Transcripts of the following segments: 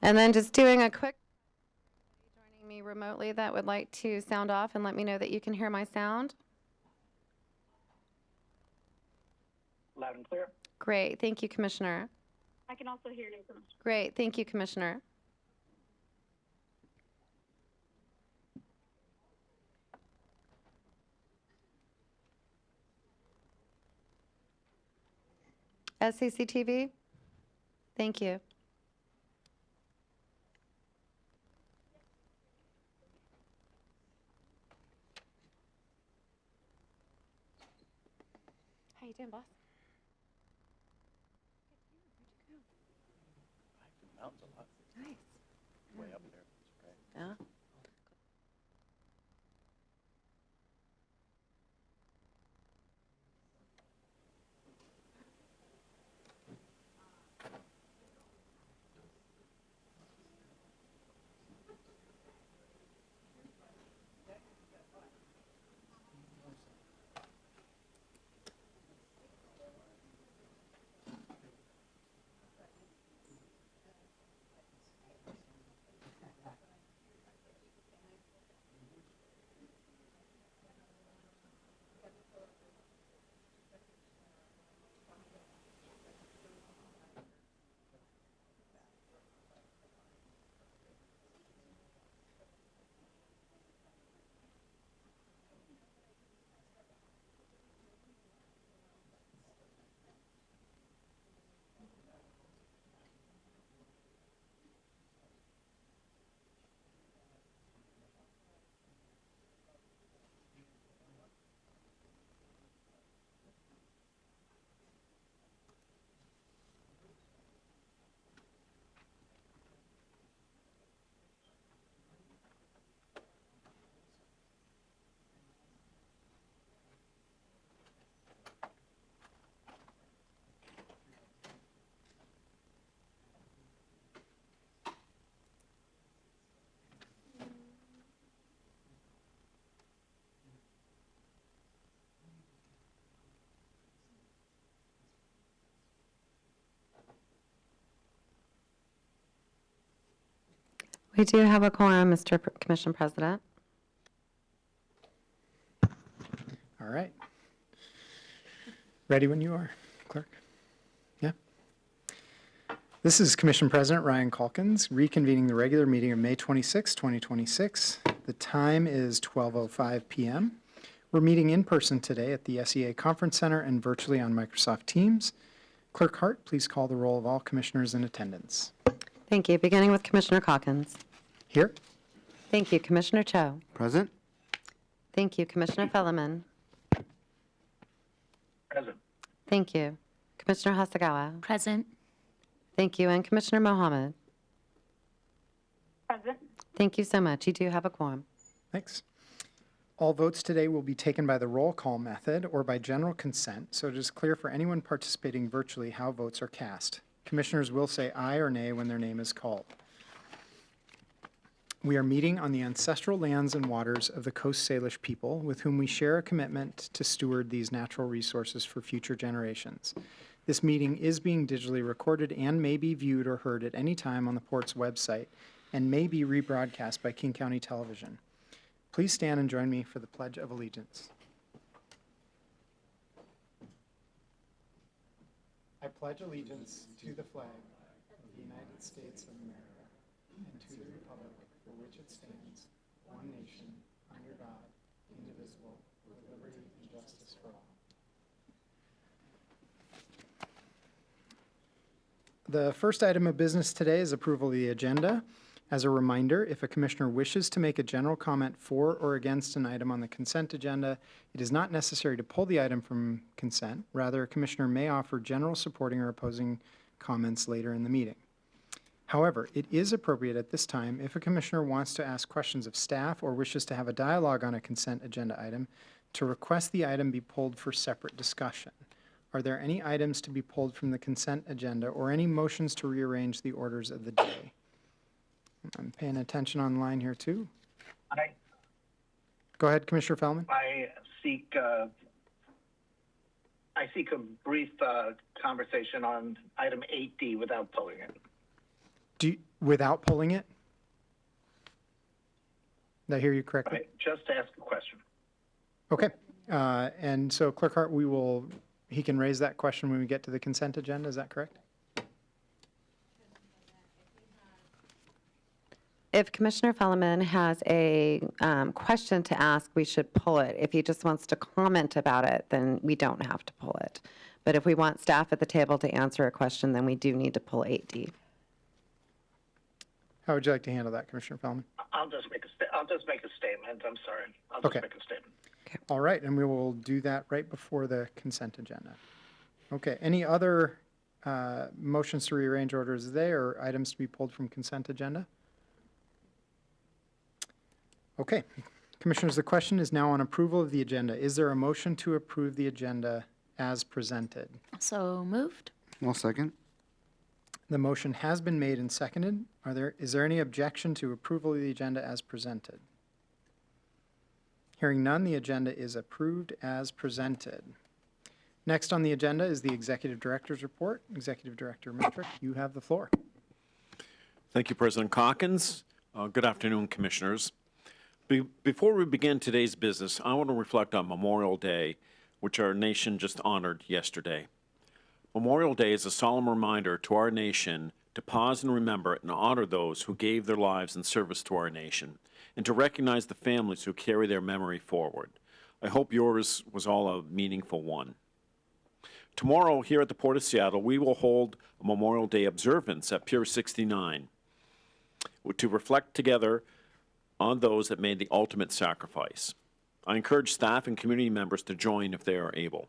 And then just doing a quick, joining me remotely that would like to sound off and let me know that you can hear my sound. Loud and clear. Great. Thank you, Commissioner. I can also hear you, Commissioner. Great. Thank you, Commissioner. SCCTV? Thank you. How you doing, boss? The mountain's a lot. Nice. Way up there. That's great. Yeah. We do have a quorum, Mr. Commission President. All right. Ready when you are, Clerk? Yeah. This is Commission President Ryan Calkins reconvening the regular meeting of May 26, 2026. The time is 12:05 p.m. We're meeting in person today at the SEA Conference Center and virtually on Microsoft Teams. Clerk Hart, please call the roll of all commissioners in attendance. Thank you. Beginning with Commissioner Calkins. Here. Thank you. Commissioner Cho. Present. Thank you. Commissioner Felleman. Present. Thank you. Commissioner Hasagawa. Present. Thank you. And Commissioner Mohammed. Present. Thank you so much. You do have a quorum. Thanks. All votes today will be taken by the roll call method or by general consent, so it is clear for anyone participating virtually how votes are cast. Commissioners will say aye or nay when their name is called. We are meeting on the ancestral lands and waters of the Coast Salish people, with whom we share a commitment to steward these natural resources for future generations. This meeting is being digitally recorded and may be viewed or heard at any time on the Port's website and may be rebroadcast by King County Television. Please stand and join me for the Pledge of Allegiance. I pledge allegiance to the flag of the United States of America and to the republic for which it stands, one nation, under God, indivisible, with liberty and justice for all. The first item of business today is approval of the agenda. As a reminder, if a commissioner wishes to make a general comment for or against an item on the consent agenda, it is not necessary to pull the item from consent. Rather, a commissioner may offer general supporting or opposing comments later in the meeting. However, it is appropriate at this time if a commissioner wants to ask questions of staff or wishes to have a dialogue on a consent agenda item to request the item be pulled for separate discussion. Are there any items to be pulled from the consent agenda or any motions to rearrange the orders of the day? I'm paying attention online here too. Go ahead, Commissioner Fellman. I seek a brief conversation on item 8D without pulling it. Without pulling it? Did I hear you correctly? Right, just to ask a question. Okay. And so Clerk Hart, he can raise that question when we get to the consent agenda. Is that correct? If Commissioner Fellman has a question to ask, we should pull it. If he just wants to comment about it, then we don't have to pull it. But if we want staff at the table to answer a question, then we do need to pull 8D. How would you like to handle that, Commissioner Fellman? I'll just make a statement. I'm sorry. I'll just Okay. make a statement. All right, and we will do that right before the consent agenda. Okay, any other motions to rearrange orders today or items to be pulled from consent agenda? Okay, Commissioners, the question is now on approval of the agenda. Is there a motion to approve the agenda as presented? So moved. I'll second. The motion has been made and seconded. Is there any objection to approval of the agenda as presented? Hearing none, the agenda is approved as presented. Next on the agenda is the Executive Director's report. Executive Director Metrick, you have the floor. Thank you, President Calkins. Good afternoon, Commissioners. Before we begin today's business, I want to reflect on Memorial Day, which our nation just honored yesterday. Memorial Day is a solemn reminder to our nation to pause and remember and honor those who gave their lives in service to our nation, and to recognize the families who carry their memory forward. I hope yours was all a meaningful one. Tomorrow, here at the Port of Seattle, we will hold a Memorial Day observance at Pier 69 to reflect together on those that made the ultimate sacrifice. I encourage staff and community members to join if they are able.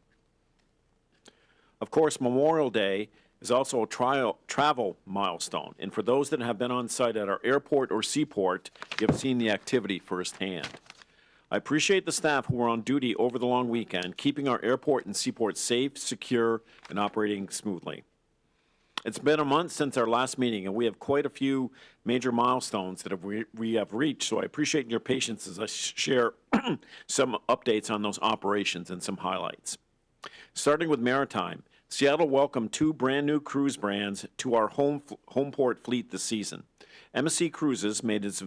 Of course, Memorial Day is also a travel milestone, and for those that have been on site at our airport or seaport, you have seen the activity firsthand. I appreciate the staff who were on duty over the long weekend, keeping our airport and seaport safe, secure, and operating smoothly. It's been a month since our last meeting, and we have quite a few major milestones that we have reached, so I appreciate your patience as I share some updates on those operations and some highlights. Starting with Maritime, Seattle welcomed 2 brand-new cruise brands to our home port fleet this season. MSC Cruises made its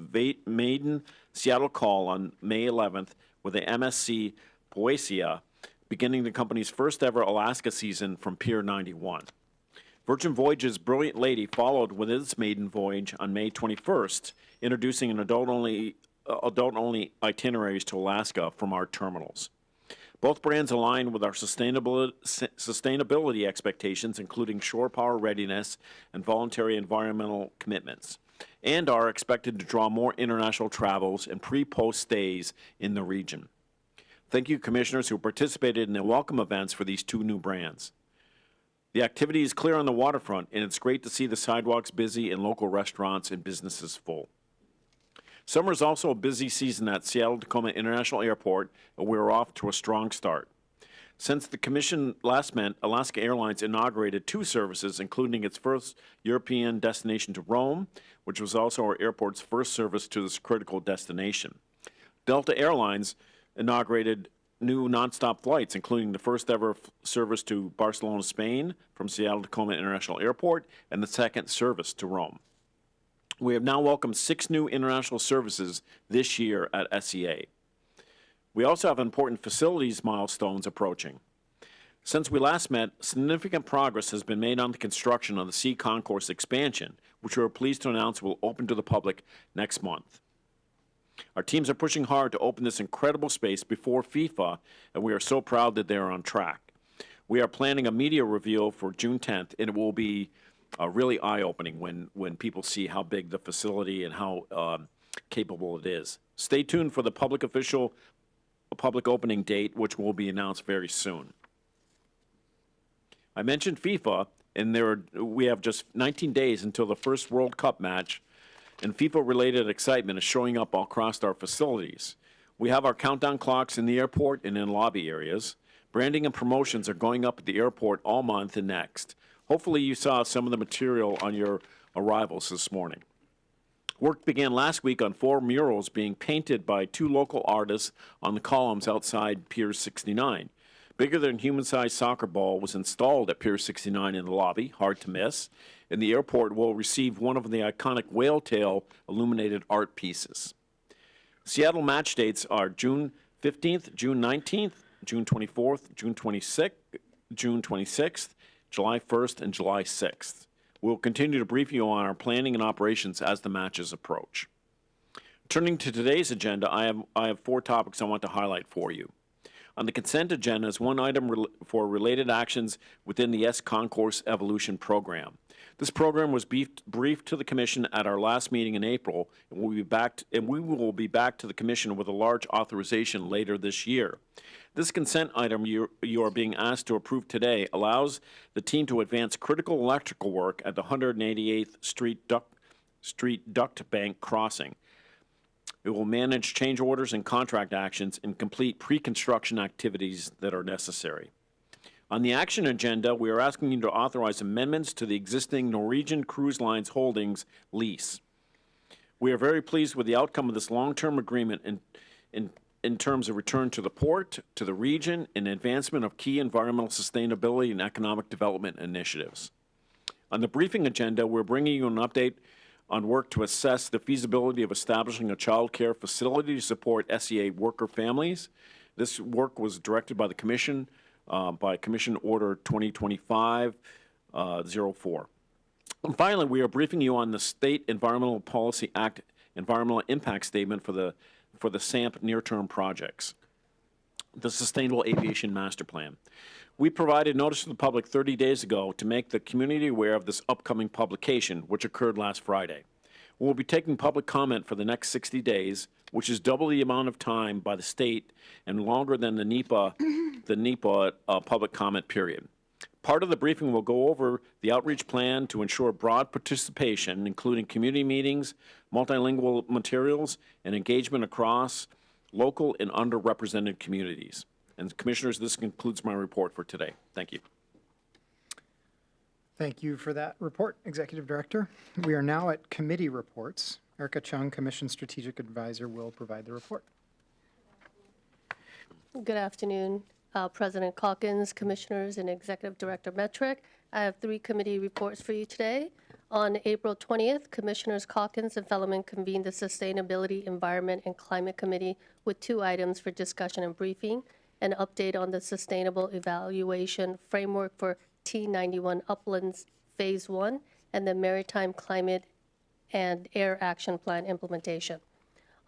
maiden Seattle call on May 11th with the MSC Poesia, beginning the company's first-ever Alaska season from Pier 91. Virgin Voyages' Brilliant Lady followed with its maiden voyage on May 21st, introducing an adult-only itineraries to Alaska from our terminals. Both brands align with our sustainability expectations, including shore power readiness and voluntary environmental commitments, and are expected to draw more international travels and pre-post stays in the region. Thank you, Commissioners, who participated in the welcome events for these 2 new brands. The activity is clear on the waterfront, and it's great to see the sidewalks busy and local restaurants and businesses full. Summer is also a busy season at Seattle-Tacoma International Airport, and we're off to a strong start. Since the Commission last met, Alaska Airlines inaugurated 2 services, including its first European destination to Rome, which was also our airport's first service to this critical destination. Delta Airlines inaugurated new nonstop flights, including the first ever service to Barcelona, Spain from Seattle-Tacoma International Airport, and the second service to Rome. We have now welcomed 6 new international services this year at SEA. We also have important facilities milestones approaching. Since we last met, significant progress has been made on the construction of the Sea Concourse expansion, which we are pleased to announce will open to the public next month. Our teams are pushing hard to open this incredible space before FIFA, and we are so proud that they are on track. We are planning a media reveal for June 10th, and it will be really eye-opening when people see how big the facility and how capable it is. Stay tuned for the public opening date, which will be announced very soon. I mentioned FIFA, and we have just 19 days until the first World Cup match, and FIFA-related excitement is showing up across our facilities. We have our countdown clocks in the airport and in lobby areas. Branding and promotions are going up at the airport all month and next. Hopefully you saw some of the material on your arrivals this morning. Work began last week on 4 murals being painted by 2 local artists on the columns outside Pier 69. Bigger than human-sized soccer ball was installed at Pier 69 in the lobby, hard to miss, in the airport will receive one of the iconic whale tail illuminated art pieces. Seattle match dates are June 15th, June 19th, June 24th, June 26th, July 1st, and July 6th. We'll continue to brief you on our planning and operations as the matches approach. Turning to today's agenda, I have 4 topics I want to highlight for you. On the consent agenda is one item for related actions within the S-Concourse Evolution Program. This program was briefed to the Commission at our last meeting in April, and we will be back to the Commission with a large authorization later this year. This consent item you are being asked to approve today allows the team to advance critical electrical work at the 188th Street Duct Bank Crossing. It will manage change orders and contract actions and complete pre-construction activities that are necessary. On the action agenda, we are asking you to authorize amendments to the existing Norwegian Cruise Lines Holdings lease. We are very pleased with the outcome of this long-term agreement in terms of return to the port, to the region, and advancement of key environmental sustainability and economic development initiatives. On the briefing agenda, we're bringing you an update on work to assess the feasibility of establishing a child care facility to support SEA worker families. This work was directed by the Commission, by Commission Order 2025-04. And finally, we are briefing you on the State Environmental Policy Act Environmental Impact Statement for the SAMP near-term projects, the Sustainable Aviation Master Plan. We provided notice to the public 30 days ago to make the community aware of this upcoming publication, which occurred last Friday. We'll be taking public comment for the next 60 days, which is double the amount of time by the state and longer than the NEPA public comment period. Part of the briefing will go over the outreach plan to ensure broad participation, including community meetings, multilingual materials, and engagement across local and underrepresented communities. And Commissioners, this concludes my report for today. Thank you. Thank you for that report, Executive Director. We are now at committee reports. Erica Chung, Commission Strategic Advisor, will provide the report. Good afternoon, President Calkins, Commissioners, and Executive Director Metrick. I have 3 committee reports for you today. On April 20th, Commissioners Calkins and Fellman convened the Sustainability, Environment, and Climate Committee with 2 items for discussion and briefing: an update on the Sustainable Evaluation Framework for T91 Uplands Phase 1 and the Maritime Climate and Air Action Plan implementation.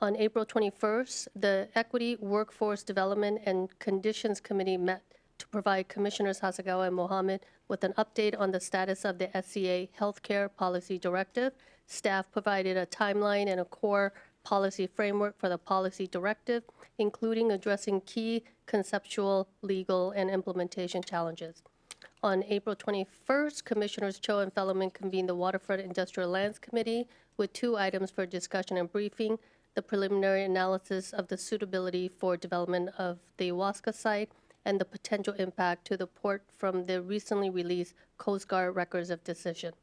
On April 21st, the Equity, Workforce Development, and Conditions Committee met to provide Commissioners Hasegawa and Mohammed with an update on the status of the SCA Healthcare Policy Directive. Staff provided a timeline and a core policy framework for the policy directive, including addressing key conceptual, legal, and implementation challenges. On April 21st, Commissioners Cho and Fellman convened the Waterfront Industrial Lands Committee with 2 items for discussion and briefing: the preliminary analysis of the suitability for development of the Iwaska site and the potential impact to the port from the recently released Coast Guard records of decision.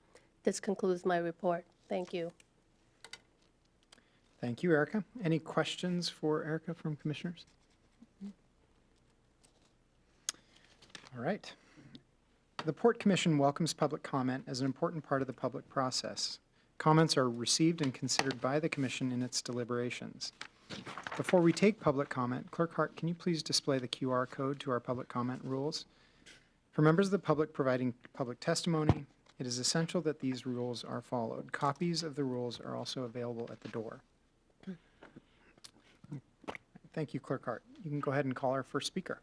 This concludes my report. Thank you. Thank you, Erica. Any questions for Erica from Commissioners? All right. The Port Commission welcomes public comment as an important part of the public process. Comments are received and considered by the Commission in its deliberations. Before we take public comment, Clerk Hart, can you please display the QR code to our public comment rules? For members of the public providing public testimony, it is essential that these rules are followed. Copies of the rules are also available at the door. Thank you, Clerk Hart. You can go ahead and call our first speaker.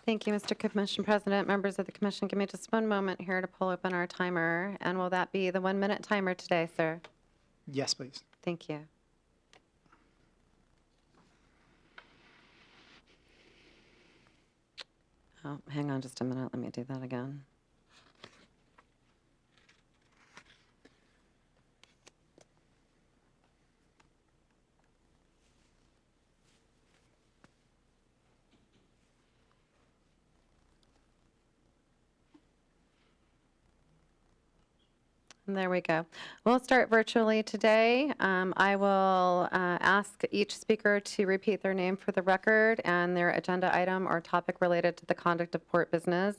Thank you, Mr. Commission President. Members of the Commission, give me just one moment here to pull open our timer. And will that be the 1-minute timer today, sir? Yes, please. Thank you. Oh, hang on just a minute. Let me do that again. There we go. We'll start virtually today. I will ask each speaker to repeat their name for the record and their agenda item or topic related to the conduct of port business.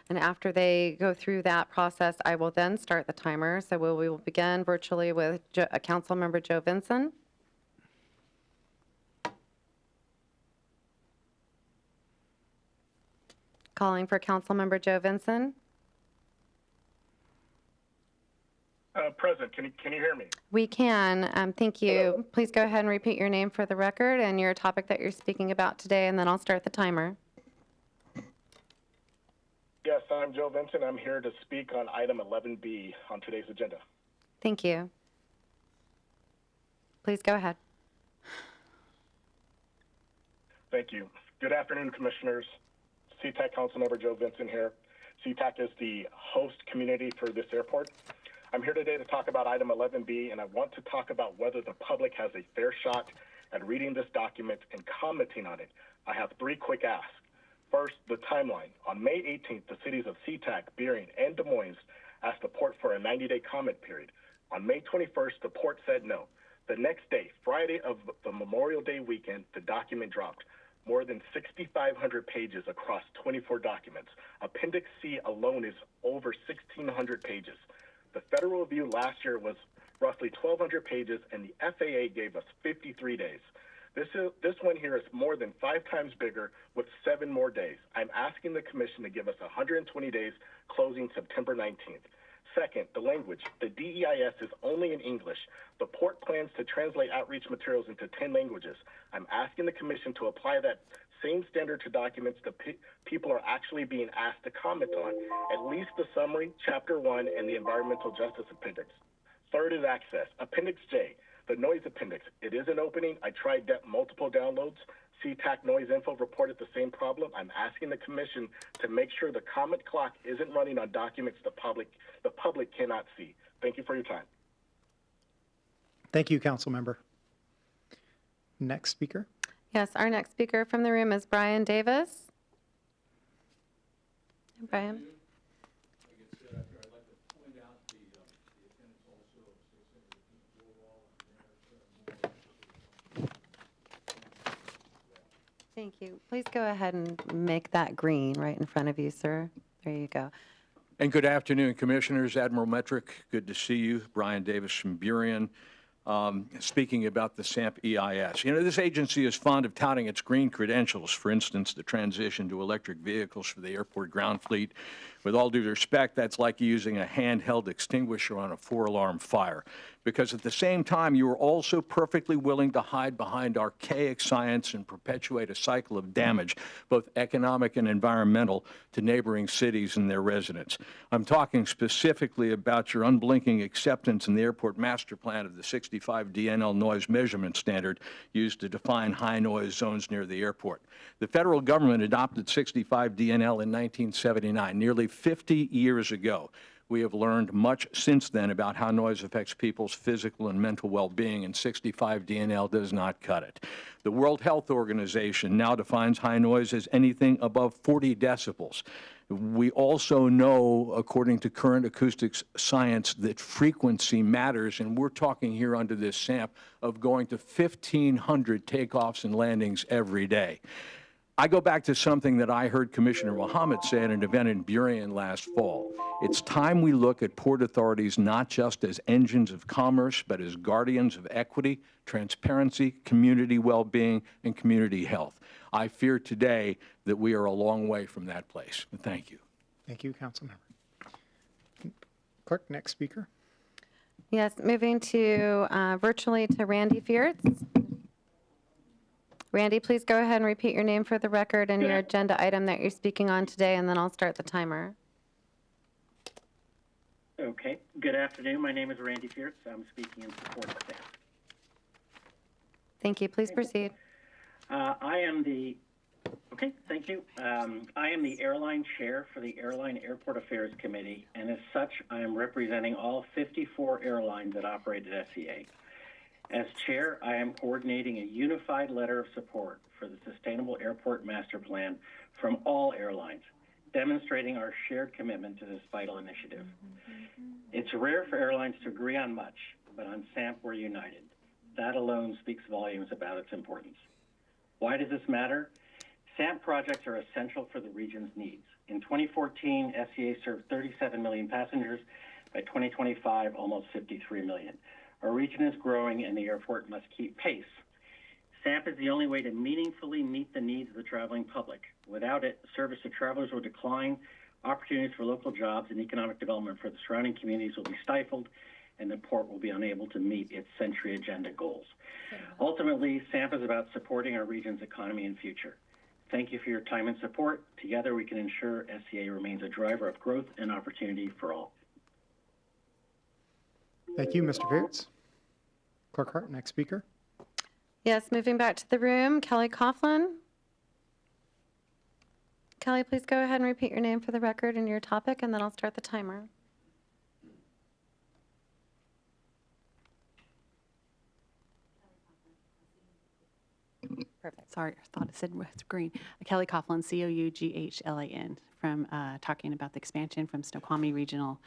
And after they go through that process, I will then start the timer. So we will begin virtually with Councilmember Joe Vinson. Calling for Councilmember Joe Vinson. President, can you hear me? We can. Thank you. Please go ahead and repeat your name for the record and your topic that you're speaking about today, and then I'll start the timer. Yes, I'm Joe Vincent. I'm here to speak on item 11B on today's agenda. Thank you. Please go ahead. Thank you. Good afternoon, Commissioners. Sea-Tac Councilmember Joe Vincent here. Sea-Tac is the host community for this airport. I'm here today to talk about item 11B, and I want to talk about whether the public has a fair shot at reading this document and commenting on it. I have three quick asks. First, the timeline. On May 18th, the cities of Sea-Tac, Beering, and Des Moines asked the port for a 90-day comment period. On May 21st, the port said no. The next day, Friday of the Memorial Day weekend, the document dropped. More than 6,500 pages across 24 documents. Appendix C alone is over 1,600 pages. The federal review last year was roughly 1,200 pages, and the FAA gave us 53 days. This one here is more than 5 times bigger with 7 more days. I'm asking the Commission to give us 120 days, closing September 19th. Second, the language. The DEIS is only in English. The port plans to translate outreach materials into 10 languages. I'm asking the Commission to apply that same standard to documents that people are actually being asked to comment on, at least the summary, Chapter 1, and the Environmental Justice Appendix. Third is access. Appendix J, the noise appendix. It isn't opening. I tried multiple downloads. Sea-Tac Noise Info reported the same problem. I'm asking the Commission to make sure the comment clock isn't running on documents the public cannot see. Thank you for your time. Thank you, Councilmember. Next speaker. Yes, our next speaker from the room is Brian Davis. Brian. Thank you. Please go ahead and make that green right in front of you, sir. There you go. And good afternoon, Commissioners. Admiral Metric, good to see you. Brian Davis from Burien. Speaking about the SAMP EIS. You know, this agency is fond of touting its green credentials, for instance, the transition to electric vehicles for the airport ground fleet. With all due respect, that's like using a handheld extinguisher on a 4-alarm fire. Because at the same time, you are also perfectly willing to hide behind archaic science and perpetuate a cycle of damage, both economic and environmental, to neighboring cities and their residents. I'm talking specifically about your unblinking acceptance in the airport master plan of the 65 DNL noise measurement standard used to define high noise zones near the airport. The federal government adopted 65 DNL in 1979, nearly 50 years ago. We have learned much since then about how noise affects people's physical and mental well-being, and 65 DNL does not cut it. The World Health Organization now defines high noise as anything above 40 decibels. We also know, according to current acoustics science, that frequency matters, and we're talking here under this SAMP of going to 1,500 takeoffs and landings every day. I go back to something that I heard Commissioner Mohammed say at an event in Burien last fall. It's time we look at port authorities not just as engines of commerce, but as guardians of equity, transparency, community well-being, and community health. I fear today that we are a long way from that place. Thank you. Thank you, Councilmember. Clerk, next speaker. Yes, moving to virtually to Randy Fiertz. Randy, please go ahead and repeat your name for the record and your agenda item that you're speaking on today, and then I'll start the timer. Okay. Good afternoon. My name is Randy Fiertz. I'm speaking in support of staff. Thank you. Please proceed. Thank you. I am the airline chair for the Airline Airport Affairs Committee, and as such, I am representing all 54 airlines that operate at SEA. As chair, I am coordinating a unified letter of support for the Sustainable Airport Master Plan from all airlines, demonstrating our shared commitment to this vital initiative. It's rare for airlines to agree on much, but on SAMP, we're united. That alone speaks volumes about its importance. Why does this matter? SAMP projects are essential for the region's needs. In 2014, SEA served 37 million passengers. By 2025, almost 53 million. Our region is growing and the airport must keep pace. SAMP is the only way to meaningfully meet the needs of the traveling public. Without it, service to travelers will decline, opportunities for local jobs and economic development for the surrounding communities will be stifled, and the port will be unable to meet its Century Agenda goals. Ultimately, SAMP is about supporting our region's economy and future. Thank you for your time and support. Together, we can ensure SEA remains a driver of growth and opportunity for all. Thank you, Mr. Pearce. Clerk Hart, next speaker. Yes, moving back to the room, Kelly Coughlin. Kelly, please go ahead and repeat your name for the record and your topic, and then I'll start the timer. Perfect. Sorry, I thought it said green. Kelly Coughlin, Coughlan, from talking about the expansion from Snoqualmie Regional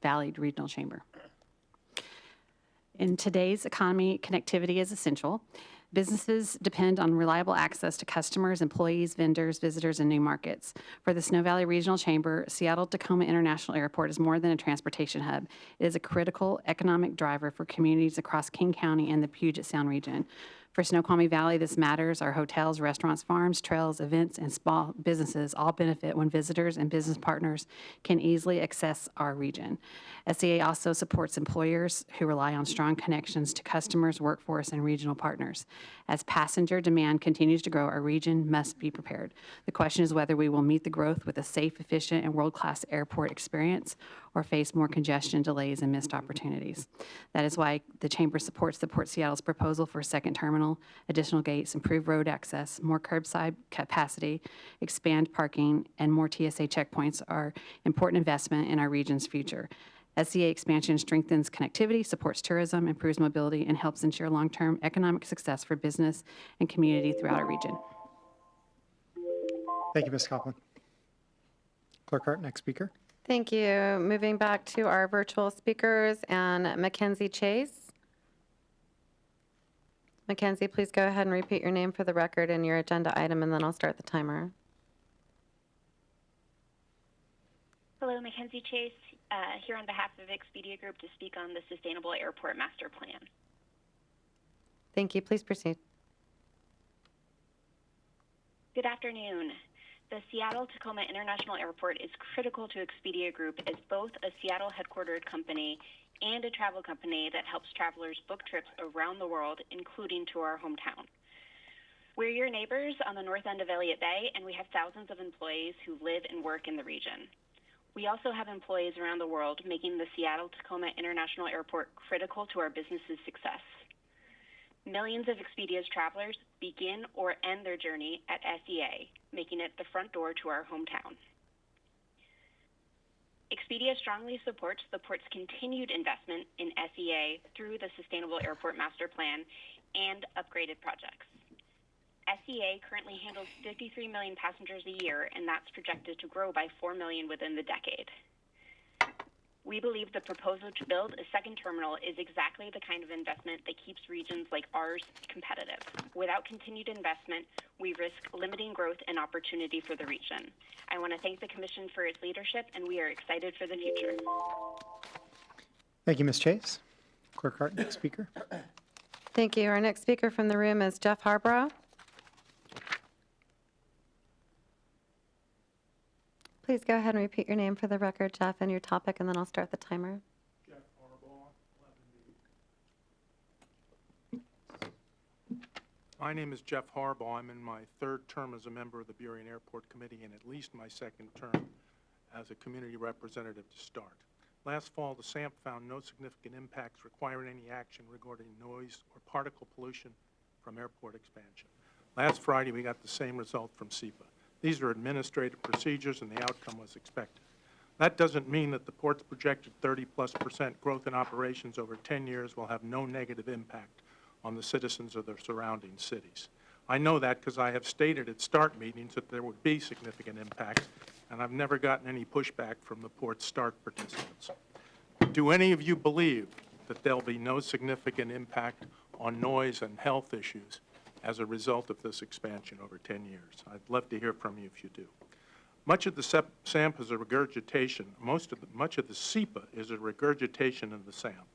Valley Regional Chamber. In today's economy, connectivity is essential. Businesses depend on reliable access to customers, employees, vendors, visitors, and new markets. For the Snow Valley Regional Chamber, Seattle-Tacoma International Airport is more than a transportation hub. It is a critical economic driver for communities across King County and the Puget Sound region. For Snoqualmie Valley, this matters. Our hotels, restaurants, farms, trails, events, and small businesses all benefit when visitors and business partners can easily access our region. SEA also supports employers who rely on strong connections to customers, workforce, and regional partners. As passenger demand continues to grow, our region must be prepared. The question is whether we will meet the growth with a safe, efficient, and world-class airport experience or face more congestion, delays, and missed opportunities. That is why the Chamber supports the Port Seattle's proposal for a second terminal, additional gates, improved road access, more curbside capacity, expand parking, and more TSA checkpoints are important investment in our region's future. SEA expansion strengthens connectivity, supports tourism, improves mobility, and helps ensure long-term economic success for business and community throughout our region. Thank you, Ms. Coughlin. Clerk Hart, next speaker. Thank you. Moving back to our virtual speakers and Mackenzie Chase. Mackenzie, please go ahead and repeat your name for the record and your agenda item, and then I'll start the timer. Hello, Mackenzie Chase, here on behalf of Expedia Group to speak on the Sustainable Airport Master Plan. Thank you. Please proceed. Good afternoon. The Seattle-Tacoma International Airport is critical to Expedia Group as both a Seattle headquartered company and a travel company that helps travelers book trips around the world, including to our hometown. We're your neighbors on the north end of Elliott Bay, and we have thousands of employees who live and work in the region. We also have employees around the world, making the Seattle-Tacoma International Airport critical to our business's success. Millions of Expedia's travelers begin or end their journey at SEA, making it the front door to our hometown. Expedia strongly supports the port's continued investment in SEA through the Sustainable Airport Master Plan and upgraded projects. SEA currently handles 53 million passengers a year, and that's projected to grow by 4 million within the decade. We believe the proposal to build a second terminal is exactly the kind of investment that keeps regions like ours competitive. Without continued investment, we risk limiting growth and opportunity for the region. I want to thank the Commission for its leadership, and we are excited for the future. Thank you, Ms. Chase. Clerk Hart, next speaker. Thank you. Our next speaker from the room is Jeff Harborough. Please go ahead and repeat your name for the record, Jeff, and your topic, and then I'll start the timer. Jeff Harbaugh, 11B. My name is Jeff Harbaugh. I'm in my third term as a member of the Burien Airport Committee and at least my second term as a community representative to start. Last fall, the SAMP found no significant impacts requiring any action regarding noise or particle pollution from airport expansion. Last Friday, we got the same result from SEPA. These are administrative procedures, and the outcome was expected. That doesn't mean that the port's projected 30+% growth in operations over 10 years will have no negative impact on the citizens of the surrounding cities. I know that because I have stated at START meetings that there would be significant impacts, and I've never gotten any pushback from the Port Start participants. Do any of you believe that there'll be no significant impact on noise and health issues as a result of this expansion over 10 years? I'd love to hear from you if you do. Much of the SAMP is a regurgitation. Much of the SEPA is a regurgitation of the SAMP.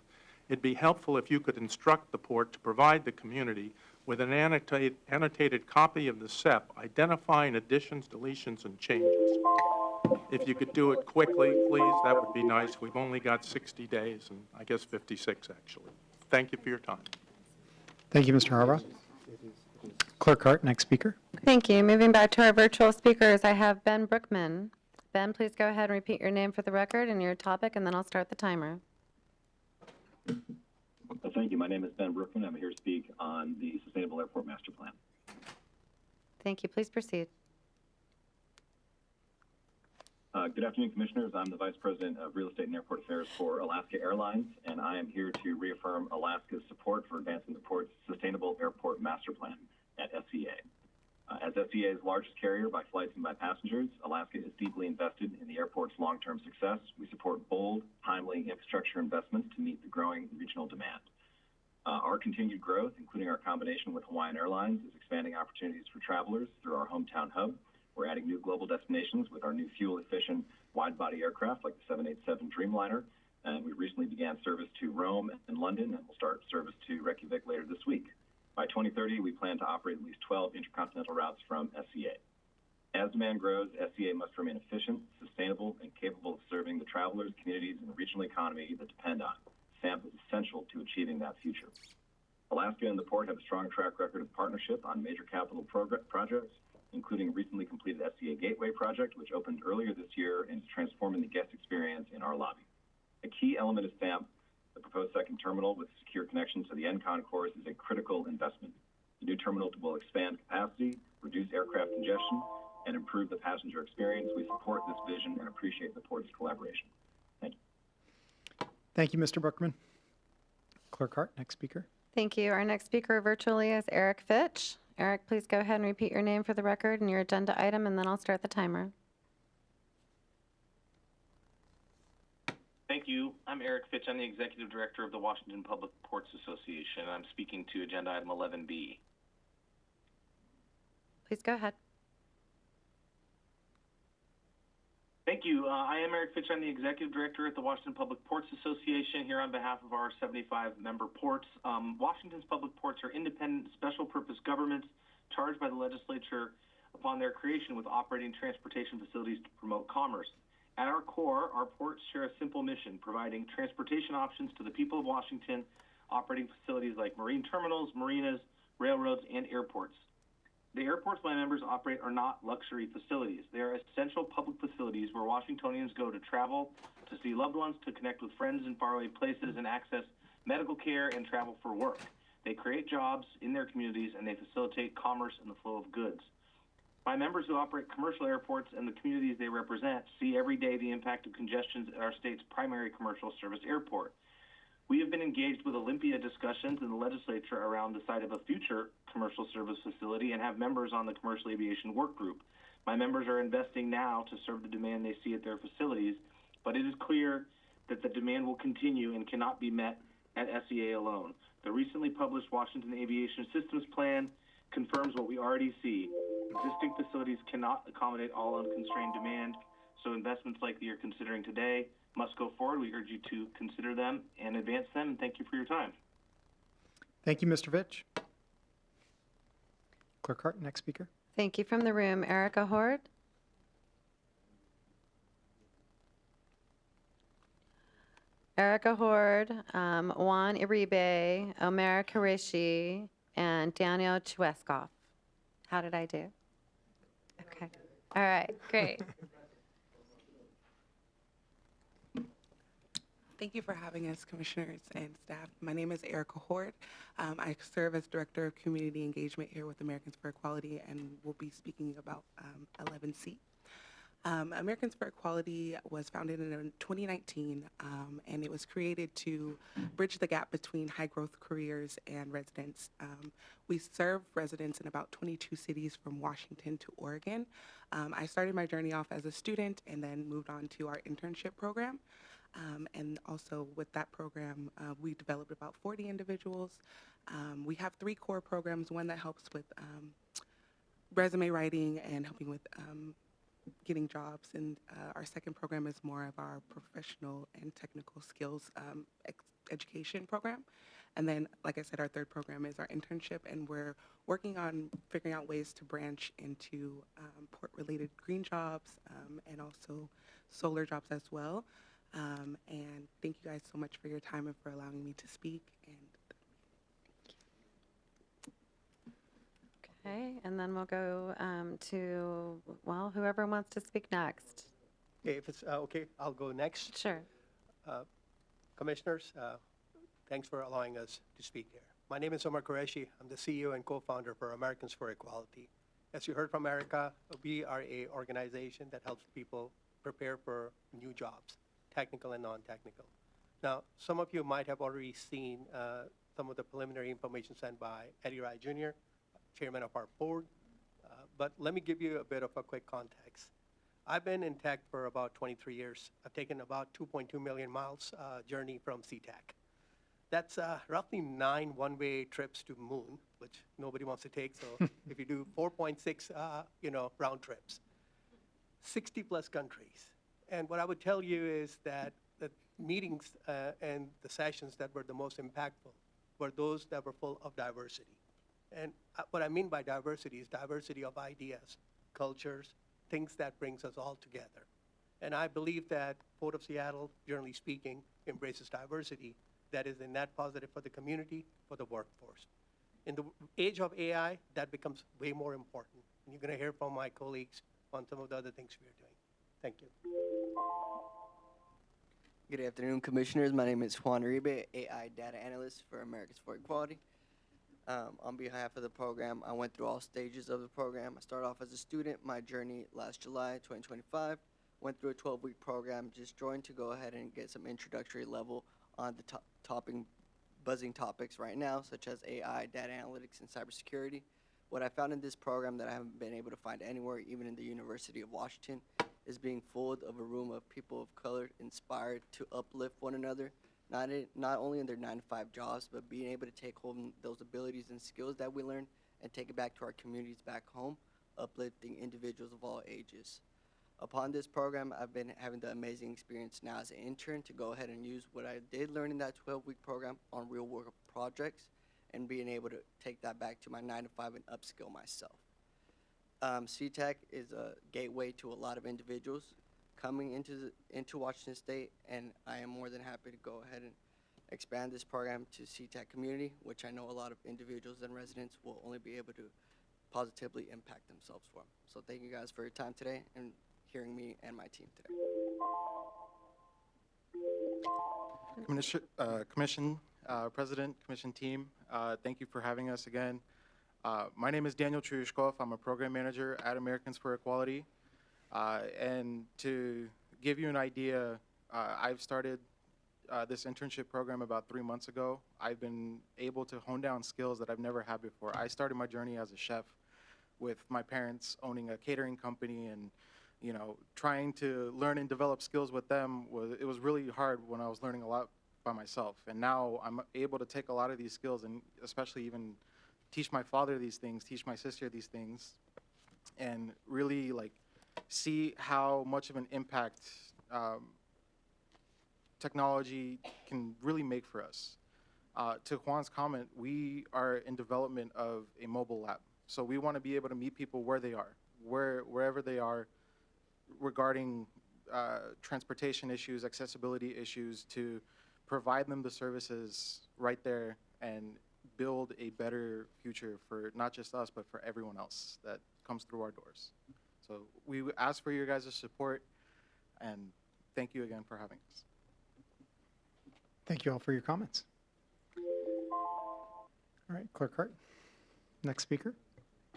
It'd be helpful if you could instruct the port to provide the community with an annotated copy of the SEP identifying additions, deletions, and changes. If you could do it quickly, please, that would be nice. We've only got 60 days, and I guess 56, actually. Thank you for your time. Thank you, Mr. Harbaugh. Clerk Hart, next speaker. Thank you. Moving back to our virtual speakers, I have Ben Brookman. Ben, please go ahead and repeat your name for the record and your topic, and then I'll start the timer. Thank you. My name is Ben Brookman. I'm here to speak on the Sustainable Airport Master Plan. Thank you. Please proceed. Good afternoon, Commissioners. I'm the Vice President of Real Estate and Airport Affairs for Alaska Airlines, and I am here to reaffirm Alaska's support for advancing the port's Sustainable Airport Master Plan at SEA. As SEA's largest carrier by flights and by passengers, Alaska is deeply invested in the airport's long-term success. We support bold, timely infrastructure investments to meet the growing regional demand. Our continued growth, including our combination with Hawaiian Airlines, is expanding opportunities for travelers through our hometown hub. We're adding new global destinations with our new fuel-efficient wide-body aircraft like the 787 Dreamliner, and we recently began service to Rome and London, and we'll start service to Reykjavik later this week. By 2030, we plan to operate at least 12 intercontinental routes from SEA. As demand grows, SEA must remain efficient, sustainable, and capable of serving the travelers, communities, and the regional economy that depend on it. SAMP is essential to achieving that future. Alaska and the port have a strong track record of partnership on major capital projects, including recently completed SEA Gateway project, which opened earlier this year and is transforming the guest experience in our lobby. A key element of SAMP, the proposed second terminal with secure connection to the end concourse, is a critical investment. The new terminal will expand capacity, reduce aircraft congestion, and improve the passenger experience. We support this vision and appreciate the port's collaboration. Thank you. Thank you, Mr. Brookman. Clerk Hart, next speaker. Thank you. Our next speaker virtually is Eric Fitch. Eric, please go ahead and repeat your name for the record and your agenda item, and then I'll start the timer. Thank you. I'm Eric Fitch. I'm the Executive Director of the Washington Public Ports Association. I'm speaking to Agenda Item 11B. Please go ahead. Thank you. I am Eric Fitch. I'm the Executive Director at the Washington Public Ports Association here on behalf of our 75 member ports. Washington's public ports are independent, special purpose governments charged by the legislature upon their creation with operating transportation facilities to promote commerce. At our core, our ports share a simple mission, providing transportation options to the people of Washington, operating facilities like marine terminals, marinas, railroads, and airports. The airports my members operate are not luxury facilities. They are essential public facilities where Washingtonians go to travel, to see loved ones, to connect with friends in faraway places, and access medical care and travel for work. They create jobs in their communities, and they facilitate commerce and the flow of goods. My members who operate commercial airports and the communities they represent see every day the impact of congestions at our state's primary commercial service airport. We have been engaged with Olympia discussions in the legislature around the site of a future commercial service facility and have members on the Commercial Aviation Work Group. My members are investing now to serve the demand they see at their facilities, but it is clear that the demand will continue and cannot be met at SEA alone. The recently published Washington Aviation Systems Plan confirms what we already see. Existing facilities cannot accommodate all unconstrained demand, so investments like you're considering today must go forward. We urge you to consider them and advance them, and thank you for your time. Thank you, Mr. Fitch. Clerk Hart, next speaker. Thank you. From the room, Erica Horde. Erica Horde, Juan Iribe, Omer Qureshi, and Daniel Chueskoff. How did I do? Okay. All right, great. Thank you for having us, commissioners and staff. My name is Erica Horde. I serve as Director of Community Engagement here with Americans for Equality, and will be speaking about 11C. Americans for Equality was founded in 2019, and it was created to bridge the gap between high-growth careers and residents. We serve residents in about 22 cities from Washington to Oregon. I started my journey off as a student and then moved on to our internship program. And also with that program, we developed about 40 individuals. We have 3 core programs, one that helps with resume writing and helping with getting jobs, and our second program is more of our professional and technical skills education program. And then, like I said, our third program is our internship, and we're working on figuring out ways to branch into port-related green jobs and also solar jobs as well. And thank you guys so much for your time and for allowing me to speak. And Okay, and then we'll go to, well, whoever wants to speak next. Okay, if it's okay, I'll go next. Sure. Commissioners, thanks for allowing us to speak here. My name is Omar Qureshi. I'm the CEO and co-founder for Americans for Equality. As you heard from Erica, we are an organization that helps people prepare for new jobs, technical and non-technical. Now, some of you might have already seen some of the preliminary information sent by Eddie Wright Jr., chairman of our board, but let me give you a bit of a quick context. I've been in tech for about 23 years. I've taken about 2.2 million miles journey from Sea-Tac. That's roughly 9 one-way trips to moon, which nobody wants to take. So if you do 4.6, round trips, 60 plus countries. And what I would tell you is that the meetings and the sessions that were the most impactful were those that were full of diversity. And what I mean by diversity is diversity of ideas, cultures, things that brings us all together. And I believe that Port of Seattle, generally speaking, embraces diversity that is a net positive for the community, for the workforce. In the age of AI, that becomes way more important. And you're going to hear from my colleagues on some of the other things we are doing. Thank you. Good afternoon, Commissioners. My name is Juan Uribe, AI Data Analyst for Americans for Equality. On behalf of the program, I went through all stages of the program. I started off as a student. My journey last July 2025. Went through a 12-week program, just joined to go ahead and get some introductory level on the buzzing topics right now, such as AI, data analytics, and cybersecurity. What I found in this program that I haven't been able to find anywhere, even in the University of Washington, is being full of a room of people of color inspired to uplift one another, not only in their 9-to-5 jobs, but being able to take hold of those abilities and skills that we learn and take it back to our communities back home, uplifting individuals of all ages. Upon this program, I've been having the amazing experience now as an intern to go ahead and use what I did learn in that 12-week program on real-world projects and being able to take that back to my 9-to-5 and upskill myself. Sea-Tac is a gateway to a lot of individuals coming into Washington State, and I am more than happy to go ahead and expand this program to Sea-Tac community, which I know a lot of individuals and residents will only be able to positively impact themselves from. So thank you guys for your time today and hearing me and my team today. Commission President, Commission team, thank you for having us again. My name is Daniel Trushkov. I'm a program manager at Americans for Equality. And to give you an idea, I've started this internship program about 3 months ago. I've been able to hone down skills that I've never had before. I started my journey as a chef with my parents owning a catering company, and trying to learn and develop skills with them it was really hard when I was learning a lot by myself. And now I'm able to take a lot of these skills and especially even teach my father these things, teach my sister these things, and really see how much of an impact technology can really make for us. To Juan's comment, we are in development of a mobile lab. So we want to be able to meet people where they are, wherever they are, regarding transportation issues, accessibility issues, to provide them the services right there and build a better future for not just us, but for everyone else that comes through our doors. So we ask for your guys' support, and thank you again for having us. Thank you all for your comments. All right, Clerk Hart, next speaker.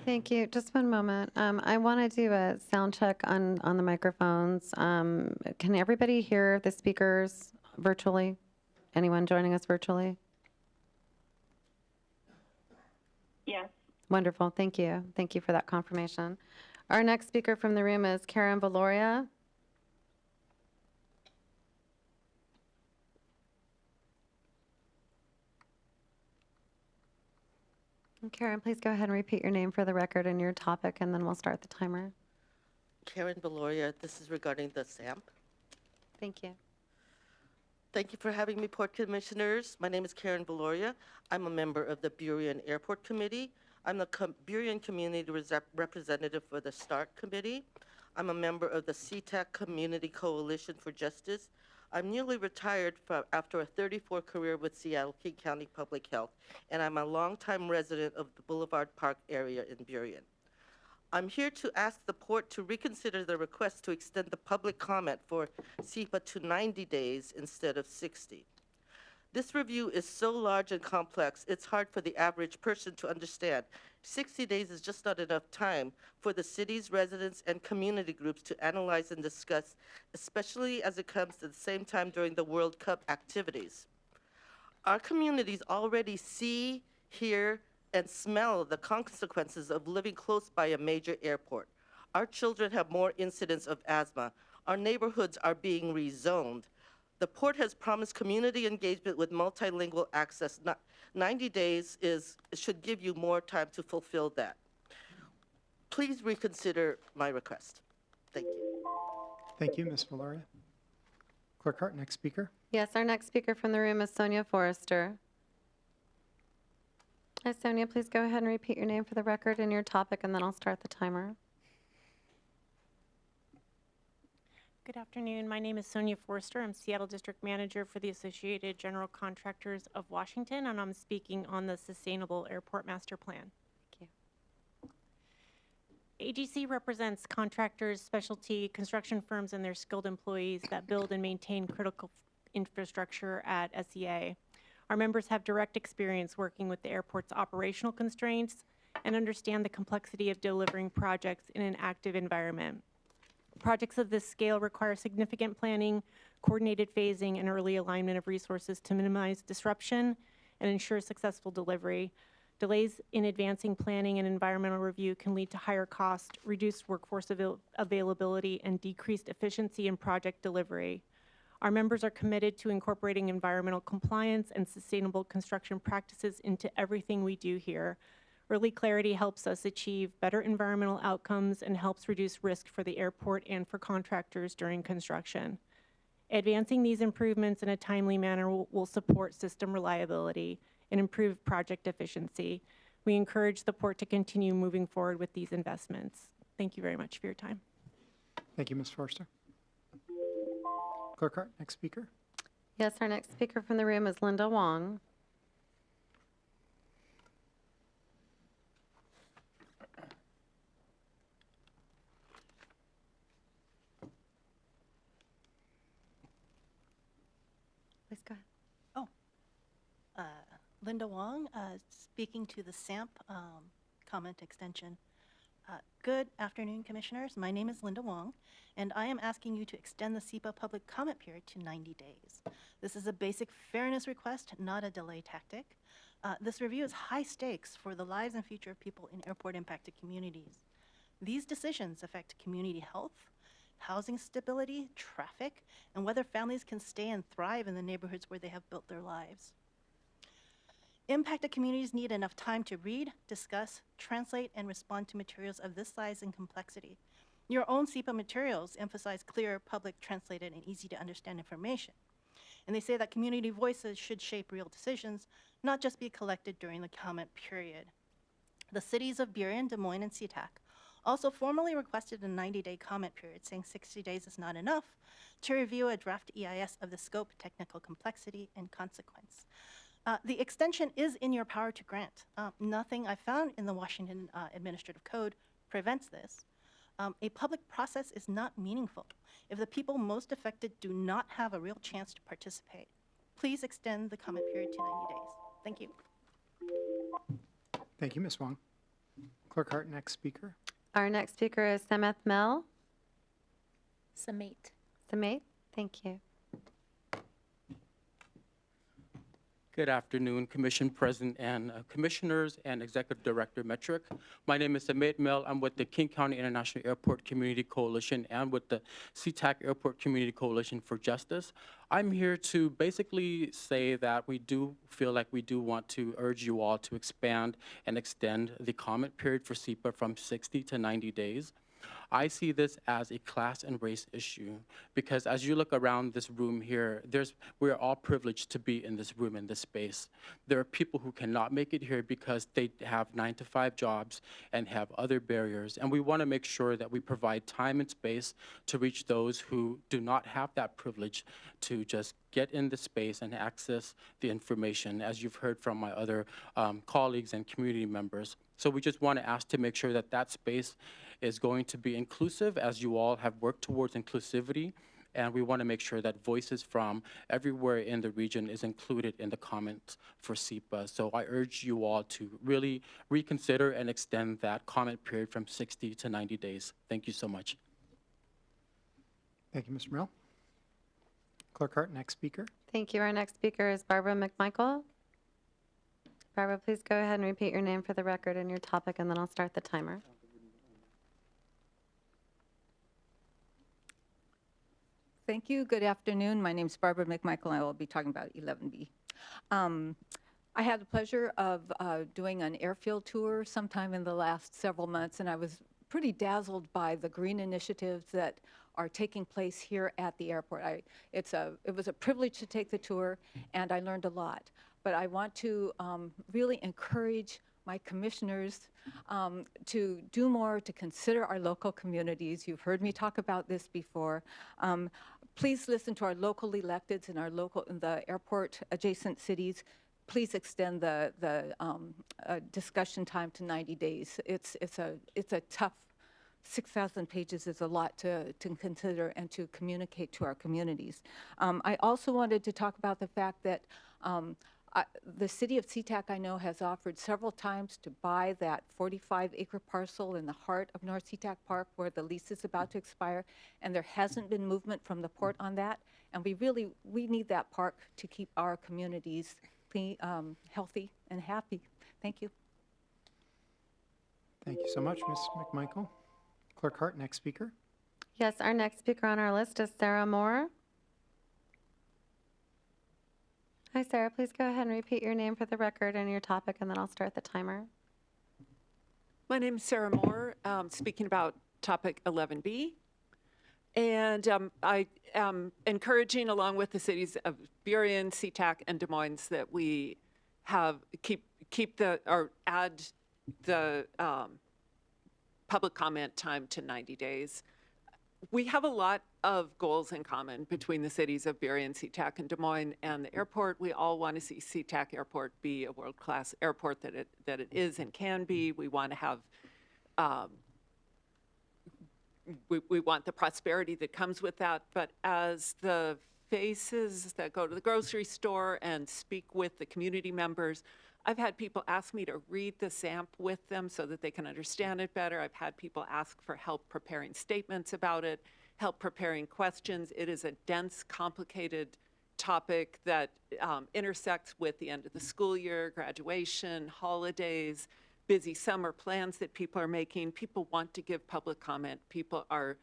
Thank you. Just one moment. I want to do a sound check on the microphones. Can everybody hear the speakers virtually? Anyone joining us virtually? Yes. Wonderful. Thank you. Thank you for that confirmation. Our next speaker from the room is Karen Valoria. Karen, please go ahead and repeat your name for the record and your topic, and then we'll start the timer. Karen Valoria, this is regarding the SAMP. Thank you. Thank you for having me, Port Commissioners. My name is Karen Valoria. I'm a member of the Burien Airport Committee. I'm the Burien Community Representative for the START Committee. I'm a member of the Sea-Tac Community Coalition for Justice. I'm newly retired after a 34 career with Seattle King County Public Health, and I'm a longtime resident of the Boulevard Park area in Burien. I'm here to ask the Port to reconsider the request to extend the public comment for SEPA to 90 days instead of 60. This review is so large and complex, it's hard for the average person to understand. 60 days is just not enough time for the city's residents and community groups to analyze and discuss, especially as it comes to the same time during the World Cup activities. Our communities already see, hear, and smell the consequences of living close by a major airport. Our children have more incidents of asthma. Our neighborhoods are being rezoned. The Port has promised community engagement with multilingual access. 90 days should give you more time to fulfill that. Please reconsider my request. Thank you. Thank you, Ms. Valoria. Clerk Hart, next speaker. Yes, our next speaker from the room is Sonia Forrester. Hi, Sonia. Please go ahead and repeat your name for the record and your topic, and then I'll start the timer. Good afternoon. My name is Sonia Forster. I'm Seattle District Manager for the Associated General Contractors of Washington, and I'm speaking on the Sustainable Airport Master Plan. Thank you. AGC represents contractors, specialty construction firms, and their skilled employees that build and maintain critical infrastructure at SEA. Our members have direct experience working with the airport's operational constraints and understand the complexity of delivering projects in an active environment. Projects of this scale require significant planning, coordinated phasing, and early alignment of resources to minimize disruption and ensure successful delivery. Delays in advancing planning and environmental review can lead to higher cost, reduced workforce availability, and decreased efficiency in project delivery. Our members are committed to incorporating environmental compliance and sustainable construction practices into everything we do here. Early clarity helps us achieve better environmental outcomes and helps reduce risk for the airport and for contractors during construction. Advancing these improvements in a timely manner will support system reliability and improve project efficiency. We encourage the Port to continue moving forward with these investments. Thank you very much for your time. Thank you, Ms. Forster. Clerk Hart, next speaker. Yes, our next speaker from the room is Linda Wong. Please go ahead. Linda Wong, speaking to the SAMP comment extension. Good afternoon, Commissioners. My name is Linda Wong, and I am asking you to extend the SEPA public comment period to 90 days. This is a basic fairness request, not a delay tactic. This review is high stakes for the lives and future of people in airport-impacted communities. These decisions affect community health, housing stability, traffic, and whether families can stay and thrive in the neighborhoods where they have built their lives. Impacted communities need enough time to read, discuss, translate, and respond to materials of this size and complexity. Your own SEPA materials emphasize clear, public, translated, and easy to understand information. And they say that community voices should shape real decisions, not just be collected during the comment period. The cities of Burien, Des Moines, and Sea-Tac also formally requested a 90-day comment period, saying 60 days is not enough, to review a draft EIS of the scope, technical complexity, and consequence. The extension is in your power to grant. Nothing I found in the Washington Administrative Code prevents this. A public process is not meaningful if the people most affected do not have a real chance to participate. Please extend the comment period to 90 days. Thank you. Thank you, Ms. Wong. Clerk Hart, next speaker. Our next speaker is Sameth Mel. Samate. Samate, thank you. Good afternoon, Commission President and Commissioners and Executive Director Metric. My name is Samate Mel. I'm with the King County International Airport Community Coalition and with the Sea-Tac Airport Community Coalition for Justice. I'm here to basically say that we do feel like we do want to urge you all to expand and extend the comment period for SEPA from 60 to 90 days. I see this as a class and race issue because as you look around this room here, we're all privileged to be in this room, in this space. There are people who cannot make it here because they have 9-to-5 jobs and have other barriers. And we want to make sure that we provide time and space to reach those who do not have that privilege to just get in the space and access the information, as you've heard from my other colleagues and community members. So we just want to ask to make sure that that space is going to be inclusive, as you all have worked towards inclusivity, and we want to make sure that voices from everywhere in the region is included in the comments for SEPA. So I urge you all to really reconsider and extend that comment period from 60 to 90 days. Thank you so much. Thank you, Mr. Mel. Clerk Hart, next speaker. Thank you. Our next speaker is Barbara McMichael. Barbara, please go ahead and repeat your name for the record and your topic, and then I'll start the timer. Thank you. Good afternoon. My name is Barbara McMichael, and I will be talking about 11B. I had the pleasure of doing an airfield tour sometime in the last several months, and I was pretty dazzled by the green initiatives that are taking place here at the airport. It was a privilege to take the tour, and I learned a lot. But I want to really encourage my commissioners to do more to consider our local communities. You've heard me talk about this before. Please listen to our local electeds in the airport adjacent cities. Please extend the discussion time to 90 days. It's a tough 6,000 pages is a lot to consider and to communicate to our communities. I also wanted to talk about the fact that the city of Sea-Tac, I know, has offered several times to buy that 45-acre parcel in the heart of North Sea-Tac Park where the lease is about to expire, and there hasn't been movement from the port on that. And we need that park to keep our communities healthy and happy. Thank you. Thank you so much, Ms. McMichael. Clerk Hart, next speaker. Yes, our next speaker on our list is Sarah Moore. Hi, Sarah. Please go ahead and repeat your name for the record and your topic, and then I'll start the timer. My name is Sarah Moore, speaking about topic 11B. And I am encouraging, along with the cities of Burien, Sea-Tac, and Des Moines, that we add the public comment time to 90 days. We have a lot of goals in common between the cities of Burien, Sea-Tac, and Des Moines and the airport. We all want to see Sea-Tac Airport be a world-class airport that it is and can be. We want to have, we want the prosperity that comes with that. But as the faces that go to the grocery store and speak with the community members, I've had people ask me to read the SAMP with them so that they can understand it better. I've had people ask for help preparing statements about it, help preparing questions. It is a dense, complicated topic that intersects with the end of the school year, graduation, holidays, busy summer plans that people are making. People want to give public comment. People are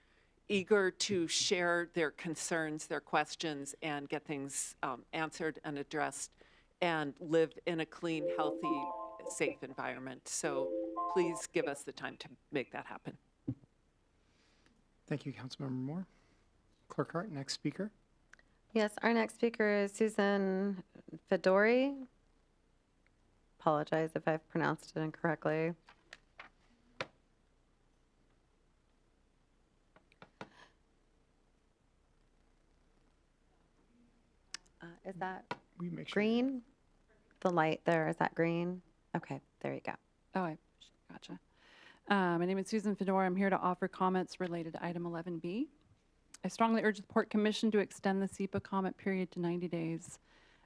eager to share their concerns, their questions, and get things answered and addressed, and live in a clean, healthy, safe environment. So please give us the time to make that happen. Thank you, Councilmember Moore. Clerk Hart, next speaker. Yes, our next speaker is Susan Fedori. Apologize if I've pronounced it incorrectly. Is that green? The light there, is that green? Okay, there you go. Oh, gotcha. My name is Susan Fedora. I'm here to offer comments related to item 11B. I strongly urge the Port Commission to extend the SEPA comment period to 90 days,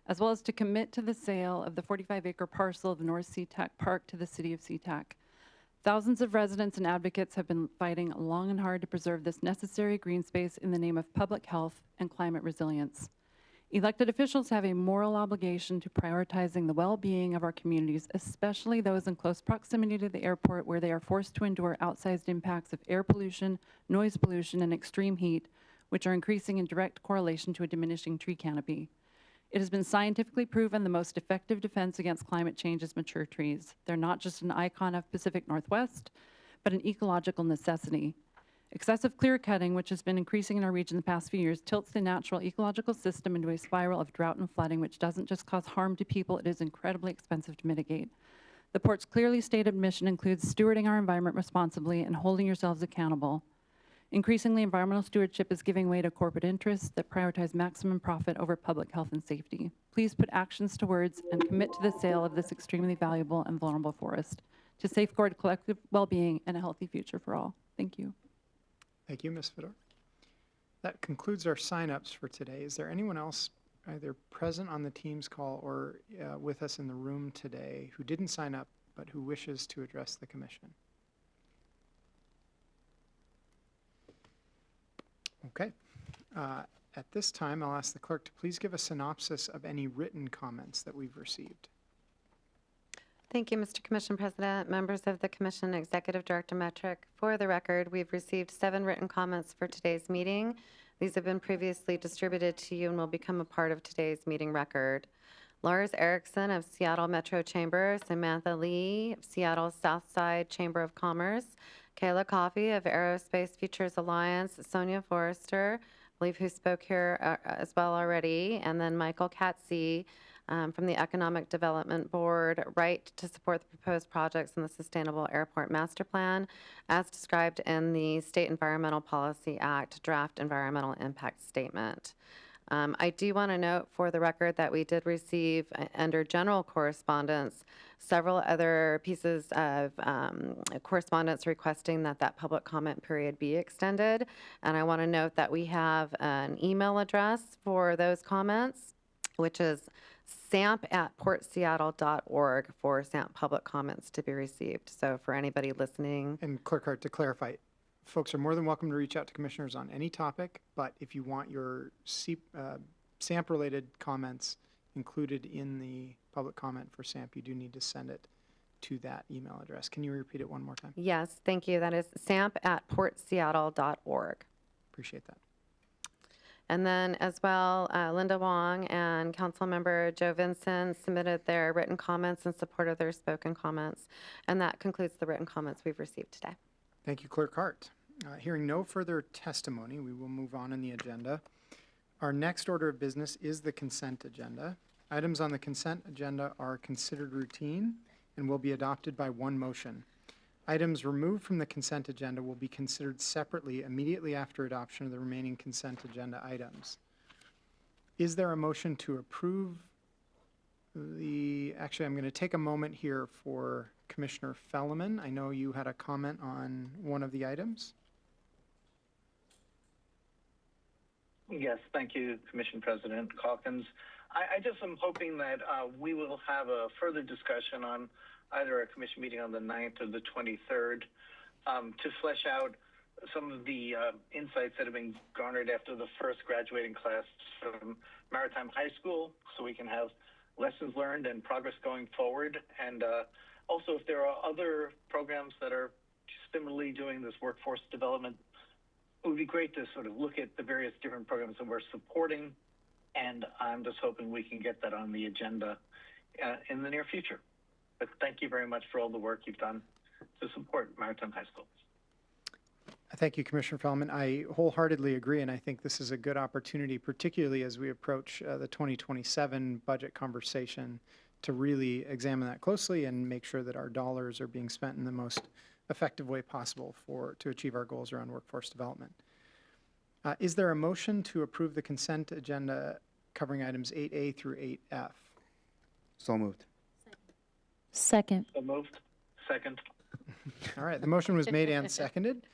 as well as to commit to the sale of the 45-acre parcel of North Sea-Tac Park to the City of Sea-Tac. Thousands of residents and advocates have been fighting long and hard to preserve this necessary green space in the name of public health and climate resilience. Elected officials have a moral obligation to prioritizing the well-being of our communities, especially those in close proximity to the airport where they are forced to endure outsized impacts of air pollution, noise pollution, and extreme heat, which are increasing in direct correlation to a diminishing tree canopy. It has been scientifically proven the most effective defense against climate change is mature trees. They're not just an icon of Pacific Northwest, but an ecological necessity. Excessive clear cutting, which has been increasing in our region the past few years, tilts the natural ecological system into a spiral of drought and flooding, which doesn't just cause harm to people, it is incredibly expensive to mitigate. The port's clearly stated mission includes stewarding our environment responsibly and holding yourselves accountable. Increasingly, environmental stewardship is giving way to corporate interests that prioritize maximum profit over public health and safety. Please put actions to words and commit to the sale of this extremely valuable and vulnerable forest to safeguard collective well-being and a healthy future for all. Thank you. Thank you, Ms. Fedor. That concludes our sign-ups for today. Is there anyone else either present on the Teams call or with us in the room today who didn't sign up but who wishes to address the Commission? Okay. At this time, I'll ask the clerk to please give a synopsis of any written comments that we've received. Thank you, Mr. Commission President, members of the Commission, Executive Director Metric. For the record, we've received 7 written comments for today's meeting. These have been previously distributed to you and will become a part of today's meeting record. Lars Erickson of Seattle Metro Chamber, Samantha Lee of Seattle Southside Chamber of Commerce, Kayla Coffey of Aerospace Futures Alliance, Sonia Forrester, I believe who spoke here as well already, and then Michael Katzee from the Economic Development Board, right to support the proposed projects in the Sustainable Airport Master Plan as described in the State Environmental Policy Act Draft Environmental Impact Statement. I do want to note for the record that we did receive, under general correspondence, several other pieces of correspondence requesting that that public comment period be extended. And I want to note that we have an email address for those comments, which is samp@portseattle.org for SAMP public comments to be received. So for anybody listening. And Clerk Hart, to clarify, folks are more than welcome to reach out to commissioners on any topic, but if you want your SAMP-related comments included in the public comment for SAMP, you do need to send it to that email address. Can you repeat it one more time? Yes, thank you. That is samp@portseattle.org. Appreciate that. And then as well, Linda Wong and Councilmember Joe Vinson submitted their written comments in support of their spoken comments. And that concludes the written comments we've received today. Thank you, Clerk Hart. Hearing no further testimony, we will move on in the agenda. Our next order of business is the consent agenda. Items on the consent agenda are considered routine and will be adopted by one motion. Items removed from the consent agenda will be considered separately immediately after adoption of the remaining consent agenda items. Is there a motion to approve actually, I'm going to take a moment here for Commissioner Felleman. I know you had a comment on one of the items. Yes, thank you, Commission President Calkins. I just am hoping that we will have a further discussion on either a commission meeting on the 9th or the 23rd to flesh out some of the insights that have been garnered after the first graduating class from Maritime High School, so we can have lessons learned and progress going forward. And also, if there are other programs that are similarly doing this workforce development, it would be great to sort of look at the various different programs that we're supporting, and I'm just hoping we can get that on the agenda in the near future. But thank you very much for all the work you've done to support Maritime High School. Thank you, Commissioner Felleman. I wholeheartedly agree, and I think this is a good opportunity, particularly as we approach the 2027 budget conversation, to really examine that closely and make sure that our dollars are being spent in the most effective way possible to achieve our goals around workforce development. Is there a motion to approve the consent agenda covering items 8A through 8F? So moved. Second. So moved. Second. All right, the motion was made and seconded.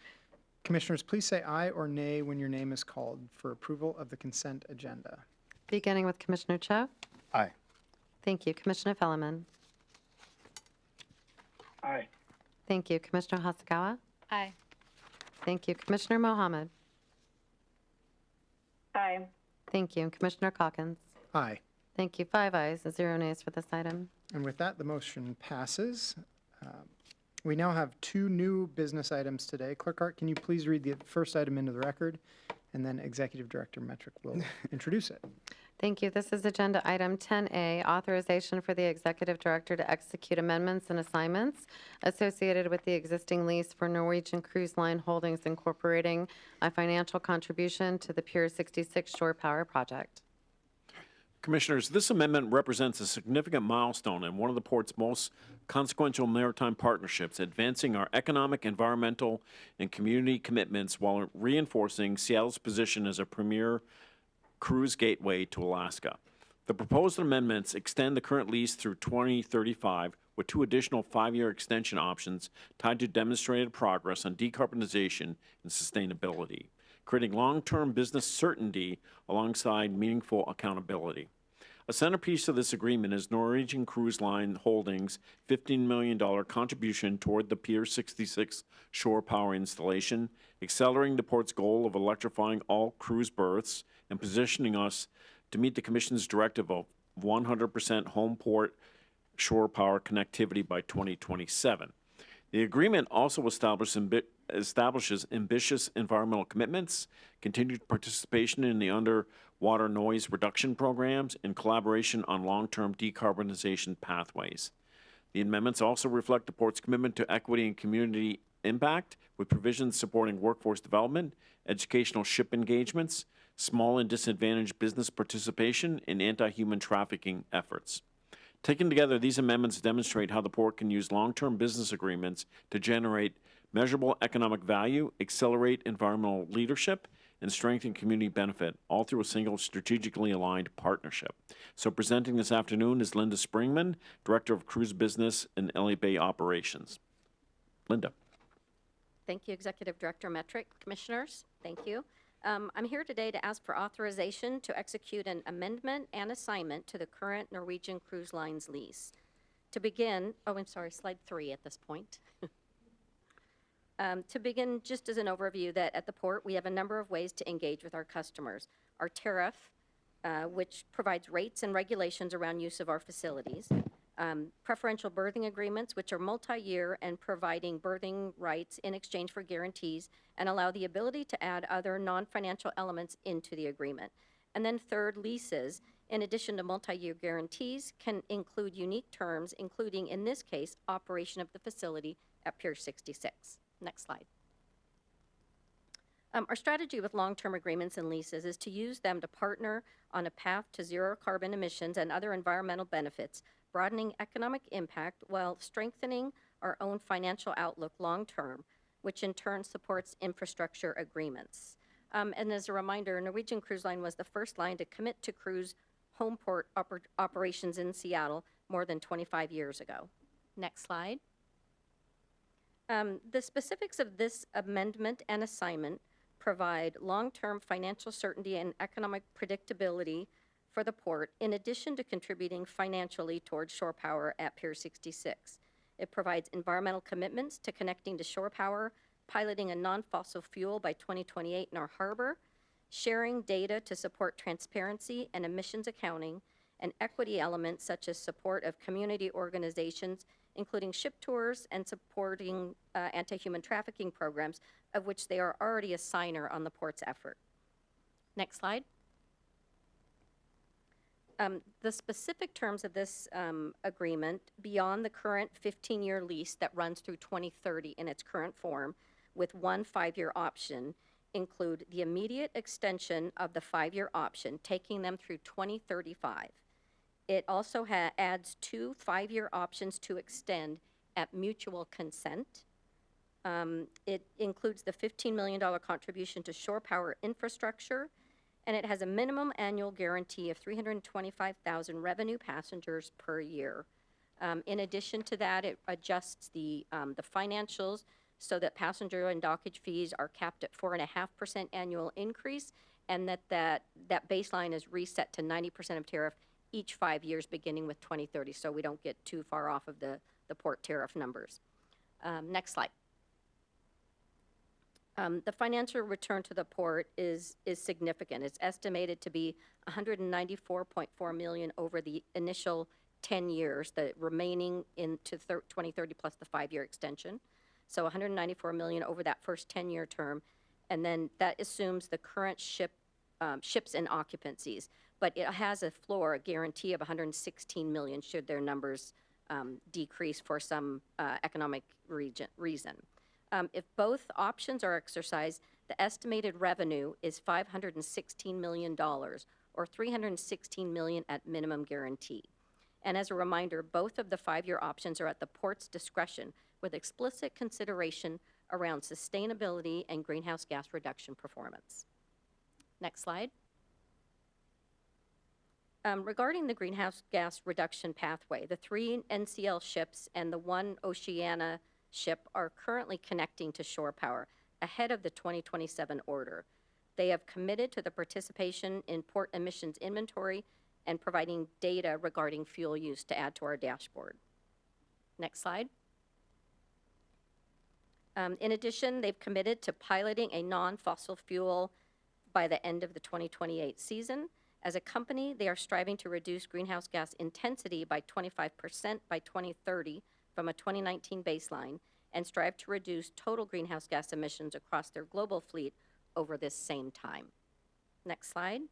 Commissioners, please say aye or nay when your name is called for approval of the consent agenda. Beginning with Commissioner Cho. Aye. Thank you. Commissioner Felleman. Aye. Thank you. Commissioner Hasagawa? Aye. Thank you. Commissioner Mohammed? Aye. Thank you. Commissioner Calkins? Aye. Thank you. 5 ayes, 0 nays for this item. And with that, the motion passes. We now have 2 new business items today. Clerk Art, can you please read the first item into the record? And then Executive Director Metric will introduce it. Thank you. This is Agenda Item 10A, authorization for the Executive Director to execute amendments and assignments associated with the existing lease for Norwegian Cruise Line Holdings Incorporating, a financial contribution to the Pier 66 Shore Power Project. Commissioners, this amendment represents a significant milestone in one of the port's most consequential maritime partnerships, advancing our economic, environmental, and community commitments while reinforcing Seattle's position as a premier cruise gateway to Alaska. The proposed amendments extend the current lease through 2035 with 2 additional 5-year extension options tied to demonstrated progress on decarbonization and sustainability, creating long-term business certainty alongside meaningful accountability. A centerpiece of this agreement is Norwegian Cruise Line Holdings' $15 million contribution toward the Pier 66 shore power installation, accelerating the port's goal of electrifying all cruise berths and positioning us to meet the Commission's directive of 100% home port shore power connectivity by 2027. The agreement also establishes ambitious environmental commitments, continued participation in the underwater noise reduction programs, and collaboration on long-term decarbonization pathways. The amendments also reflect the port's commitment to equity and community impact, with provisions supporting workforce development, educational ship engagements, small and disadvantaged business participation, and anti-human trafficking efforts. Taken together, these amendments demonstrate how the port can use long-term business agreements to generate measurable economic value, accelerate environmental leadership, and strengthen community benefit, all through a single strategically aligned partnership. So presenting this afternoon is Linda Springman, Director of Cruise Business and LA Bay Operations. Linda. Thank you, Executive Director Metric. Commissioners, thank you. I'm here today to ask for authorization to execute an amendment and assignment to the current Norwegian Cruise Line's lease. To begin, slide 3 at this point. To begin, just as an overview, that at the port we have a number of ways to engage with our customers. Our tariff, which provides rates and regulations around use of our facilities. Preferential berthing agreements, which are multi-year and providing berthing rights in exchange for guarantees and allow the ability to add other non-financial elements into the agreement. And then third, leases, in addition to multi-year guarantees, can include unique terms, including, in this case, operation of the facility at Pier 66. Next slide. Our strategy with long-term agreements and leases is to use them to partner on a path to zero carbon emissions and other environmental benefits, broadening economic impact while strengthening our own financial outlook long-term, which in turn supports infrastructure agreements. And as a reminder, Norwegian Cruise Line was the first line to commit to cruise home port operations in Seattle more than 25 years ago. Next slide. The specifics of this amendment and assignment provide long-term financial certainty and economic predictability for the port, in addition to contributing financially towards shore power at Pier 66. It provides environmental commitments to connecting to shore power, piloting a non-fossil fuel by 2028 in our harbor, sharing data to support transparency and emissions accounting, and equity elements such as support of community organizations, including ship tours and supporting anti-human trafficking programs, of which they are already a signer on the port's effort. Next slide. The specific terms of this agreement, beyond the current 15-year lease that runs through 2030 in its current form, with one 5-year option, include the immediate extension of the 5-year option, taking them through 2035. It also adds 2 5-year options to extend at mutual consent. It includes the $15 million contribution to shore power infrastructure, and it has a minimum annual guarantee of 325,000 revenue passengers per year. In addition to that, it adjusts the financials so that passenger and dockage fees are capped at 4.5% annual increase, and that baseline is reset to 90% of tariff each 5 years beginning with 2030, so we don't get too far off of the port tariff numbers. Next slide. The financial return to the port is significant. It's estimated to be $194.4 million over the initial 10 years, the remaining into 2030 plus the 5-year extension. So $194 million over that first 10-year term, and then that assumes the current ships and occupancies. But it has a floor, a guarantee of $116 million should their numbers decrease for some economic reason. If both options are exercised, the estimated revenue is $516 million, or $316 million at minimum guarantee. And as a reminder, both of the 5-year options are at the port's discretion with explicit consideration around sustainability and greenhouse gas reduction performance. Next slide. Regarding the greenhouse gas reduction pathway, the 3 NCL ships and the 1 Oceana ship are currently connecting to shore power ahead of the 2027 order. They have committed to the participation in port emissions inventory and providing data regarding fuel use to add to our dashboard. Next slide. In addition, they've committed to piloting a non-fossil fuel by the end of the 2028 season. As a company, they are striving to reduce greenhouse gas intensity by 25% by 2030 from a 2019 baseline and strive to reduce total greenhouse gas emissions across their global fleet over this same time. Next slide.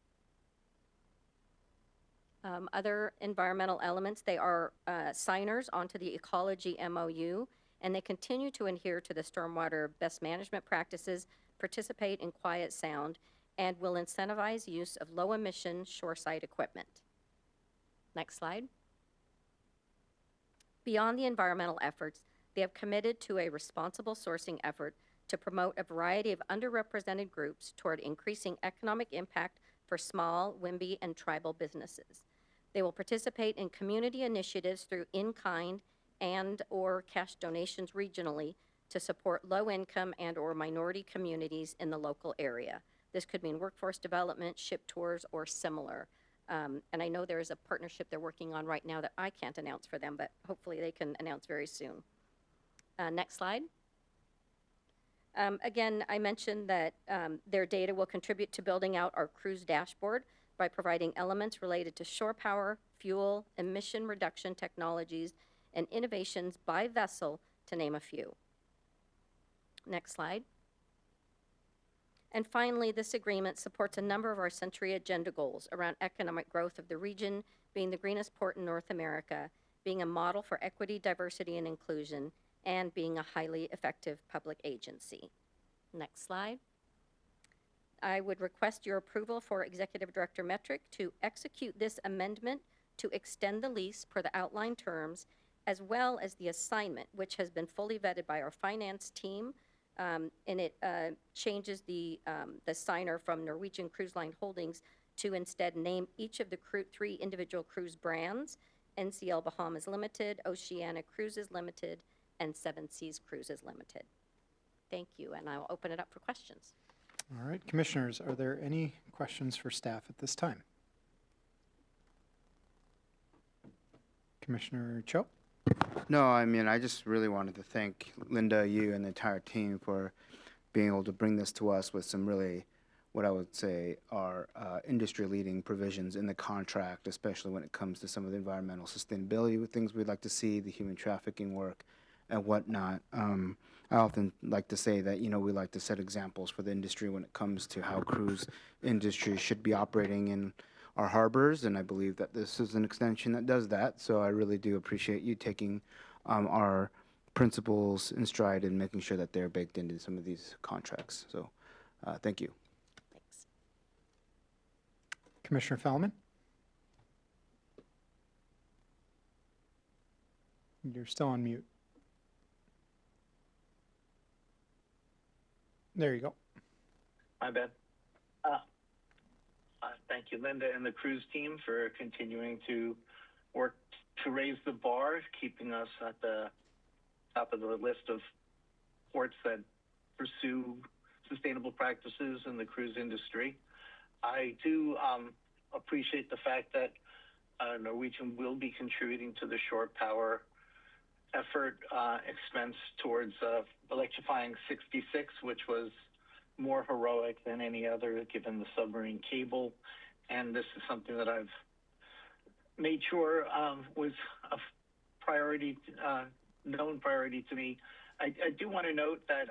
Other environmental elements, they are signers onto the Ecology MOU, and they continue to adhere to the stormwater best management practices, participate in quiet sound, and will incentivize use of low-emission shoreside equipment. Next slide. Beyond the environmental efforts, they have committed to a responsible sourcing effort to promote a variety of underrepresented groups toward increasing economic impact for small, WIMBY, and tribal businesses. They will participate in community initiatives through in-kind and/or cash donations regionally to support low-income and/or minority communities in the local area. This could mean workforce development, ship tours, or similar. And I know there is a partnership they're working on right now that I can't announce for them, but hopefully they can announce very soon. Next slide. Again, I mentioned that their data will contribute to building out our cruise dashboard by providing elements related to shore power, fuel, emission reduction technologies, and innovations by vessel, to name a few. Next slide. And finally, this agreement supports a number of our Century Agenda goals around economic growth of the region, being the greenest port in North America, being a model for equity, diversity, and inclusion, and being a highly effective public agency. Next slide. I would request your approval for Executive Director Metric to execute this amendment to extend the lease per the outlined terms, as well as the assignment, which has been fully vetted by our finance team, and it changes the signer from Norwegian Cruise Line Holdings to instead name each of the 3 individual cruise brands: NCL Bahamas Limited, Oceana Cruises Limited, and 7 Seas Cruises Limited. Thank you, and I'll open it up for questions. All right, commissioners, are there any questions for staff at this time? Commissioner Cho? No, I mean, I just really wanted to thank Linda, you, and the entire team for being able to bring this to us with some really, what I would say, are industry-leading provisions in the contract, especially when it comes to some of the environmental sustainability with things we'd like to see, the human trafficking work, and whatnot. I often like to say that, you know, we like to set examples for the industry when it comes to how cruise industry should be operating in our harbors, and I believe that this is an extension that does that. So I really do appreciate you taking our principles in stride and making sure that they're baked into some of these contracts. So thank you. Thanks. Commissioner Fellman? You're still on mute. There you go. My bad. Thank you, Linda and the cruise team, for continuing to work to raise the bar, keeping us at the top of the list of ports that pursue sustainable practices in the cruise industry. I do appreciate the fact that Norwegian will be contributing to the shore power effort expense towards electrifying 66, which was more heroic than any other given the submarine cable. And this is something that I've made sure was a priority, known priority to me. I do want to note that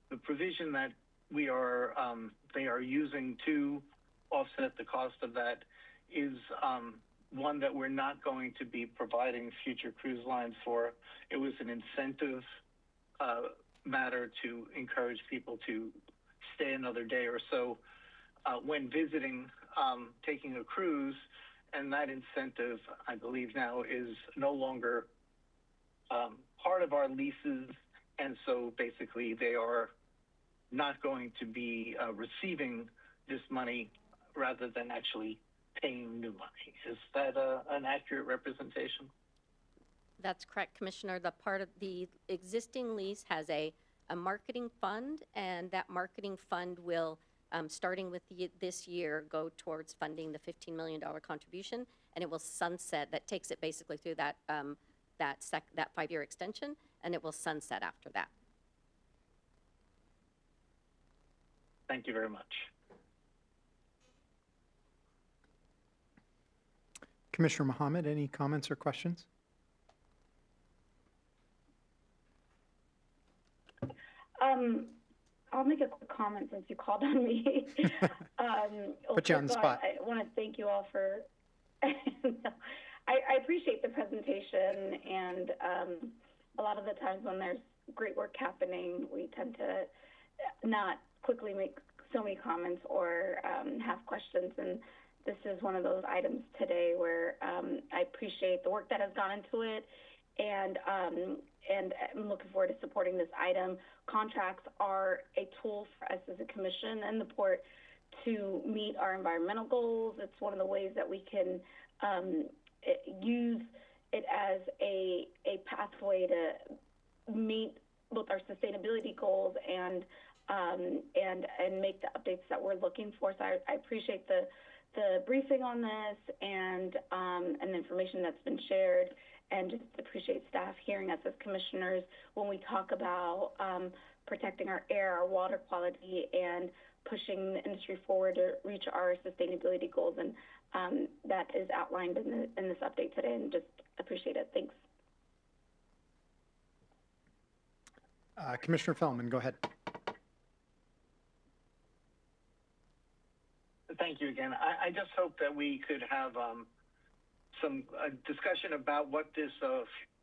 the provision that they are using to offset the cost of that is one that we're not going to be providing future cruise lines for. It was an incentive matter to encourage people to stay another day or so when visiting, taking a cruise, and that incentive, I believe now, is no longer part of our leases, and so basically they are not going to be receiving this money rather than actually paying new money. Is that an accurate representation? That's correct, Commissioner. The part of the existing lease has a marketing fund, and that marketing fund will, starting with this year, go towards funding the $15 million contribution, and it will sunset. That takes it basically through that, that 5-year extension, and it will sunset after that. Thank you very much. Commissioner Mohammed, any comments or questions? I'll make a quick comment since you called on me. Put you on the spot. I want to thank you all for, I appreciate the presentation, and a lot of the times when there's great work happening, we tend to not quickly make so many comments or have questions, and this is one of those items today where I appreciate the work that has gone into it, and I'm looking forward to supporting this item. Contracts are a tool for us as a commission and the port to meet our environmental goals. It's one of the ways that we can use it as a pathway to meet both our sustainability goals and make the updates that we're looking for. So I appreciate the briefing on this and the information that's been shared, and just appreciate staff hearing us as commissioners when we talk about protecting our air, our water quality, and pushing the industry forward to reach our sustainability goals. And that is outlined in this update today, and just appreciate it. Thanks. Commissioner Fellman, go ahead. Thank you again. I just hope that we could have some discussion about what this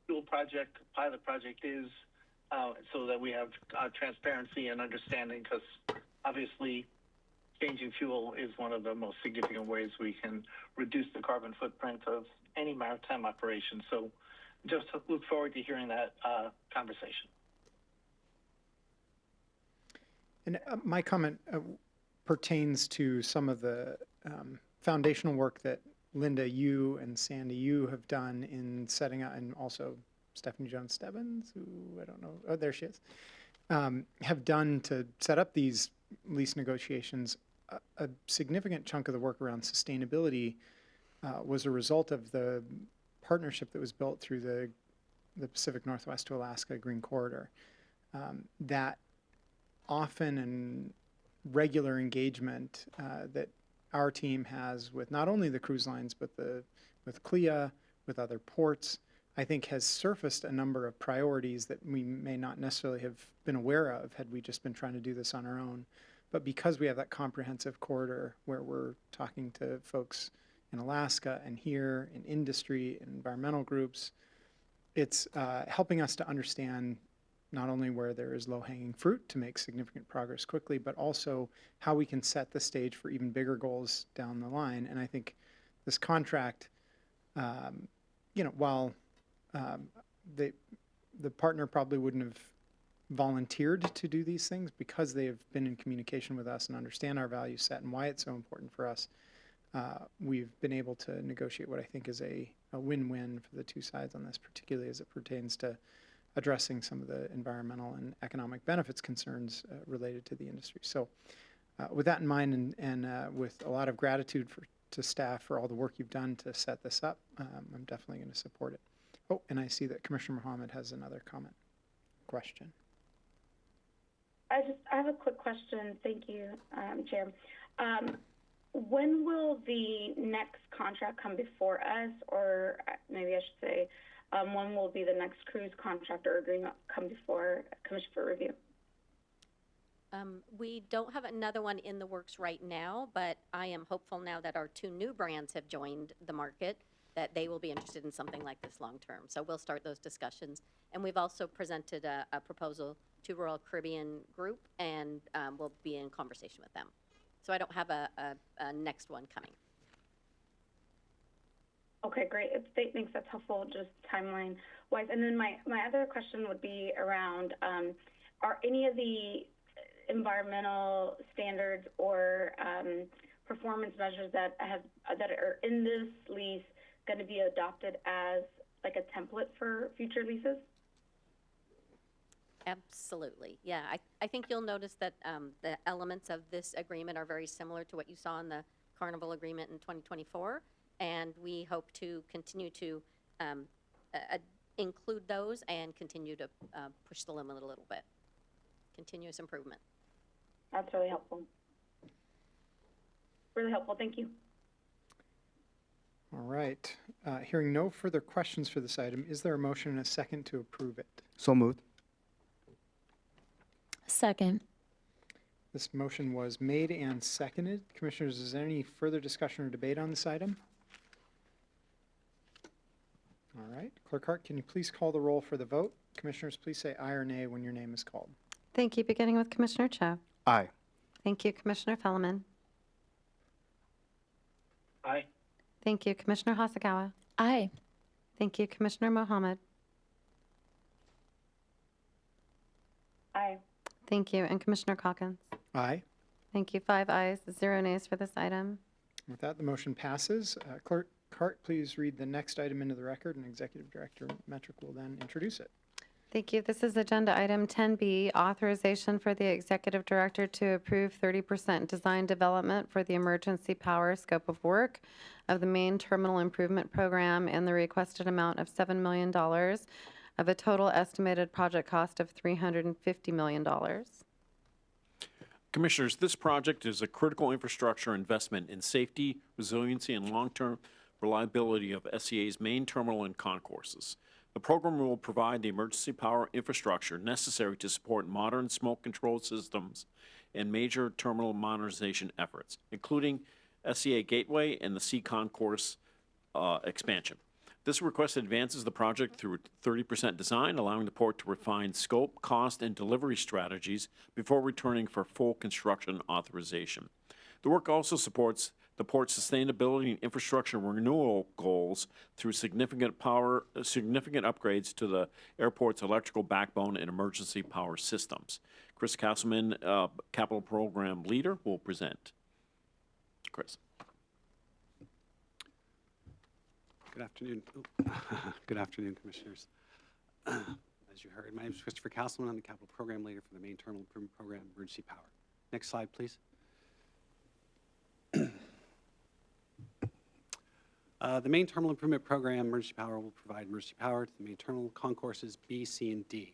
fuel project, pilot project is, so that we have transparency and understanding, because obviously changing fuel is one of the most significant ways we can reduce the carbon footprint of any maritime operation. So just look forward to hearing that conversation. And my comment pertains to some of the foundational work that Linda, you and Sandy, you have done in setting up, and also Stephanie Jones-Stebbins, who I don't know, oh, there she is, have done to set up these lease negotiations. A significant chunk of the work around sustainability was a result of the partnership that was built through the Pacific Northwest to Alaska Green Corridor. That often and regular engagement that our team has with not only the cruise lines, but with CLIA, with other ports, I think has surfaced a number of priorities that we may not necessarily have been aware of had we just been trying to do this on our own. But because we have that comprehensive corridor where we're talking to folks in Alaska and here in industry and environmental groups, it's helping us to understand not only where there is low-hanging fruit to make significant progress quickly, but also how we can set the stage for even bigger goals down the line. And I think this contract, while the partner probably wouldn't have volunteered to do these things, because they have been in communication with us and understand our value set and why it's so important for us, we've been able to negotiate what I think is a win-win for the two sides on this, particularly as it pertains to addressing some of the environmental and economic benefits concerns related to the industry. So with that in mind, and with a lot of gratitude to staff for all the work you've done to set this up, I'm definitely going to support it. Oh, and I see that Commissioner Mohammed has another comment, question. I have a quick question. Thank you, Chair. When will the next contract come before us, or maybe I should say, when will be the next cruise contract or agreement come before Commission for review? We don't have another one in the works right now, but I am hopeful now that our 2 new brands have joined the market that they will be interested in something like this long term. So we'll start those discussions. And we've also presented a proposal to Royal Caribbean Group, and we'll be in conversation with them. So I don't have a next one coming. Okay, great. Thanks, that's helpful, just timeline-wise. And then my other question would be around, are any of the environmental standards or performance measures that are in this lease going to be adopted as like a template for future leases? Absolutely. Yeah, I think you'll notice that the elements of this agreement are very similar to what you saw in the Carnival agreement in 2024, and we hope to continue to include those and continue to push the limit a little bit. Continuous improvement. That's really helpful. Really helpful. Thank you. All right. Hearing no further questions for this item, is there a motion and a second to approve it? So moved. Second. This motion was made and seconded. Commissioners, is there any further discussion or debate on this item? All right. Clerk Hart, can you please call the roll for the vote? Commissioners, please say aye or nay when your name is called. Thank you. Beginning with Commissioner Cho. Aye. Thank you, Commissioner Fellman. Aye. Thank you, Commissioner Hasagawa. Aye. Thank you, Commissioner Mohammed. Aye. Thank you, and Commissioner Calkins. Aye. Thank you. 5 ayes, 0 nays for this item. With that, the motion passes. Clerk Hart, please read the next item into the record, and Executive Director Metric will then introduce it. Thank you. This is Agenda Item 10B, authorization for the Executive Director to approve 30% design development for the emergency power scope of work of the main terminal improvement program and the requested amount of $7 million of a total estimated project cost of $350 million. Commissioners, this project is a critical infrastructure investment in safety, resiliency, and long-term reliability of SEA's main terminal and concourses. The program will provide the emergency power infrastructure necessary to support modern smoke control systems and major terminal modernization efforts, including SEA Gateway and the Sea Concourse expansion. This request advances the project through 30% design, allowing the port to refine scope, cost, and delivery strategies before returning for full construction authorization. The work also supports the port's sustainability and infrastructure renewal goals through significant upgrades to the airport's electrical backbone and emergency power systems. Chris Castleman, Capital Program Leader, will present. Chris. Good afternoon. Good afternoon, Commissioners. As you heard, my name is Christopher Castleman. I'm the Capital Program Leader for the Main Terminal Improvement Program, Emergency Power. Next slide, please. The Main Terminal Improvement Program, Emergency Power, will provide emergency power to the main terminal concourses B, C, and D.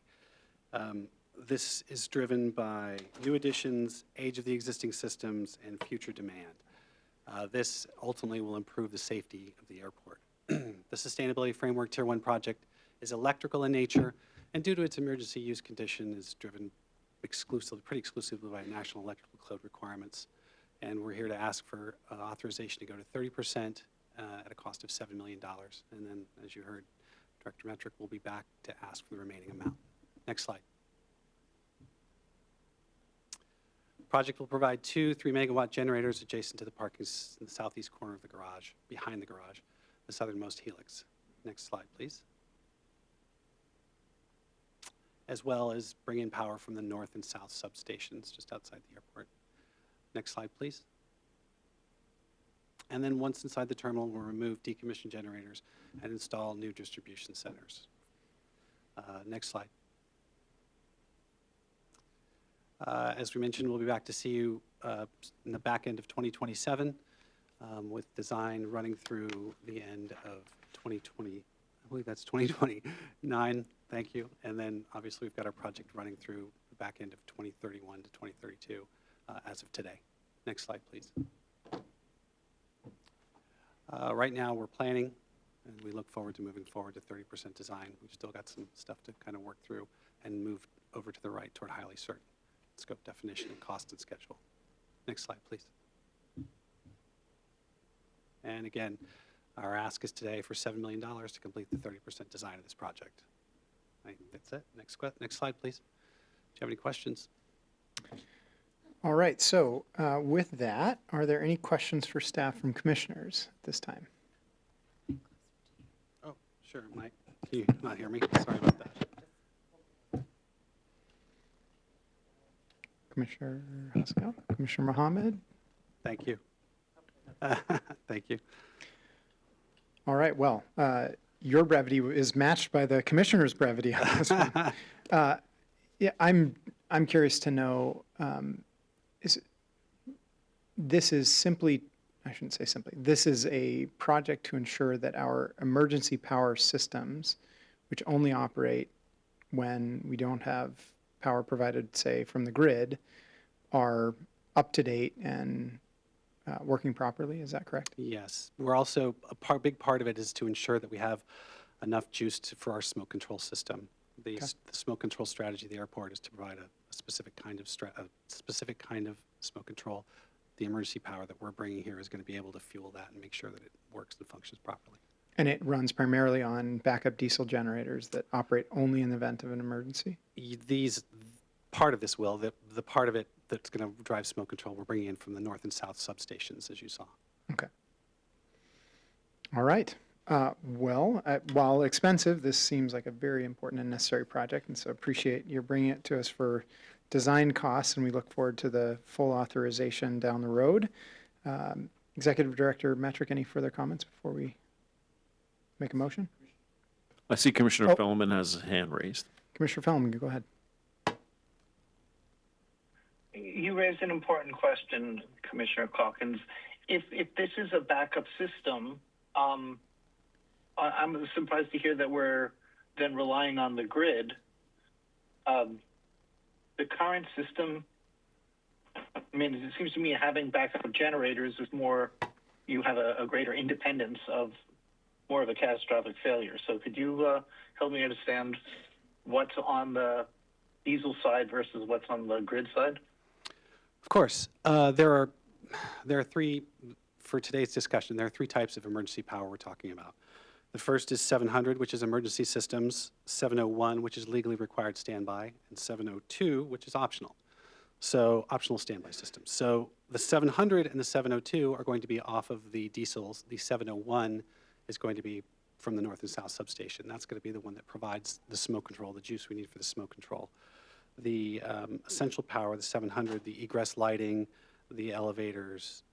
This is driven by new additions, age of the existing systems, and future demand. This ultimately will improve the safety of the airport. The Sustainability Framework Tier 1 project is electrical in nature, and due to its emergency use condition is driven pretty exclusively by national electrical code requirements. And we're here to ask for authorization to go to 30% at a cost of $7 million. And then, as you heard, Director Metric will be back to ask for the remaining amount. Next slide. The project will provide 2 3-megawatt generators adjacent to the parking in the southeast corner of the garage, behind the garage, the southernmost helix. Next slide, please. As well as bring in power from the north and south substations just outside the airport. Next slide, please. And then once inside the terminal, we'll remove decommissioned generators and install new distribution centers. Next slide. As we mentioned, we'll be back to see you in the back end of 2027 with design running through the end of 2020, believe that's 2029. Thank you. And then obviously we've got our project running through the back end of 2031 to 2032 as of today. Next slide, please. Right now we're planning, and we look forward to moving forward to 30% design. We've still got some stuff to kind of work through and move over to the right toward highly certain. Scope definition and cost and schedule. Next slide, please. And again, our ask is today for $7 million to complete the 30% design of this project. That's it. Next slide, please. Do you have any questions? All right, so with that, are there any questions for staff from commissioners at this time? Oh, sure, Mike. Can you not hear me? Sorry about that. Commissioner Haskell, Commissioner Mohammed? Thank you. Thank you. All right, well, your brevity is matched by the commissioner's brevity on this one. Yeah, I'm curious to know, this is simply, I shouldn't say simply, this is a project to ensure that our emergency power systems, which only operate when we don't have power provided, say, from the grid, are up to date and working properly. Is that correct? Yes. We're also, big part of it is to ensure that we have enough juice for our smoke control system. The smoke control strategy of the airport is to provide a specific kind of smoke control. The emergency power that we're bringing here is going to be able to fuel that and make sure that it works and functions properly. And it runs primarily on backup diesel generators that operate only in the event of an emergency? Part of this will, the part of it that's going to drive smoke control, we're bringing in from the north and south substations, as you saw. Okay. All right. Well, while expensive, this seems like a very important and necessary project, and so appreciate your bringing it to us for design costs, and we look forward to the full authorization down the road. Executive Director Metric, any further comments before we make a motion? I see Commissioner Fellman has his hand raised. Commissioner Fellman, go ahead. You raised an important question, Commissioner Calkins. If this is a backup system, I'm surprised to hear that we're then relying on the grid. The current system, I mean, it seems to me having backup generators is more, you have a greater independence of more of a catastrophic failure. So could you help me understand what's on the diesel side versus what's on the grid side? Of course. There are three, for today's discussion, there are three types of emergency power we're talking about. The first is 700, which is emergency systems, 701, which is legally required standby, and 702, which is optional. So optional standby systems. So the 700 and the 702 are going to be off of the diesels. The 701 is going to be from the north and south substation. That's going to be the one that provides the smoke control, the juice we need for the smoke control. The essential power, the 700, the egress lighting, the elevators,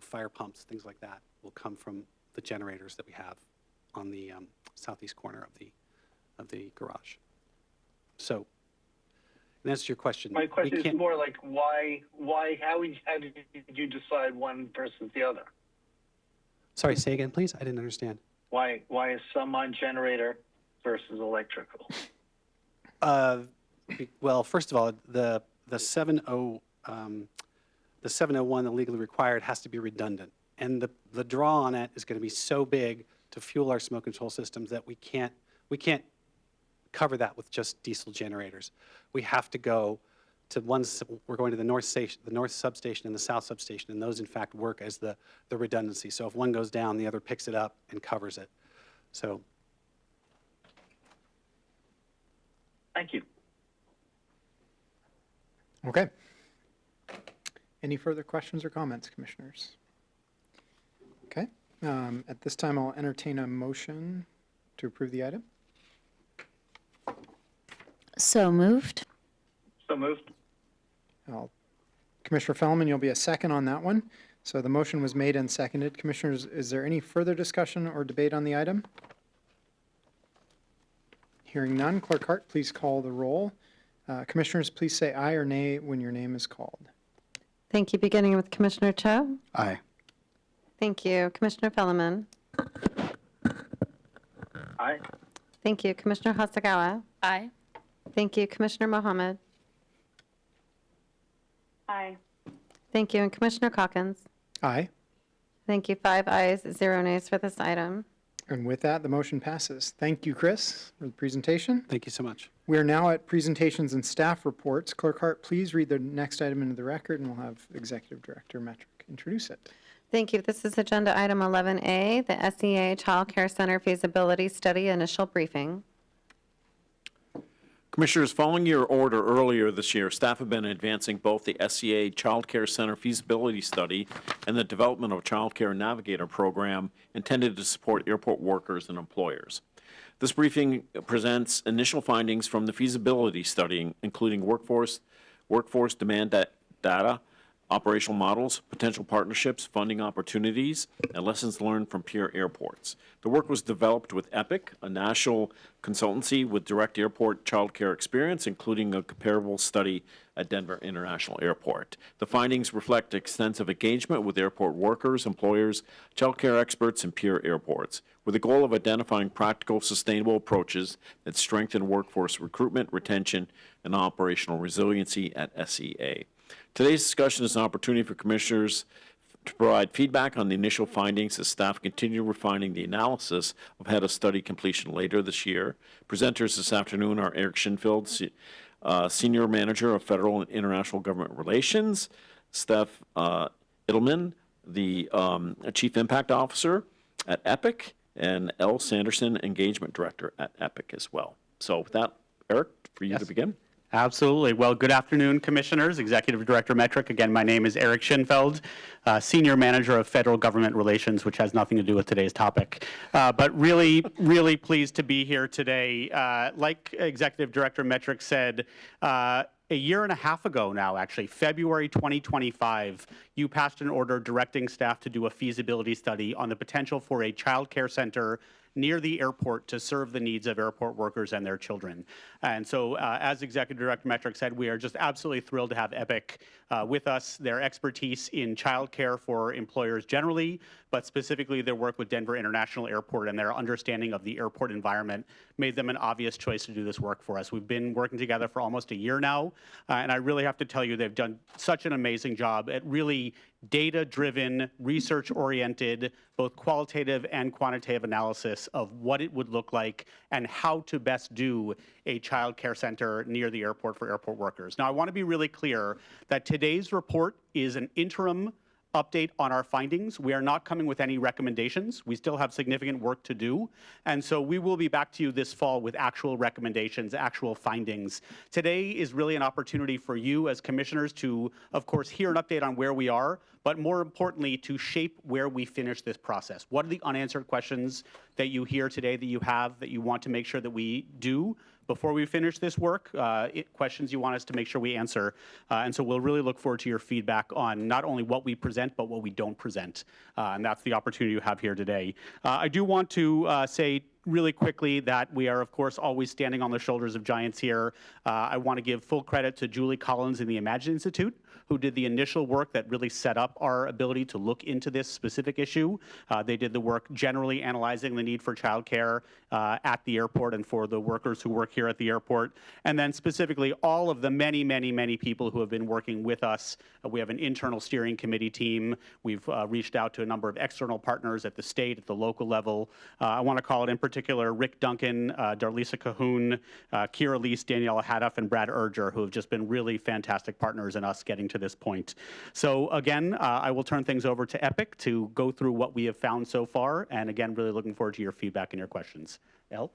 fire pumps, things like that will come from the generators that we have on the southeast corner of the garage. So, in answer to your question, my question is more like how did you decide one versus the other? Sorry, say again, please. I didn't understand. Why is some on generator versus electrical? Well, first of all, the 701, the legally required, has to be redundant. And the draw on it is going to be so big to fuel our smoke control systems that we can't cover that with just diesel generators. We have to go to we're going to the north substation and the south substation, and those in fact work as the redundancy. So if one goes down, the other picks it up and covers it. So. Thank you. Okay. Any further questions or comments, commissioners? Okay. At this time, I'll entertain a motion to approve the item. So moved. So moved. Commissioner Fellman, you'll be a second on that one. So the motion was made and seconded. Commissioners, is there any further discussion or debate on the item? Hearing none, Clerk Hart, please call the roll. Commissioners, please say aye or nay when your name is called. Thank you. Beginning with Commissioner Cho. Aye. Thank you. Commissioner Fellman. Aye. Thank you. Commissioner Hasagawa. Aye. Thank you. Commissioner Mohammed. Aye. Thank you. And Commissioner Calkins. Aye. Thank you. 5 ayes, 0 nays for this item. And with that, the motion passes. Thank you, Chris, for the presentation. Thank you so much. We are now at presentations and staff reports. Clerk Hart, please read the next item into the record, and we'll have Executive Director Metrick introduce it. Thank you. This is Agenda Item 11A, the SEA Child Care Center Feasibility Study Initial Briefing. Commissioners, following your order earlier this year, staff have been advancing both the SEA Child Care Center feasibility study and the development of a Child Care Navigator program intended to support airport workers and employers. This briefing presents initial findings from the feasibility study, including workforce demand data, operational models, potential partnerships, funding opportunities, and lessons learned from peer airports. The work was developed with EPIC, a national consultancy with direct airport child care experience, including a comparable study at Denver International Airport. The findings reflect extensive engagement with airport workers, employers, child care experts, and peer airports, with the goal of identifying practical, sustainable approaches that strengthen workforce recruitment, retention, and operational resiliency at SEA. Today's discussion is an opportunity for commissioners to provide feedback on the initial findings as staff continue refining the analysis ahead of study completion later this year. Presenters this afternoon are Eric Schinfeld, Senior Manager of Federal and International Government Relations, Steph Idelman, the Chief Impact Officer at EPIC, and Elle Sanderson, Engagement Director at EPIC as well. So with that, Eric, for you to begin. Absolutely. Well, good afternoon, Commissioners. Executive Director Metrick. Again, my name is Eric Schinfeld, Senior Manager of Federal Government Relations, which has nothing to do with today's topic. But really, really pleased to be here today. Like Executive Director Metrick said, a year and a half ago now, actually, February 2025, you passed an order directing staff to do a feasibility study on the potential for a child care center near the airport to serve the needs of airport workers and their children. And so, as Executive Director Metrick said, we are just absolutely thrilled to have EPIC with us. Their expertise in child care for employers generally, but specifically their work with Denver International Airport and their understanding of the airport environment made them an obvious choice to do this work for us. We've been working together for almost a year now, and I really have to tell you they've done such an amazing job at really data-driven, research-oriented, both qualitative and quantitative analysis of what it would look like and how to best do a child care center near the airport for airport workers. Now, I want to be really clear that today's report is an interim update on our findings. We are not coming with any recommendations. We still have significant work to do. And so we will be back to you this fall with actual recommendations, actual findings. Today is really an opportunity for you as commissioners to, of course, hear an update on where we are, but more importantly, to shape where we finish this process. What are the unanswered questions that you hear today that you have that you want to make sure that we do before we finish this work, questions you want us to make sure we answer. And so we'll really look forward to your feedback on not only what we present, but what we don't present. And that's the opportunity you have here today. I do want to say really quickly that we are, of course, always standing on the shoulders of giants here. I want to give full credit to Julie Collins and the Imagine Institute, who did the initial work that really set up our ability to look into this specific issue. They did the work generally analyzing the need for childcare at the airport and for the workers who work here at the airport. And then specifically all of the many, many, many people who have been working with us. We have an internal steering committee team. We've reached out to a number of external partners at the state, at the local level. I want to call it in particular Rick Duncan, Darlisa Cahoon, Kira Lease, Daniela Haddaf, and Brad Urger, who have just been really fantastic partners in us getting to this point. So again, I will turn things over to EPIC to go through what we have found so far. And again, really looking forward to your feedback and your questions. Elle?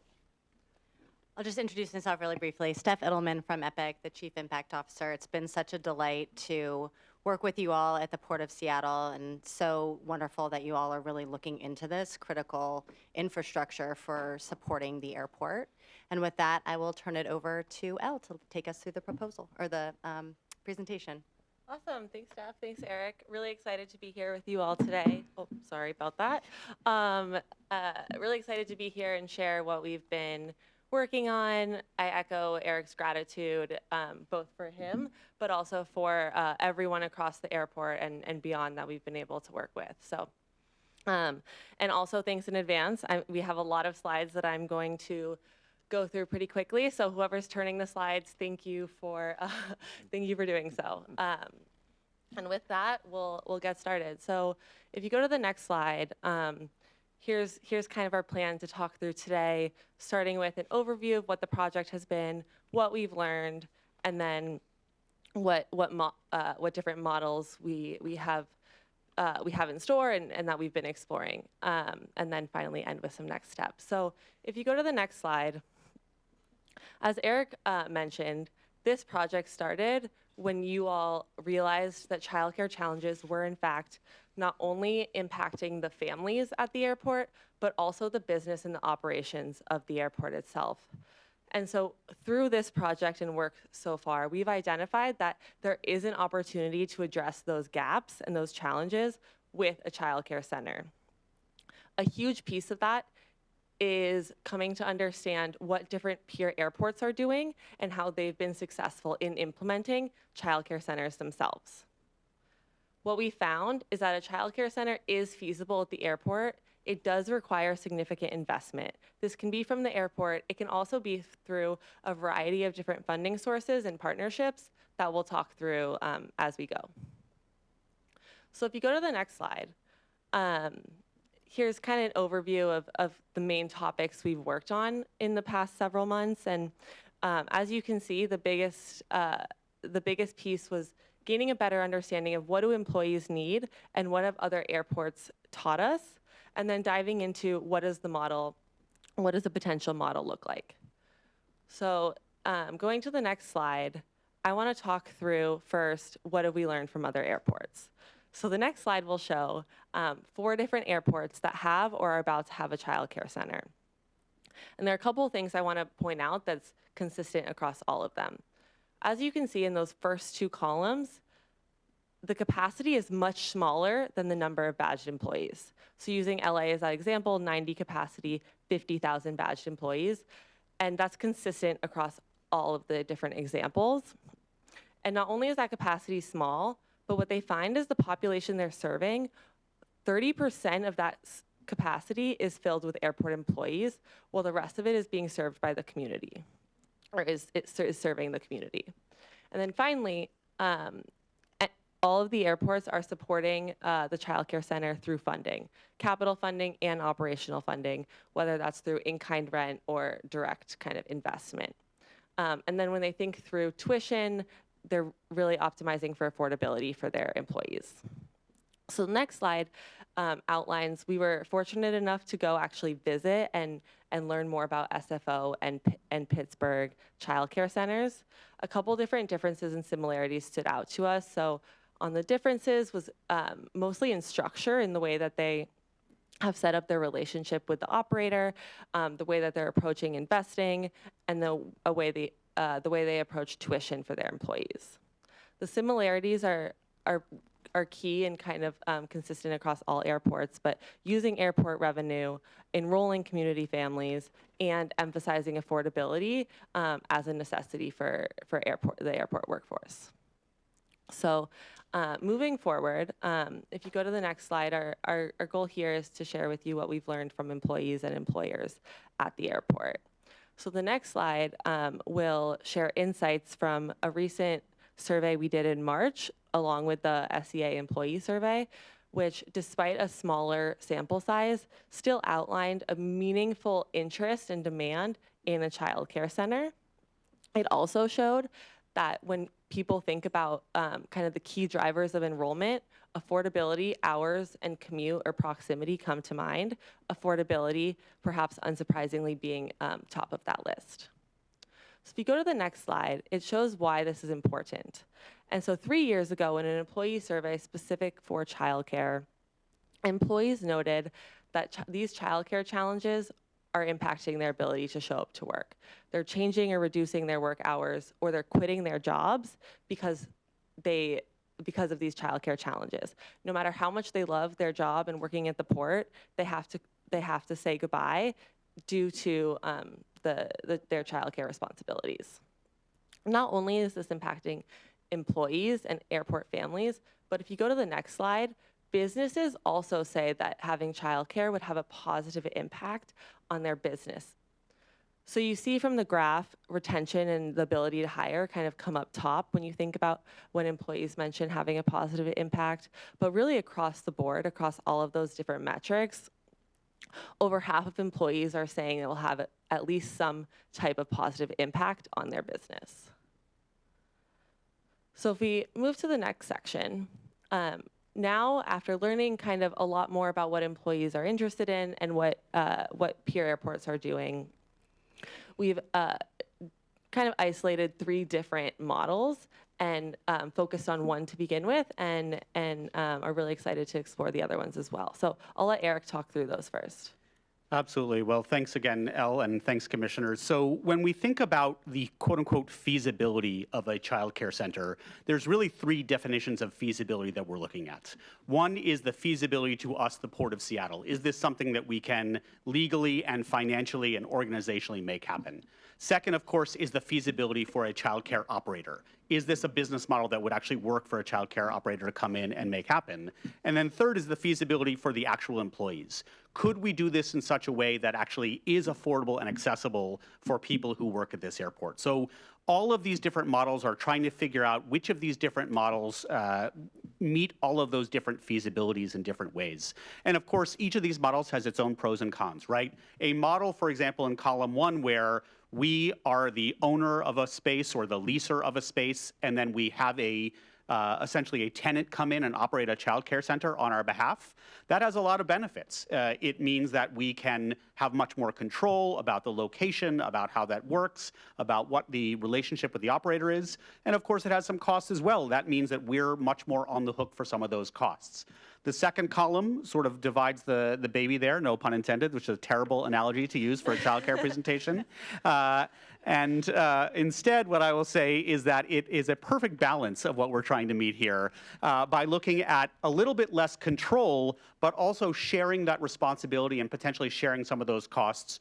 I'll just introduce myself really briefly. Steph Idelman from EPIC, the Chief Impact Officer. It's been such a delight to work with you all at the Port of Seattle, and so wonderful that you all are really looking into this critical infrastructure for supporting the airport. And with that, I will turn it over to Elle to take us through the proposal, or the presentation. Awesome. Thanks, Steph. Thanks, Eric. Really excited to be here with you all today. Oh, sorry about that. Really excited to be here and share what we've been working on. I echo Eric's gratitude, both for him, but also for everyone across the airport and beyond that we've been able to work with. So And also thanks in advance. We have a lot of slides that I'm going to go through pretty quickly. So whoever's turning the slides, thank you for doing so. And with that, we'll get started. So if you go to the next slide, here's kind of our plan to talk through today, starting with an overview of what the project has been, what we've learned, and then what different models we have in store and that we've been exploring, and then finally end with some next steps. So if you go to the next slide, as Eric mentioned, this project started when you all realized that childcare challenges were in fact not only impacting the families at the airport, but also the business and the operations of the airport itself. And so through this project and work so far, we've identified that there is an opportunity to address those gaps and those challenges with a childcare center. A huge piece of that is coming to understand what different peer airports are doing and how they've been successful in implementing childcare centers themselves. What we found is that a childcare center is feasible at the airport. It does require significant investment. This can be from the airport. It can also be through a variety of different funding sources and partnerships that we'll talk through as we go. So if you go to the next slide, here's kind of an overview of the main topics we've worked on in the past several months. And as you can see, the biggest piece was gaining a better understanding of what do employees need and what have other airports taught us, and then diving into what does a potential model look like. So going to the next slide, I want to talk through first, what have we learned from other airports? So the next slide will show 4 different airports that have or are about to have a childcare center. And there are a couple of things I want to point out that's consistent across all of them. As you can see in those first 2 columns, the capacity is much smaller than the number of badged employees. So using LA as that example, 90 capacity, 50,000 badged employees. And that's consistent across all of the different examples. And not only is that capacity small, but what they find is the population they're serving, 30% of that capacity is filled with airport employees, while the rest of it is being served by the community, or is serving the community. And then finally, all of the airports are supporting the childcare center through funding, capital funding and operational funding, whether that's through in-kind rent or direct kind of investment. And then when they think through tuition, they're really optimizing for affordability for their employees. So the next slide outlines, we were fortunate enough to go actually visit and learn more about SFO and Pittsburgh childcare centers. A couple differences and similarities stood out to us. So on the differences was mostly in structure, in the way that they have set up their relationship with the operator, the way that they're approaching investing, and the way they approach tuition for their employees. The similarities are key and kind of consistent across all airports, but using airport revenue, enrolling community families, and emphasizing affordability as a necessity for the airport workforce. So moving forward, if you go to the next slide, our goal here is to share with you what we've learned from employees and employers at the airport. So the next slide will share insights from a recent survey we did in March, along with the SEA employee survey, which, despite a smaller sample size, still outlined a meaningful interest and demand in a child care center. It also showed that when people think about kind of the key drivers of enrollment, affordability, hours, and commute or proximity come to mind. Affordability, perhaps unsurprisingly, being top of that list. So if you go to the next slide, it shows why this is important. And so 3 years ago, in an employee survey specific for childcare, employees noted that these childcare challenges are impacting their ability to show up to work. They're changing or reducing their work hours, or they're quitting their jobs because of these childcare challenges. No matter how much they love their job and working at the port, they have to say goodbye due to their childcare responsibilities. Not only is this impacting employees and airport families, but if you go to the next slide, businesses also say that having childcare would have a positive impact on their business. So you see from the graph, retention and the ability to hire kind of come up top when you think about when employees mention having a positive impact, but really across the board, across all of those different metrics, over half of employees are saying it will have at least some type of positive impact on their business. So if we move to the next section, now after learning kind of a lot more about what employees are interested in and what peer airports are doing, we've kind of isolated 3 different models and focused on one to begin with, and are really excited to explore the other ones as well. So I'll let Eric talk through those first. Absolutely. Well, thanks again, Elle, and thanks, commissioners. So when we think about the quote-unquote feasibility of a child care center, there's really 3 definitions of feasibility that we're looking at. One is the feasibility to us, the Port of Seattle. Is this something that we can legally and financially and organizationally make happen? Second, of course, is the feasibility for a child care operator. Is this a business model that would actually work for a child care operator to come in and make happen? And then third is the feasibility for the actual employees. Could we do this in such a way that actually is affordable and accessible for people who work at this airport? So all of these different models are trying to figure out which of these different models meet all of those different feasibilities in different ways. And of course, each of these models has its own pros and cons, right? A model, for example, in column 1 where we are the owner of a space or the leaser of a space, and then we have essentially a tenant come in and operate a child care center on our behalf. That has a lot of benefits. It means that we can have much more control about the location, about how that works, about what the relationship with the operator is. And of course, it has some costs as well. That means that we're much more on the hook for some of those costs. The second column sort of divides the baby there, no pun intended, which is a terrible analogy to use for a child care presentation. Instead, what I will say is that it is a perfect balance of what we're trying to meet here by looking at a little bit less control, but also sharing that responsibility and potentially sharing some of those costs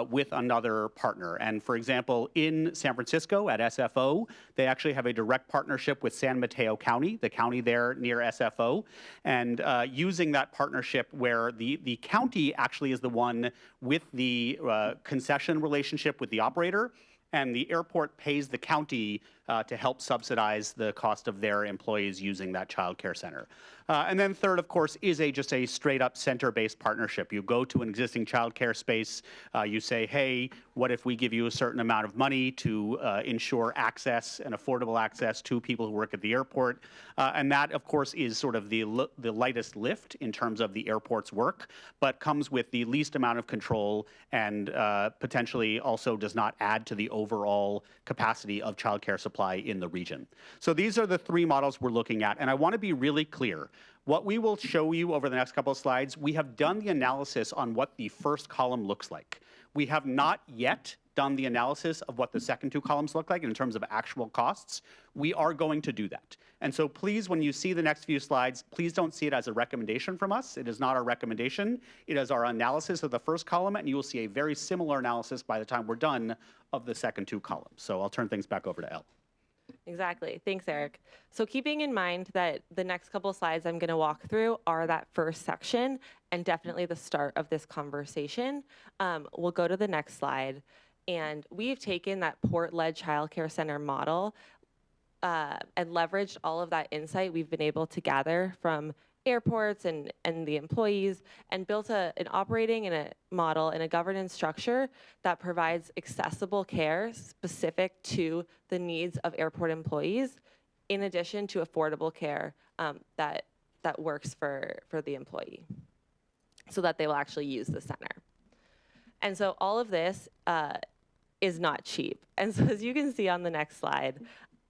with another partner. And for example, in San Francisco at SFO, they actually have a direct partnership with San Mateo County, the county there near SFO, and using that partnership where the county actually is the one with the concession relationship with the operator, and the airport pays the county to help subsidize the cost of their employees using that child care center. And then third, of course, is just a straight up center-based partnership. You go to an existing child care space, you say, hey, what if we give you a certain amount of money to ensure access and affordable access to people who work at the airport? And that, of course, is sort of the lightest lift in terms of the airport's work, but comes with the least amount of control and potentially also does not add to the overall capacity of child care supply in the region. So these are the 3 models we're looking at, and I want to be really clear. What we will show you over the next couple of slides, we have done the analysis on what the first column looks like. We have not yet done the analysis of what the second 2 columns look like in terms of actual costs. We are going to do that. And so please, when you see the next few slides, please don't see it as a recommendation from us. It is not our recommendation. It is our analysis of the first column, and you will see a very similar analysis by the time we're done of the second 2 columns. So I'll turn things back over to Elle. Exactly. Thanks, Eric. So keeping in mind that the next couple slides I'm going to walk through are that first section and definitely the start of this conversation, we'll go to the next slide. And we've taken that port-led childcare center model and leveraged all of that insight we've been able to gather from airports and the employees and built an operating and a model and a governance structure that provides accessible care specific to the needs of airport employees, in addition to affordable care that works for the employee so that they will actually use the center. And so all of this is not cheap. And so as you can see on the next slide,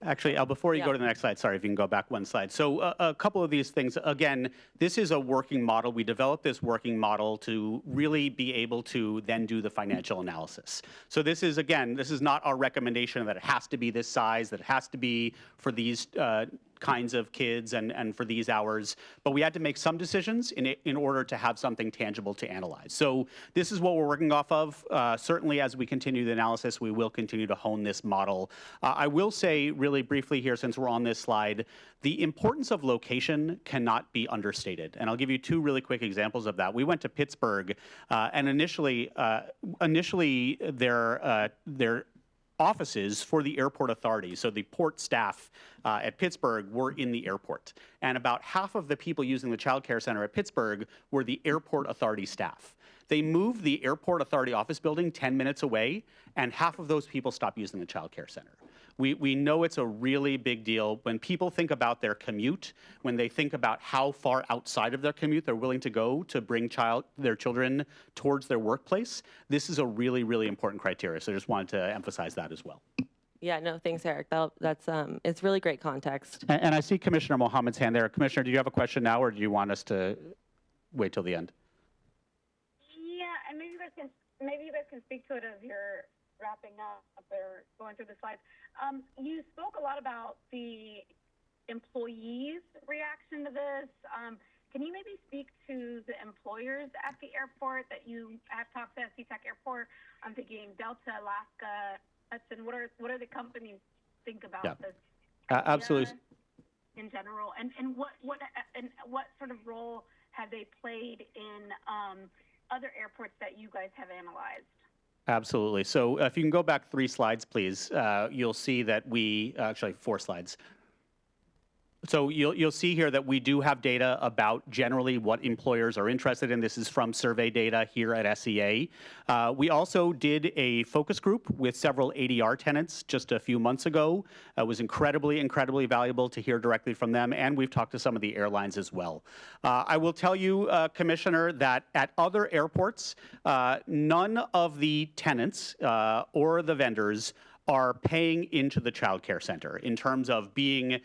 Actually, Elle, before you go to the next slide, sorry, if you can go back one slide. So a couple of these things, again, this is a working model. We developed this working model to really be able to then do the financial analysis. So this is, again, this is not our recommendation that it has to be this size, that it has to be for these kinds of kids and for these hours, but we had to make some decisions in order to have something tangible to analyze. So this is what we're working off of. Certainly, as we continue the analysis, we will continue to hone this model. I will say really briefly here, since we're on this slide, the importance of location cannot be understated. And I'll give you two really quick examples of that. We went to Pittsburgh, and initially their offices for the airport authority, so the port staff at Pittsburgh, were in the airport. And about half of the people using the child care center at Pittsburgh were the airport authority staff. They moved the airport authority office building 10 minutes away, and half of those people stopped using the child care center. We know it's a really big deal. When people think about their commute, when they think about how far outside of their commute they're willing to go to bring their children towards their workplace, this is a really, really important criteria. So I just wanted to emphasize that as well. Yeah, no, thanks, Eric. That's it's really great context. And I see Commissioner Mohammed's hand there. Commissioner, do you have a question now, or do you want us to wait till the end? Yeah, and maybe you guys can speak to it as you're wrapping up or going through the slides. You spoke a lot about the employees' reaction to this. Can you maybe speak to the employers at the airport that you have talked to at Sea-Tac Airport? I'm thinking Delta, Alaska, Hudson. What are the companies think about this? Absolutely. In general, and what sort of role have they played in other airports that you guys have analyzed? Absolutely. So if you can go back 3 slides, please, you'll see that actually 4 slides. So you'll see here that we do have data about generally what employers are interested in. This is from survey data here at SEA. We also did a focus group with several ADR tenants just a few months ago. It was incredibly valuable to hear directly from them, and we've talked to some of the airlines as well. I will tell you, Commissioner, that at other airports, none of the tenants or the vendors are paying into the child care center in terms of being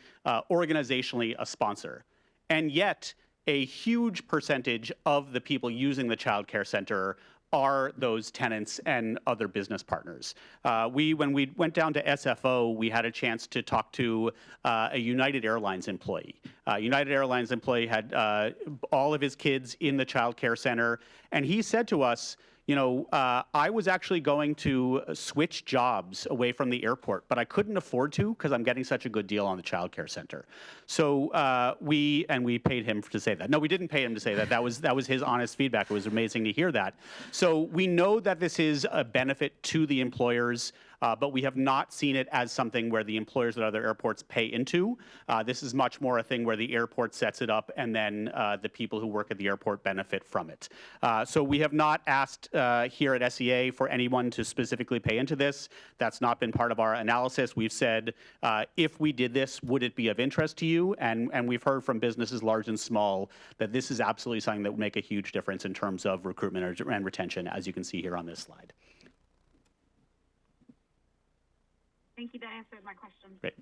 organizationally a sponsor. And yet, a huge percentage of the people using the child care center are those tenants and other business partners. When we went down to SFO, we had a chance to talk to a United Airlines employee. United Airlines employee had all of his kids in the child care center, and he said to us, you know, I was actually going to switch jobs away from the airport, but I couldn't afford to because I'm getting such a good deal on the child care center. So we paid him to say that. No, we didn't pay him to say that. That was his honest feedback. It was amazing to hear that. So we know that this is a benefit to the employers, but we have not seen it as something where the employers at other airports pay into. This is much more a thing where the airport sets it up and then the people who work at the airport benefit from it. So we have not asked here at SEA for anyone to specifically pay into this. That's not been part of our analysis. We've said, if we did this, would it be of interest to you? And we've heard from businesses large and small that this is absolutely something that would make a huge difference in terms of recruitment and retention, as you can see here on this slide. Thank you. That answers my question. Great.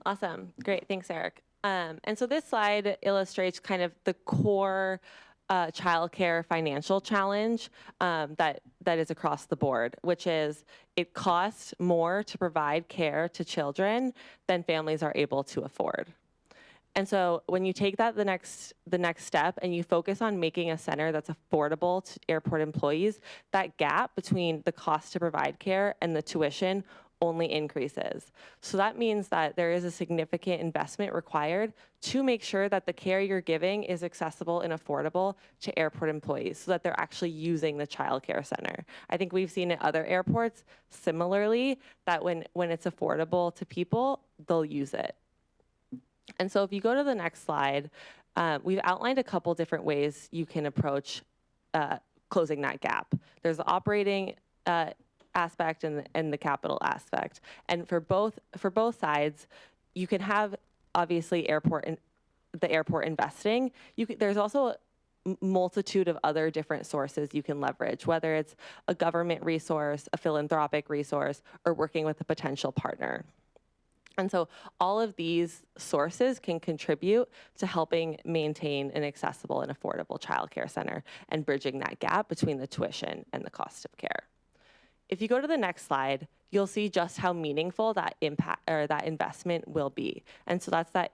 Awesome. Great. Thanks, Eric. And so this slide illustrates kind of the core childcare financial challenge that is across the board, which is it costs more to provide care to children than families are able to afford. And so when you take that the next step and you focus on making a center that's affordable to airport employees, that gap between the cost to provide care and the tuition only increases. So that means that there is a significant investment required to make sure that the care you're giving is accessible and affordable to airport employees so that they're actually using the child care center. I think we've seen at other airports similarly that when it's affordable to people, they'll use it. And so if you go to the next slide, we've outlined a couple different ways you can approach closing that gap. There's the operating aspect and the capital aspect. And for both sides, you can have obviously the airport investing. There's also a multitude of other different sources you can leverage, whether it's a government resource, a philanthropic resource, or working with a potential partner. And so all of these sources can contribute to helping maintain an accessible and affordable child care center and bridging that gap between the tuition and the cost of care. if you go to the next slide, you'll see just how meaningful that impact or that investment will be. And so that's that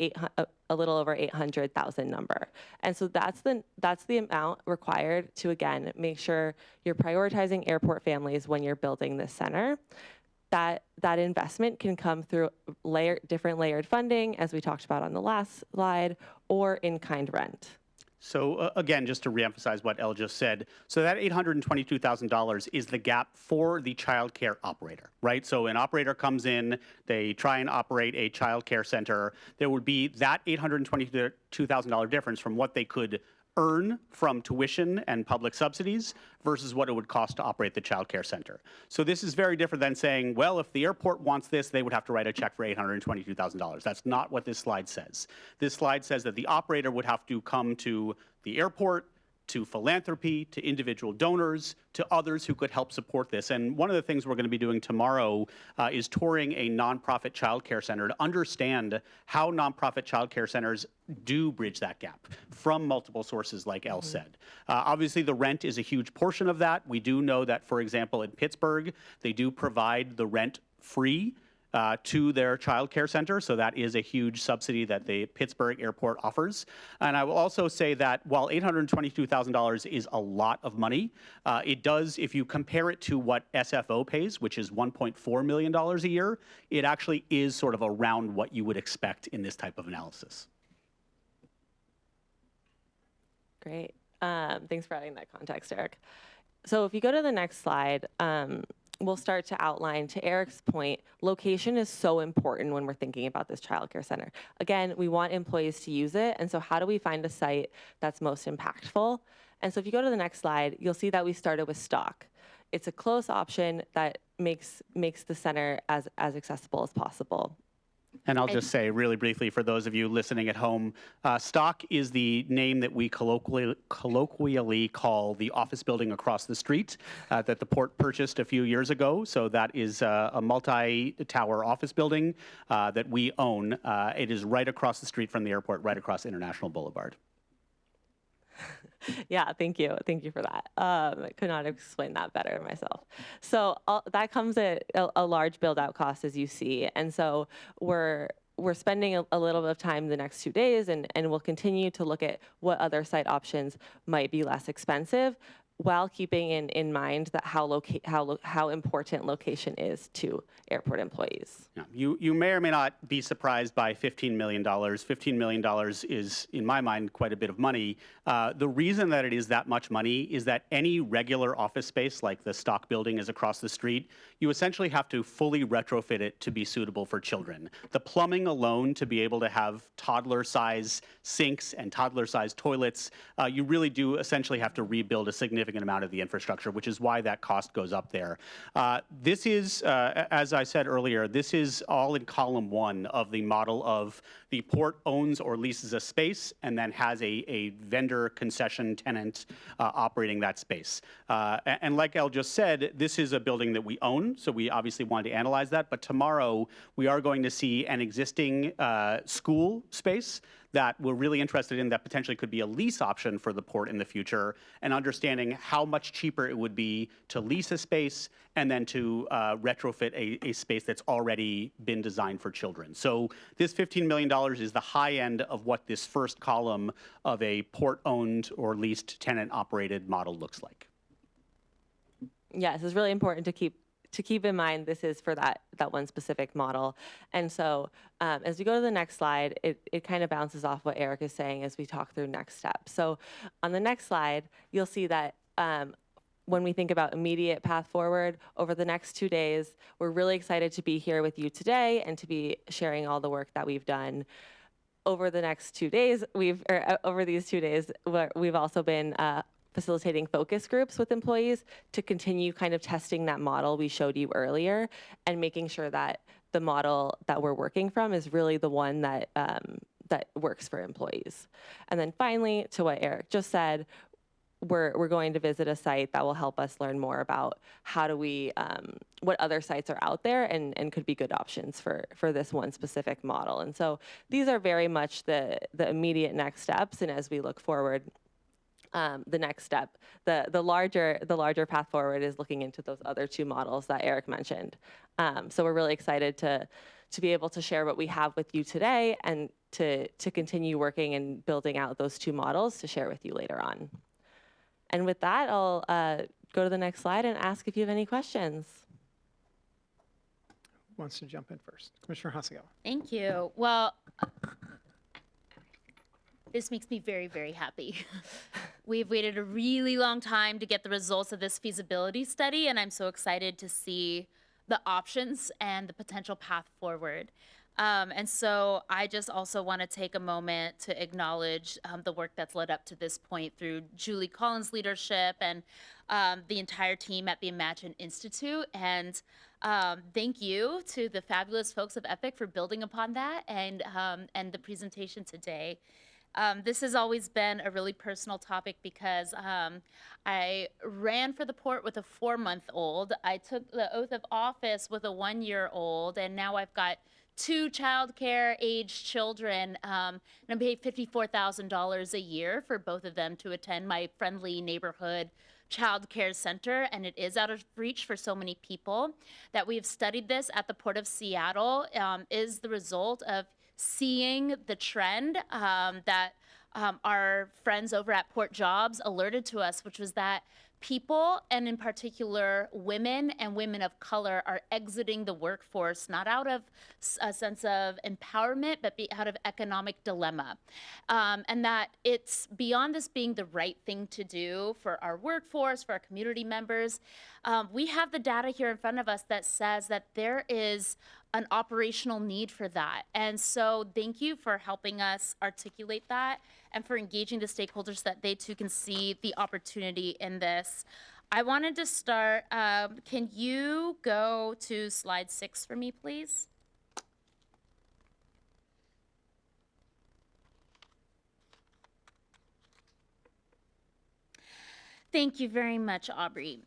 a little over 800,000 number. And so that's the amount required to, again, make sure you're prioritizing airport families when you're building this center. That investment can come through different layered funding, as we talked about on the last slide, or in-kind rent. So again, just to reemphasize what Elle just said, so that $822,000 is the gap for the child care operator, right? So an operator comes in, they try and operate a child care center. There would be that $822,000 difference from what they could earn from tuition and public subsidies versus what it would cost to operate the child care center. So this is very different than saying, well, if the airport wants this, they would have to write a check for $822,000. That's not what this slide says. This slide says that the operator would have to come to the airport, to philanthropy, to individual donors, to others who could help support this. And one of the things we're going to be doing tomorrow is touring a nonprofit child care center to understand how nonprofit child care centers do bridge that gap from multiple sources, like Elle said. Obviously, the rent is a huge portion of that. We do know that, for example, in Pittsburgh, they do provide the rent free to their child care center. So that is a huge subsidy that the Pittsburgh airport offers. And I will also say that while $822,000 is a lot of money, it does, if you compare it to what SFO pays, which is $1.4 million a year, it actually is sort of around what you would expect in this type of analysis. Great. Thanks for adding that context, Eric. So if you go to the next slide, we'll start to outline, to Eric's point, location is so important when we're thinking about this childcare center. Again, we want employees to use it, and so how do we find a site that's most impactful? And so if you go to the next slide, you'll see that we started with stock. It's a close option that makes the center as accessible as possible. And I'll just say really briefly for those of you listening at home, Stock is the name that we colloquially call the office building across the street that the port purchased a few years ago. So that is a multi-tower office building that we own. It is right across the street from the airport, right across International Boulevard. Yeah, thank you. Thank you for that. I could not have explained that better myself. So that comes at a large build-out cost, as you see. And so we're spending a little bit of time the next 2 days, and we'll continue to look at what other site options might be less expensive, while keeping in mind that how important location is to airport employees. Yeah. You may or may not be surprised by $15 million. $15 million is, in my mind, quite a bit of money. The reason that it is that much money is that any regular office space, like the Stock building is across the street, you essentially have to fully retrofit it to be suitable for children. The plumbing alone, to be able to have toddler-size sinks and toddler-size toilets, you really do essentially have to rebuild a significant amount of the infrastructure, which is why that cost goes up there. This is, as I said earlier, this is all in column 1 of the model of the port owns or leases a space and then has a vendor concession tenant operating that space. And like Elle just said, this is a building that we own, so we obviously wanted to analyze that. But tomorrow, we are going to see an existing school space that we're really interested in that potentially could be a lease option for the port in the future, and understanding how much cheaper it would be to lease a space and then to retrofit a space that's already been designed for children. So this $15 million is the high end of what this first column of a port-owned or leased tenant-operated model looks like. Yes, it's really important to keep in mind this is for that one specific model. And so as we go to the next slide, it kind of bounces off what Eric is saying as we talk through next steps. So on the next slide, you'll see that when we think about immediate path forward over the next 2 days, we're really excited to be here with you today and to be sharing all the work that we've done. Over the next 2 days, over these 2 days, we've also been facilitating focus groups with employees to continue kind of testing that model we showed you earlier and making sure that the model that we're working from is really the one that that works for employees. And then finally, to what Eric just said, we're going to visit a site that will help us learn more about how do we, what other sites are out there and could be good options for this one specific model. And so these are very much the immediate next steps. And as we look forward the next step. The larger path forward is looking into those other two models that Eric mentioned. So we're really excited to be able to share what we have with you today and to continue working and building out those two models to share with you later on. And with that, I'll go to the next slide and ask if you have any questions. Who wants to jump in first? Commissioner Hasegawa. Thank you. Well, this makes me very, very happy. We've waited a really long time to get the results of this feasibility study, and I'm so excited to see the options and the potential path forward. And so I just also want to take a moment to acknowledge the work that's led up to this point through Julie Collins' leadership and the entire team at the Imagine Institute. And thank you to the fabulous folks of EPIC for building upon that and the presentation today. This has always been a really personal topic because I ran for the port with a 4-month-old. I took the oath of office with a 1-year-old, and now I've got 2 childcare aged children, and I'm paid $54,000 a year for both of them to attend my friendly neighborhood child care center, and it is out of reach for so many people. That we have studied this at the Port of Seattle is the result of seeing the trend that our friends over at Port Jobs alerted to us, which was that people, and in particular women and women of color, are exiting the workforce, not out of a sense of empowerment, but out of economic dilemma. And that it's beyond this being the right thing to do for our workforce, for our community members. We have the data here in front of us that says that there is an operational need for that. And so thank you for helping us articulate that and for engaging the stakeholders that they too can see the opportunity in this. I wanted to start, can you go to slide 6 for me, please? Thank you very much, Aubrey.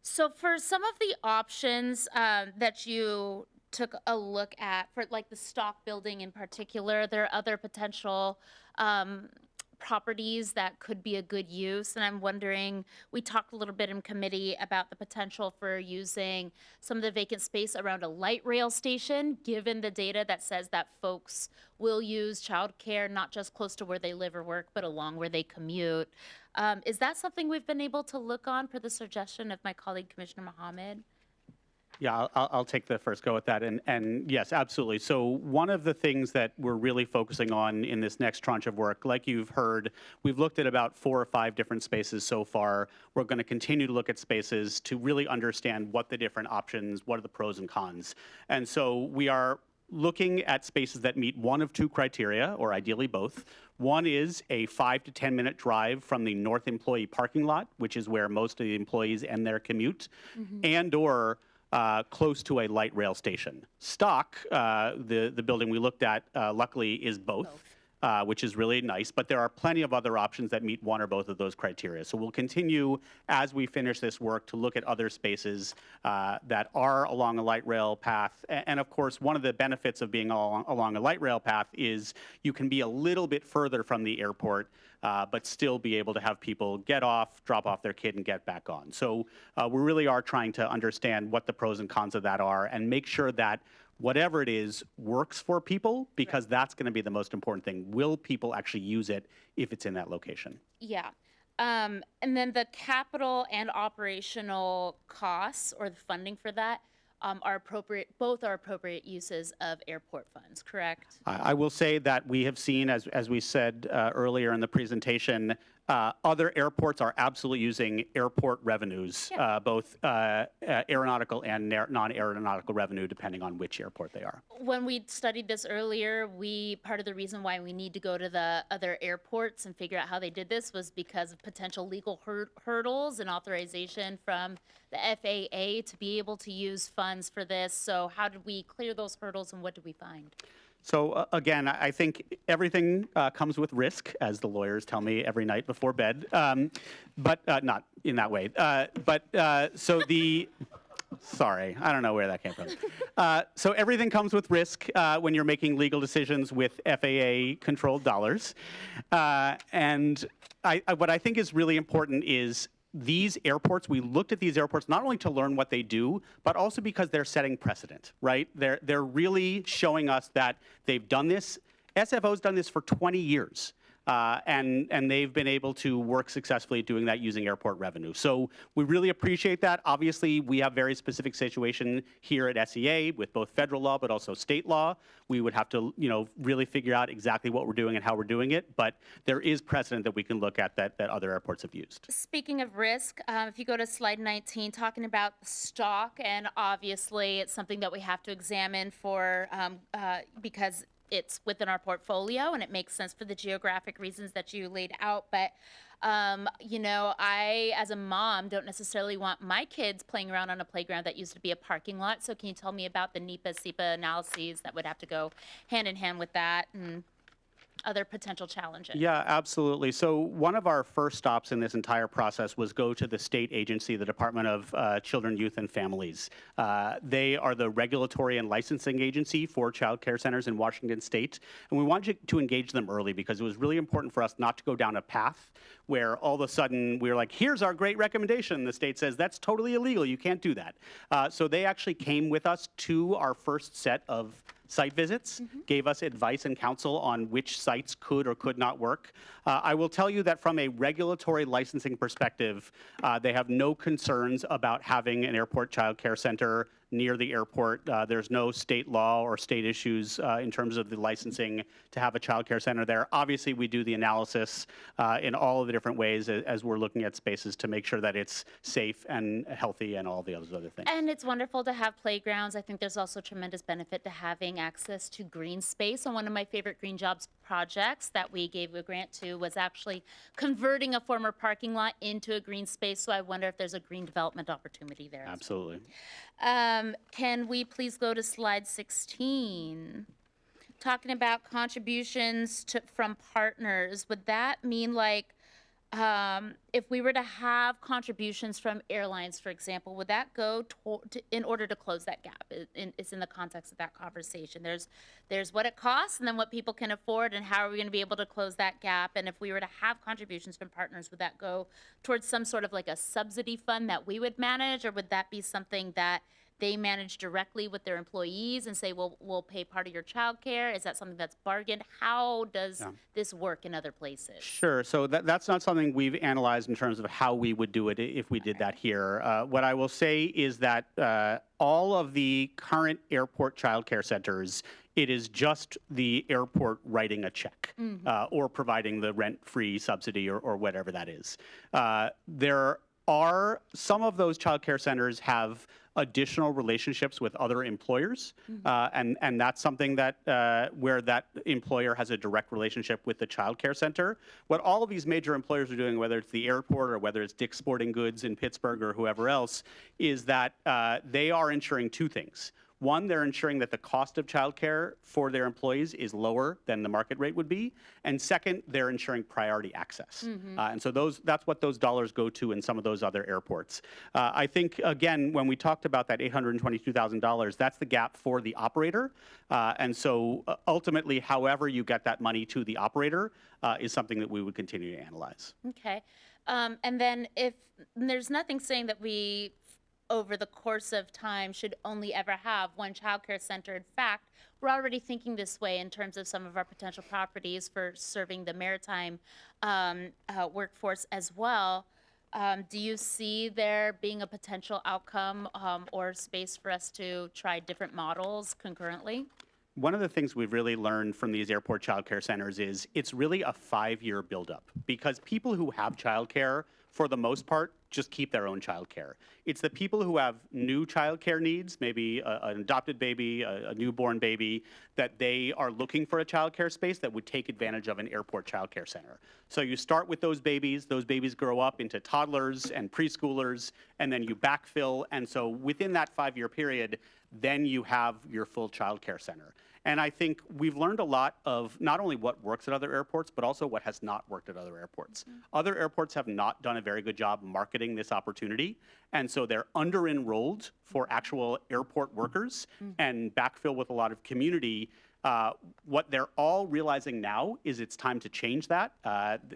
So for some of the options that you took a look at, for like the stock building in particular, there are other potential properties that could be a good use. And I'm wondering, we talked a little bit in committee about the potential for using some of the vacant space around a light rail station, given the data that says that folks will use childcare not just close to where they live or work, but along where they commute. Is that something we've been able to look on per the suggestion of my colleague, Commissioner Mohammed? Yeah, I'll take the first go at that. And yes, absolutely. So one of the things that we're really focusing on in this next tranche of work, like you've heard, we've looked at about 4 or 5 different spaces so far. We're going to continue to look at spaces to really understand what the different options, what are the pros and cons. And so we are looking at spaces that meet one of 2 criteria, or ideally both. One is a 5 to 10 minute drive from the North Employee parking lot, which is where most of the employees end their commute, and or close to a light rail station. Stock, the building we looked at, luckily is both. Which is really nice, but there are plenty of other options that meet one or both of those criteria. So we'll continue as we finish this work to look at other spaces that are along a light rail path. And of course, one of the benefits of being along a light rail path is you can be a little bit further from the airport, but still be able to have people get off, drop off their kid, and get back on. So we really are trying to understand what the pros and cons of that are and make sure that whatever it is works for people, because that's going to be the most important thing. Will people actually use it if it's in that location? Yeah. And then the capital and operational costs or the funding for that are appropriate, both are appropriate uses of airport funds, correct? I will say that we have seen, as we said earlier in the presentation, other airports are absolutely using airport revenues, both aeronautical and non-aeronautical revenue, depending on which airport they are. When we studied this earlier, part of the reason why we need to go to the other airports and figure out how they did this was because of potential legal hurdles and authorization from the FAA to be able to use funds for this. So how did we clear those hurdles and what did we find? So again, I think everything comes with risk, as the lawyers tell me every night before bed, but not in that way. So Sorry, I don't know where that came from. So everything comes with risk when you're making legal decisions with FAA-controlled dollars. And what I think is really important is these airports, we looked at these airports not only to learn what they do, but also because they're setting precedent, right? They're really showing us that they've done this. SFO's done this for 20 years. And they've been able to work successfully doing that using airport revenue. So we really appreciate that. Obviously, we have very specific situation here at SEA with both federal law, but also state law. We would have to, really figure out exactly what we're doing and how we're doing it. But there is precedent that we can look at that other airports have used. Speaking of risk, if you go to slide 19, talking about stock, and obviously it's something that we have to examine for because it's within our portfolio and it makes sense for the geographic reasons that you laid out. But, I, as a mom, don't necessarily want my kids playing around on a playground that used to be a parking lot. So can you tell me about the NEPA, SEPA analyses that would have to go hand in hand with that and other potential challenges? Yeah, absolutely. So one of our first stops in this entire process was go to the state agency, the Department of Children, Youth, and Families. They are the regulatory and licensing agency for child care centers in Washington State. And we wanted to engage them early because it was really important for us not to go down a path where all of a sudden we were like, here's our great recommendation. The state says, that's totally illegal. You can't do that. So they actually came with us to our first set of site visits, gave us advice and counsel on which sites could or could not work. I will tell you that from a regulatory licensing perspective, they have no concerns about having an airport child care center near the airport. There's no state law or state issues in terms of the licensing to have a child care center there. Obviously, we do the analysis in all of the different ways as we're looking at spaces to make sure that it's safe and healthy and all the other things. And it's wonderful to have playgrounds. I think there's also tremendous benefit to having access to green space. And one of my favorite Green Jobs projects that we gave a grant to was actually converting a former parking lot into a green space. So I wonder if there's a green development opportunity there. Absolutely. Can we please go to slide 16? Talking about contributions from partners, would that mean if we were to have contributions from airlines, for example, would that go in order to close that gap? It's in the context of that conversation. There's what it costs and then what people can afford and how are we going to be able to close that gap? And if we were to have contributions from partners, would that go towards some sort of like a subsidy fund that we would manage, or would that be something that they manage directly with their employees and say, well, we'll pay part of your childcare? Is that something that's bargained? How does this work in other places? Sure. So that's not something we've analyzed in terms of how we would do it if we did that here. What I will say is that all of the current airport child care centers, it is just the airport writing a check or providing the rent-free subsidy or whatever that is. There are some of those child care centers have additional relationships with other employers, and that's something that where that employer has a direct relationship with the child care center. What all of these major employers are doing, whether it's the airport or whether it's Dick's Sporting Goods in Pittsburgh or whoever else, is that they are ensuring two things. One, they're ensuring that the cost of childcare for their employees is lower than the market rate would be. And second, they're ensuring priority access. And so that's what those dollars go to in some of those other airports. I think, again, when we talked about that $822,000, that's the gap for the operator. And so ultimately, however you get that money to the operator is something that we would continue to analyze. Okay. And then if there's nothing saying that we over the course of time should only ever have one child care center. In fact, we're already thinking this way in terms of some of our potential properties for serving the maritime workforce as well. Do you see there being a potential outcome or space for us to try different models concurrently? One of the things we've really learned from these airport child care centers is it's really a 5-year buildup, because people who have child care, for the most part, just keep their own child care. It's the people who have new child care needs, maybe an adopted baby, a newborn baby, that they are looking for a child care space that would take advantage of an airport child care center. So you start with those babies grow up into toddlers and preschoolers, and then you backfill. And so within that 5-year period, then you have your full child care center. And I think we've learned a lot of not only what works at other airports, but also what has not worked at other airports. Other airports have not done a very good job marketing this opportunity, and so they're under-enrolled for actual airport workers and backfill with a lot of community. What they're all realizing now is it's time to change that.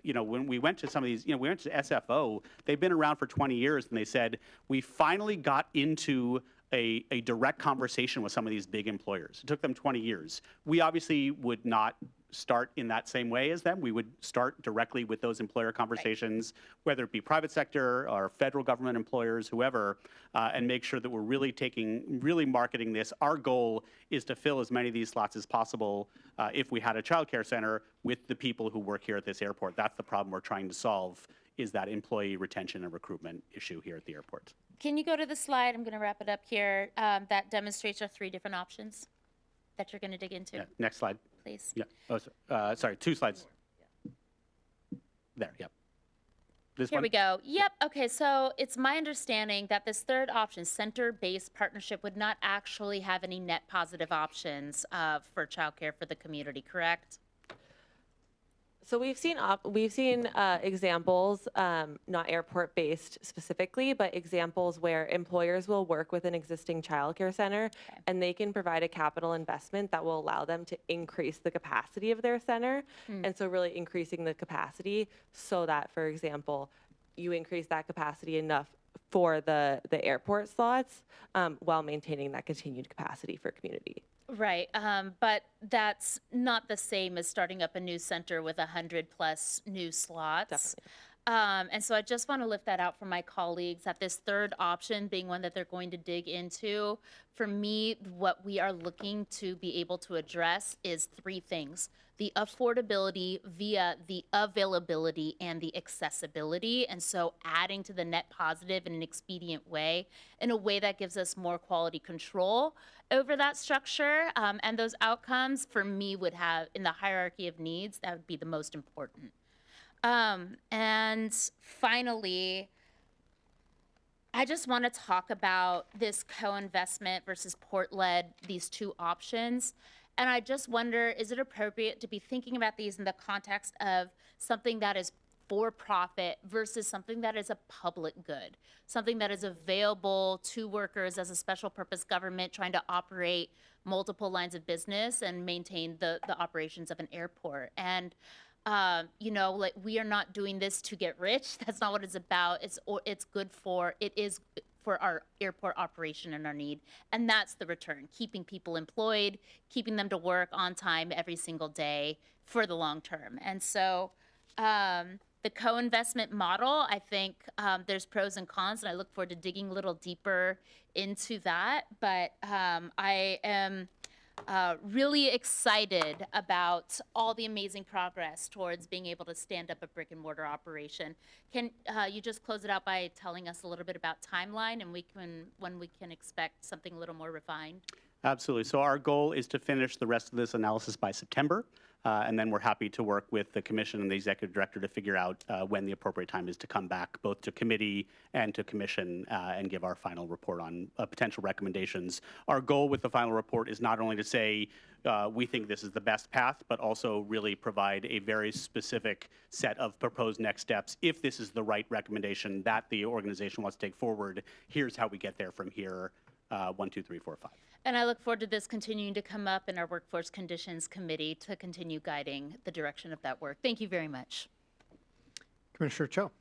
When we went to some of these, we went to SFO, they've been around for 20 years, and they said, we finally got into a direct conversation with some of these big employers. It took them 20 years. We obviously would not start in that same way as them. We would start directly with those employer conversations, whether it be private sector or federal government employers, whoever, and make sure that we're really marketing this. Our goal is to fill as many of these slots as possible if we had a childcare center with the people who work here at this airport. That's the problem we're trying to solve, is that employee retention and recruitment issue here at the airport. Can you go to the slide? I'm going to wrap it up here. That demonstrates our 3 different options that you're going to dig into. Yeah, next slide. Please. Yeah. Oh, sorry, 2 slides. There, yep. This Here one? we go. Yep. Okay. So it's my understanding that this third option, center-based partnership, would not actually have any net positive options for childcare for the community, correct? So we've seen examples, not airport-based specifically, but examples where employers will work with an existing childcare center, and they can provide a capital investment that will allow them to increase the capacity of their center, and so really increasing the capacity so that, for example, you increase that capacity enough for the airport slots while maintaining that continued capacity for community. Right, but that's not the same as starting up a new center with 100+ new slots. And so I just want to lift that out for my colleagues, that this third option being one that they're going to dig into. For me, what we are looking to be able to address is 3 things: the affordability via the availability and the accessibility. And so adding to the net positive in an expedient way, in a way that gives us more quality control over that structure. And those outcomes, for me, would have, in the hierarchy of needs, that would be the most important. And finally, I just want to talk about this co-investment versus port-led, these 2 options. And I just wonder, is it appropriate to be thinking about these in the context of something that is for profit versus something that is a public good, something that is available to workers as a special purpose government trying to operate multiple lines of business and maintain the operations of an airport? And like, we are not doing this to get rich. That's not what it's about. It is for our airport operation and our need. And that's the return: keeping people employed, keeping them to work on time every single day for the long term. And so the co-investment model, I think there's pros and cons, and I look forward to digging a little deeper into that. But I am really excited about all the amazing progress towards being able to stand up a brick and mortar operation. Can you just close it out by telling us a little bit about timeline and when we can expect something a little more refined? Absolutely. So our goal is to finish the rest of this analysis by September, and then we're happy to work with the commission and the executive director to figure out when the appropriate time is to come back, both to committee and to commission, and give our final report on potential recommendations. Our goal with the final report is not only to say we think this is the best path, but also really provide a very specific set of proposed next steps. If this is the right recommendation that the organization wants to take forward, here's how we get there from here. 1, 2, 3, 4, 5. And I look forward to this continuing to come up in our Workforce Conditions Committee to continue guiding the direction of that work. Thank you very much. Commissioner Cho.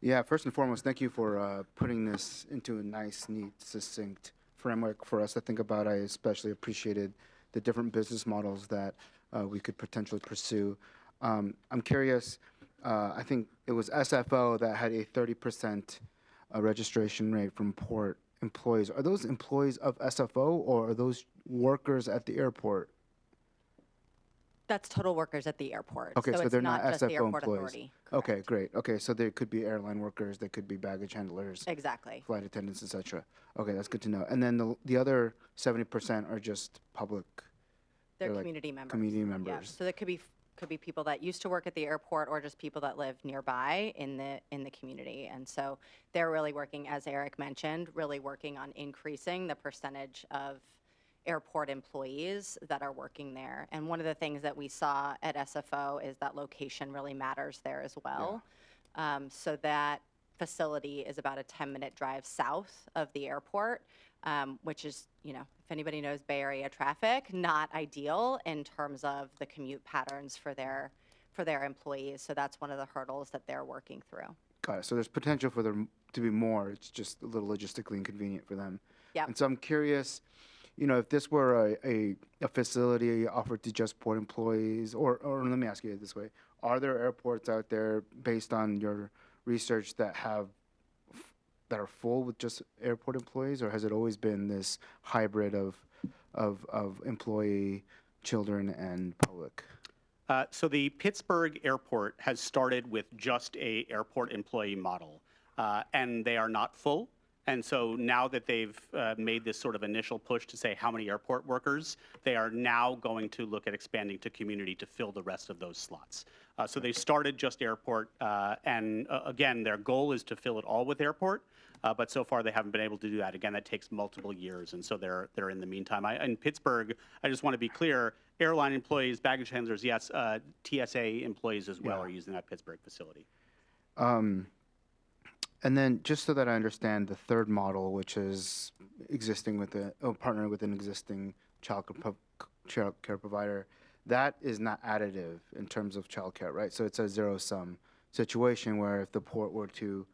Yeah, first and foremost, thank you for putting this into a nice, neat, succinct framework for us to think about. I especially appreciated the different business models that we could potentially pursue. I'm curious, I think it was SFO that had a 30% registration rate from port employees. Are those employees of SFO, or are those workers at the airport? That's total workers at the airport. Okay, so it's they're not just the SFO airport employees. authority. Okay, great. Okay, so they could be airline workers, they could be baggage handlers, Exactly. flight attendants, etc. Okay, that's good to know. And then the other 70% are just public. They're like community members. Community Yeah. members. So there could be people that used to work at the airport or just people that live nearby in the community. And so they're really working, as Eric mentioned, really working on increasing the percentage of airport employees that are working there. And one of the things that we saw at SFO is that location really matters there as well. So that facility is about a 10-minute drive south of the airport, which is, if anybody knows Bay Area traffic, not ideal in terms of the commute patterns for their employees. So that's one of the hurdles that they're working through. Got it. So there's potential for there to be more. It's just a little logistically inconvenient for them. Yep. And so I'm curious, if this were a facility offered to just port employees, or let me ask you it this way: are there airports out there, based on your research, that are full with just airport employees, or has it always been this hybrid of employee, children, and public? So the Pittsburgh airport has started with just a airport employee model, and they are not full. And so now that they've made this sort of initial push to say how many airport workers, they are now going to look at expanding to community to fill the rest of those slots. So they started just airport, and again, their goal is to fill it all with airport. But so far they haven't been able to do that. Again, that takes multiple years, and so they're in the meantime. In Pittsburgh, I just want to be clear: airline employees, baggage handlers, yes, TSA employees as well are using that Pittsburgh facility. And then, just so that I understand, the third model, which is existing with partnering with an existing child care provider, that is not additive in terms of child care, right? So it's a zero-sum situation where if the port were to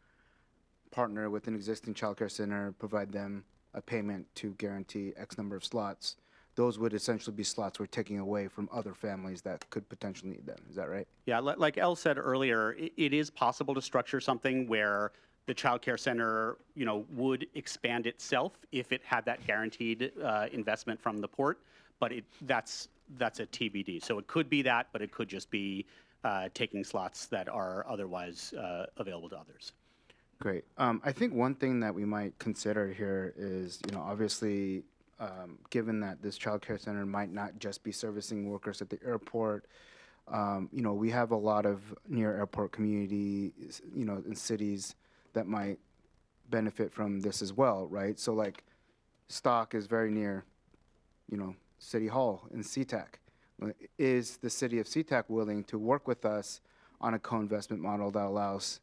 partner with an existing child care center, provide them a payment to guarantee X number of slots, those would essentially be slots we're taking away from other families that could potentially need them. Is that right? Yeah, like Elle said earlier, it is possible to structure something where the child care center, would expand itself if it had that guaranteed investment from the port, but that's a TBD. So it could be that, but it could just be taking slots that are otherwise available to others. Great. I think one thing that we might consider here is, obviously, given that this child care center might not just be servicing workers at the airport, we have a lot of near airport communities, in cities that might benefit from this as well, right? So like Stock is very near, City Hall in Sea-Tac. Is the city of Sea-Tac willing to work with us on a co-investment model that allows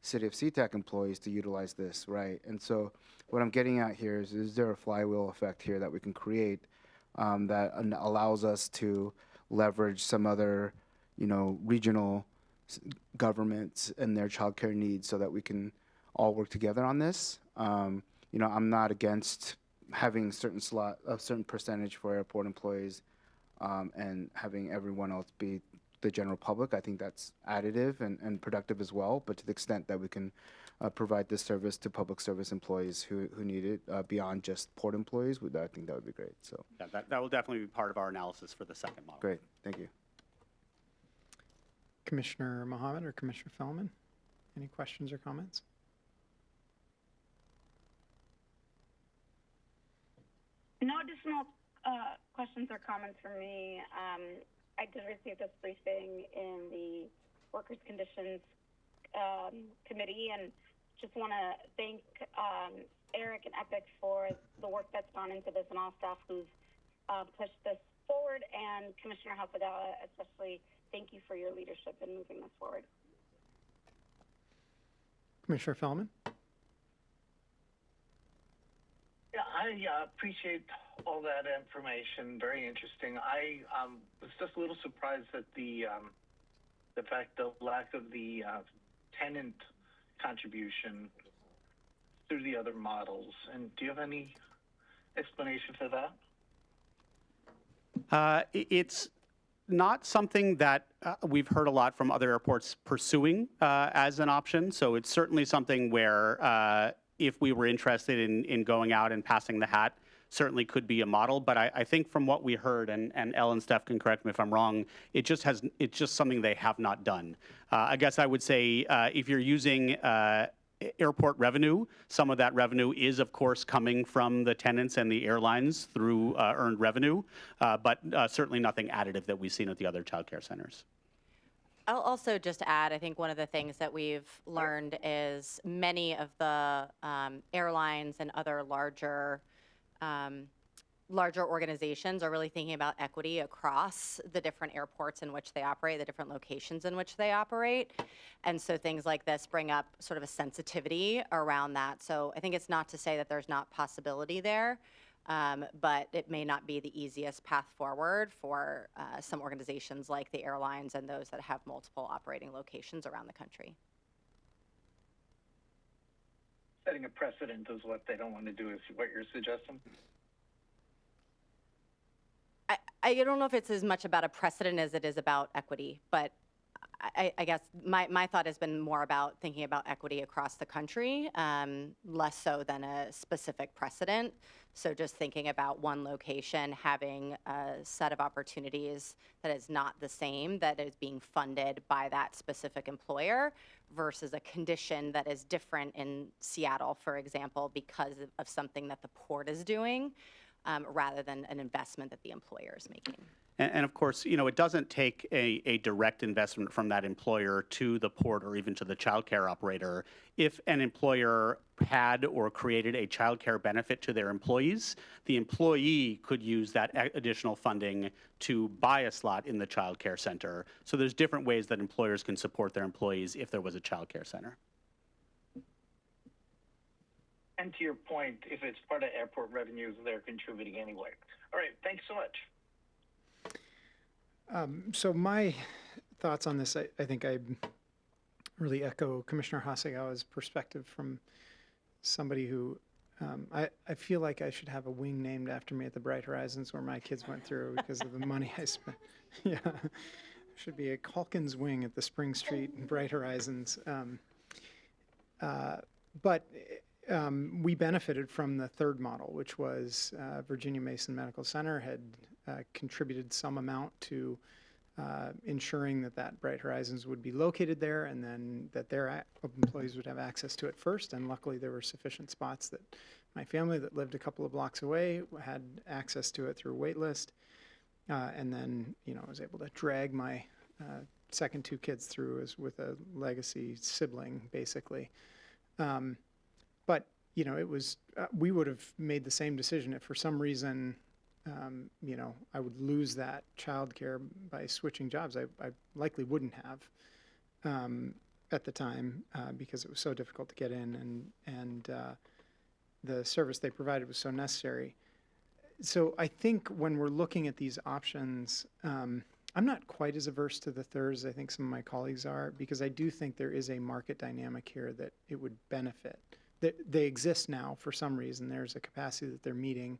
city of Sea-Tac employees to utilize this, right? And so what I'm getting at here is there a flywheel effect here that we can create that allows us to leverage some other, regional governments and their childcare needs so that we can all work together on this. I'm not against having a certain percentage for airport employees and having everyone else be the general public. I think that's additive and productive as well, but to the extent that we can provide this service to public service employees who need it beyond just port employees, I think that would be great. So yeah, that will definitely be part of our analysis for the second model. Great, thank you. Commissioner Mohammed or Commissioner Fellman, any questions or comments? No additional questions or comments from me. I did receive this briefing in the Workers' Conditions Committee, and just want to thank Eric and EPIC for the work that's gone into this, and all staff who've pushed this forward, and Commissioner Hasagawa especially, thank you for your leadership in moving this forward. Commissioner Fellman? Yeah, I appreciate all that information. Very interesting. I was just a little surprised at the fact, the lack of the tenant contribution through the other models. And do you have any explanation for that? It's not something that we've heard a lot from other airports pursuing as an option. So it's certainly something where if we were interested in going out and passing the hat, certainly could be a model. But I think from what we heard, and Elle and Steph can correct me if I'm wrong, it's just something they have not done. I guess I would say if you're using airport revenue, some of that revenue is, of course, coming from the tenants and the airlines through earned revenue, but certainly nothing additive that we've seen at the other childcare centers. I'll also just add, I think one of the things that we've learned is many of the airlines and other larger larger organizations are really thinking about equity across the different airports in which they operate, the different locations in which they operate. And so things like this bring up sort of a sensitivity around that. So I think it's not to say that there's not possibility there, but it may not be the easiest path forward for some organizations like the airlines and those that have multiple operating locations around the country. Setting a precedent is what they don't want to do, is what you're suggesting? I don't know if it's as much about a precedent as it is about equity, but I guess my thought has been more about thinking about equity across the country, less so than a specific precedent. So just thinking about one location having a set of opportunities that is not the same, that is being funded by that specific employer, versus a condition that is different in Seattle, for example, because of something that the port is doing, rather than an investment that the employer is making. And of course, you know, it doesn't take a direct investment from that employer to the port or even to the childcare operator. If an employer had or created a childcare benefit to their employees, the employee could use that additional funding to buy a slot in the childcare center. So there's different ways that employers can support their employees if there was a childcare center. And to your point, if it's part of airport revenues, they're contributing anyway. All right, thanks so much. So my thoughts on this, I think I really echo Commissioner Hasegawa's perspective from somebody who, I feel like I should have a wing named after me at the Bright Horizons where my kids went through because of the money I spent. Yeah, should be a Calkins wing at the Spring Street Bright Horizons. But we benefited from the third model, which was Virginia Mason Medical Center had contributed some amount to ensuring that Bright Horizons would be located there, and then that their employees would have access to it first. And luckily, there were sufficient spots that my family that lived a couple of blocks away had access to it through a wait list. And then, you know, I was able to drag my second two kids through as with a legacy sibling, basically. But, you know, it was, we would have made the same decision if for some reason, you know, I would lose that childcare by switching jobs. I likely wouldn't have at the time because it was so difficult to get in and the service they provided was so necessary. So I think when we're looking at these options, I'm not quite as averse to the thirds as I think some of my colleagues are, because I do think there is a market dynamic here that it would benefit. They exist now for some reason. There's a capacity that they're meeting.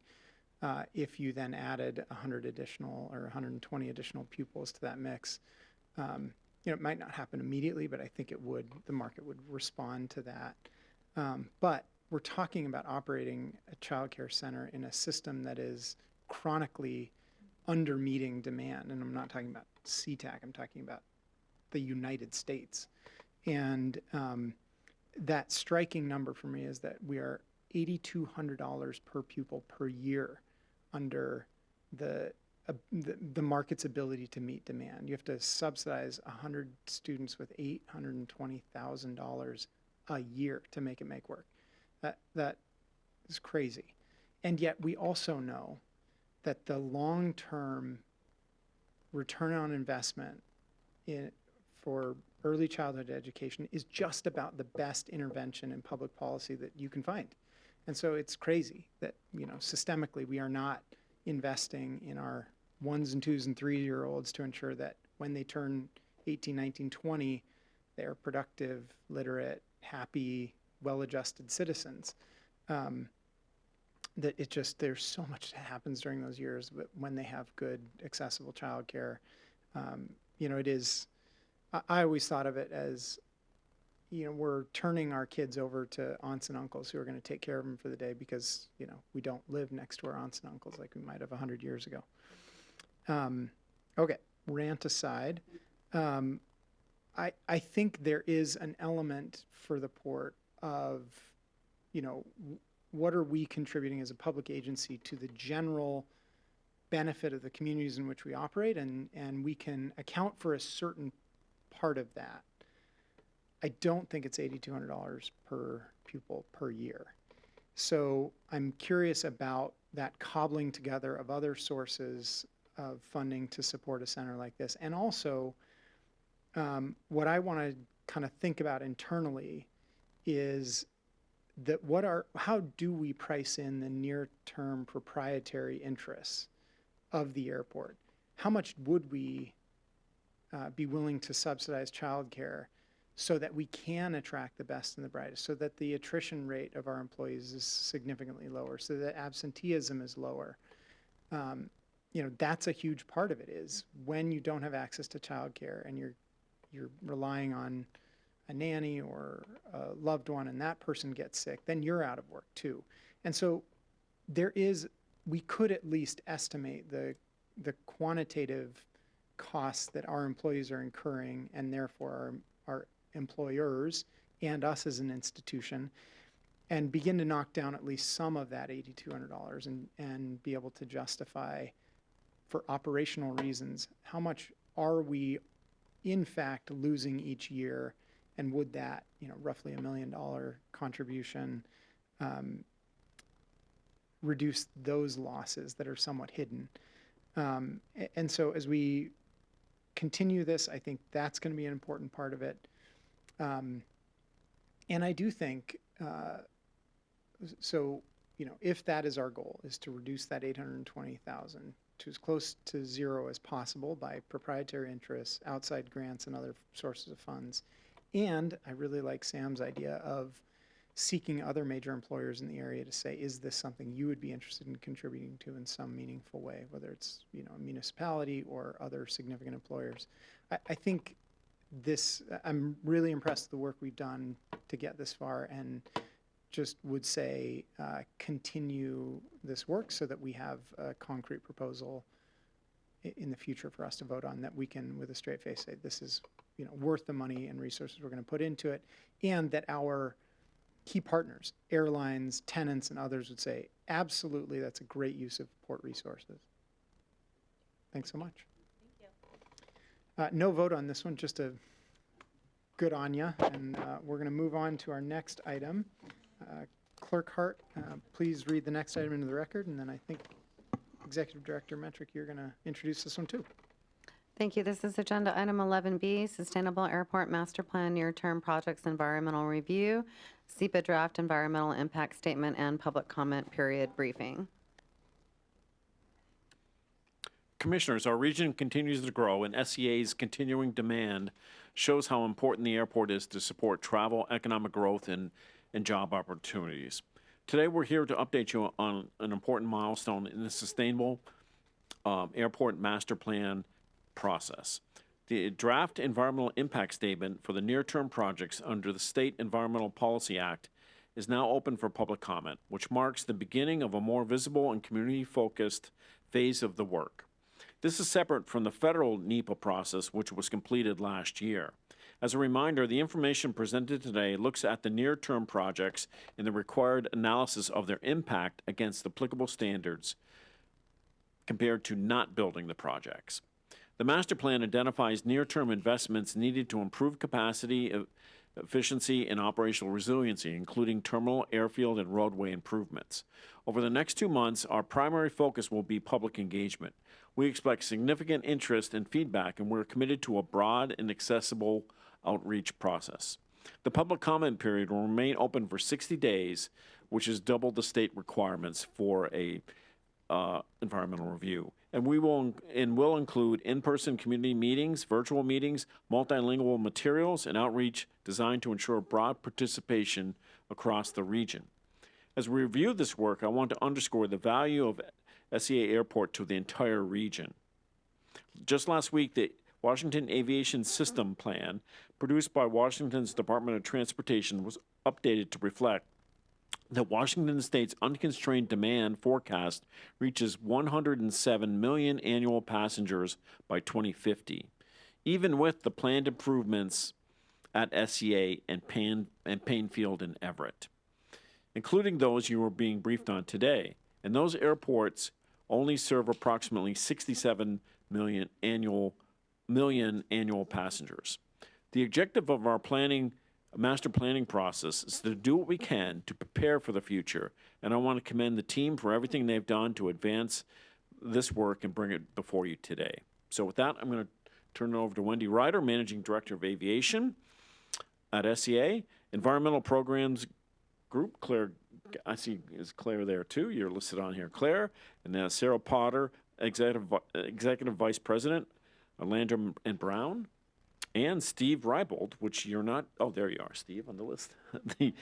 If you then added 100 additional or 120 additional pupils to that mix, you know, it might not happen immediately, but I think it would. The market would respond to that. But we're talking about operating a childcare center in a system that is chronically under meeting demand, and I'm not talking about Sea-Tac. I'm talking about the United States, and that striking number for me is that we are $8,200 per pupil per year under the market's ability to meet demand. You have to subsidize 100 students with $820,000 a year to make it make work. That is crazy. And yet we also know that the long-term return on investment for early childhood education is just about the best intervention in public policy that you can find. And so it's crazy that, you know, systemically we are not investing in our 1s and 2s and 3-year-olds to ensure that when they turn 18, 19, 20, they're productive, literate, happy, well-adjusted citizens. That it just, there's so much that happens during those years, but when they have good, accessible childcare, you know, it is, I always thought of it as, you know, we're turning our kids over to aunts and uncles who are going to take care of them for the day because, you know, we don't live next to our aunts and uncles like we might have 100 years ago. Okay, rant aside, I think there is an element for the port of, you know, what are we contributing as a public agency to the general benefit of the communities in which we operate, and we can account for a certain part of that. I don't think it's $8,200 per pupil per year. So I'm curious about that cobbling together of other sources of funding to support a center like this. And also, what I want to kind of think about internally is that how do we price in the near-term proprietary interests of the airport? How much would we be willing to subsidize childcare so that we can attract the best and the brightest, so that the attrition rate of our employees is significantly lower, so that absenteeism is lower? That's a huge part of it, is when you don't have access to childcare and you're relying on a nanny or a loved one and that person gets sick, then you're out of work too. And so we could at least estimate the quantitative costs that our employees are incurring, and therefore our employers and us as an institution, and begin to knock down at least some of that $8,200 and be able to justify, for operational reasons, how much are we in fact losing each year, and would that, roughly $1 million contribution reduce those losses that are somewhat hidden. And so as we continue this, I think that's going to be an important part of it. And I do think, if that is our goal, is to reduce that 820,000 to as close to zero as possible by proprietary interests, outside grants, and other sources of funds. And I really like Sam's idea of seeking other major employers in the area to say, is this something you would be interested in contributing to in some meaningful way, whether it's a municipality or other significant employers. I think I'm really impressed with the work we've done to get this far, and just would say continue this work so that we have a concrete proposal in the future for us to vote on, that we can with a straight face say this is worth the money and resources we're going to put into it, and that our key partners, airlines, tenants, and others would say, absolutely, that's a great use of port resources. Thanks so much. Thank you. No vote on this one, just a good on ya. And we're going to move on to our next item. Clerk Hart, please read the next item into the record, and then I think Executive Director Metric, you're going to introduce this one too. Thank you. This is Agenda Item 11B, Sustainable Airport Master Plan Near-Term Projects Environmental Review, SEPA Draft Environmental Impact Statement, and Public Comment Period Briefing. Commissioners, our region continues to grow, and SEA's continuing demand shows how important the airport is to support travel, economic growth, and job opportunities. Today, we're here to update you on an important milestone in the Sustainable Airport Master Plan process. The draft environmental impact statement for the near-term projects under the State Environmental Policy Act is now open for public comment, which marks the beginning of a more visible and community-focused phase of the work. This is separate from the federal NEPA process, which was completed last year. As a reminder, the information presented today looks at the near-term projects and the required analysis of their impact against applicable standards compared to not building the projects. The master plan identifies near-term investments needed to improve capacity, efficiency, and operational resiliency, including terminal, airfield, and roadway improvements. Over the next 2 months, our primary focus will be public engagement. We expect significant interest and feedback, and we're committed to a broad and accessible outreach process. The public comment period will remain open for 60 days, which is double the state requirements for a environmental review. And will include in-person community meetings, virtual meetings, multilingual materials, and outreach designed to ensure broad participation across the region. As we review this work, I want to underscore the value of SEA Airport to the entire region. Just last week, the Washington Aviation System Plan, produced by Washington's Department of Transportation, was updated to reflect that Washington State's unconstrained demand forecast reaches 107 million annual passengers by 2050, even with the planned improvements at SEA and Painfield and Everett, including those you are being briefed on today. And those airports only serve approximately 67 million annual passengers. The objective of our planning master planning process is to do what we can to prepare for the future. And I want to commend the team for everything they've done to advance this work and bring it before you today. So with that, I'm going to turn it over to Wendy Ryder, Managing Director of Aviation at SEA. Environmental Programs Group, Claire, I see is Claire there too. You're listed on here, Claire. And then Sarah Potter, Executive Vice President, Landrum and Brown. And Steve Reibold, which you're not, oh, there you are, Steve, on the list, the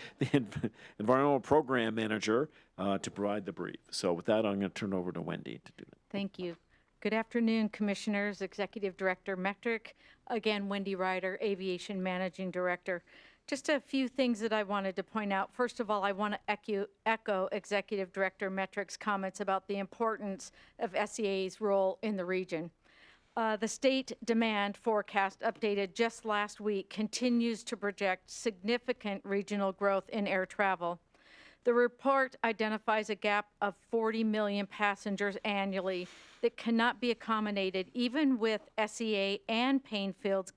Environmental Program Manager to provide the brief. So with that, I'm going to turn over to Wendy to do that. Thank you. Good afternoon, Commissioners, Executive Director Metric. Again, Wendy Ryder, Aviation Managing Director. Just a few things that I wanted to point out. First of all, I want to echo Executive Director Metric's comments about the importance of SEA's role in the region. The state demand forecast updated just last week continues to project significant regional growth in air travel. The report identifies a gap of 40 million passengers annually that cannot be accommodated even with SEA and Painfields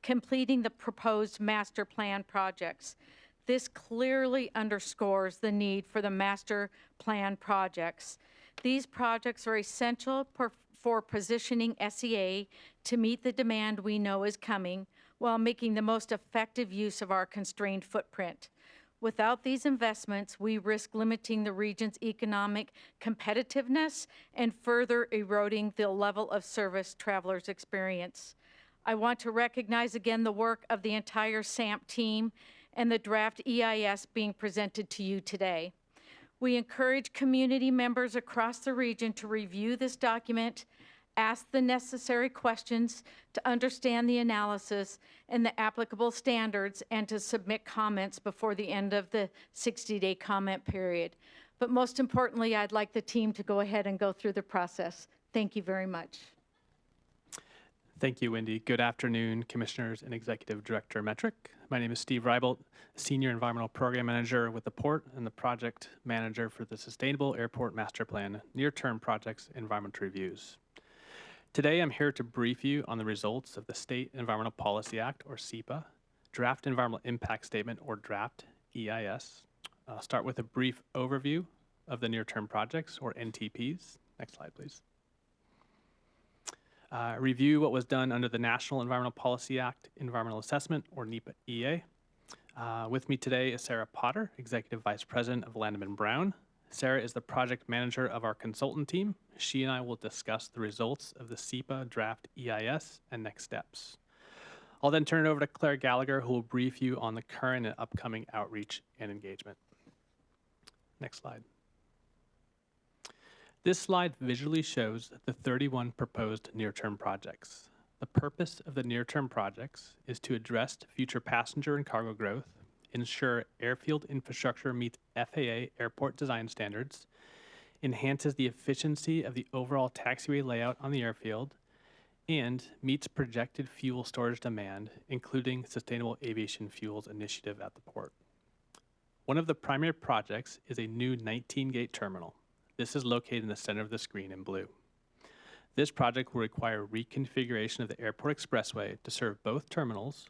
completing the proposed master plan projects. This clearly underscores the need for the master plan projects. These projects are essential for positioning SEA to meet the demand we know is coming while making the most effective use of our constrained footprint. Without these investments, we risk limiting the region's economic competitiveness and further eroding the level of service travelers experience. I want to recognize again the work of the entire SAMP team and the draft EIS being presented to you today. We encourage community members across the region to review this document, ask the necessary questions to understand the analysis and the applicable standards, and to submit comments before the end of the 60-day comment period. But most importantly, I'd like the team to go ahead and go through the process. Thank you very much. Thank you, Wendy. Good afternoon, Commissioners and Executive Director Metric. My name is Steve Reibold, Senior Environmental Program Manager with the Port and the Project Manager for the Sustainable Airport Master Plan Near-Term Projects Environment Reviews. Today, I'm here to brief you on the results of the State Environmental Policy Act, or SEPA, Draft Environmental Impact Statement, or Draft EIS. I'll start with a brief overview of the near-term projects, or NTPs. Next slide, please. Review what was done under the National Environmental Policy Act Environmental Assessment, or NEPA-EA. With me today is Sarah Potter, Executive Vice President of Landrum & Brown. Sarah is the project manager of our consultant team. She and I will discuss the results of the SEPA draft EIS and next steps. I'll then turn it over to Claire Gallagher, who will brief you on the current and upcoming outreach and engagement. Next slide. This slide visually shows the 31 proposed near-term projects. The purpose of the near-term projects is to address future passenger and cargo growth, ensure airfield infrastructure meets FAA airport design standards, enhances the efficiency of the overall taxiway layout on the airfield, and meets projected fuel storage demand, including Sustainable Aviation Fuels initiative at the port. One of the primary projects is a new 19-gate terminal. This is located in the center of the screen in blue. This project will require reconfiguration of the airport expressway to serve both terminals,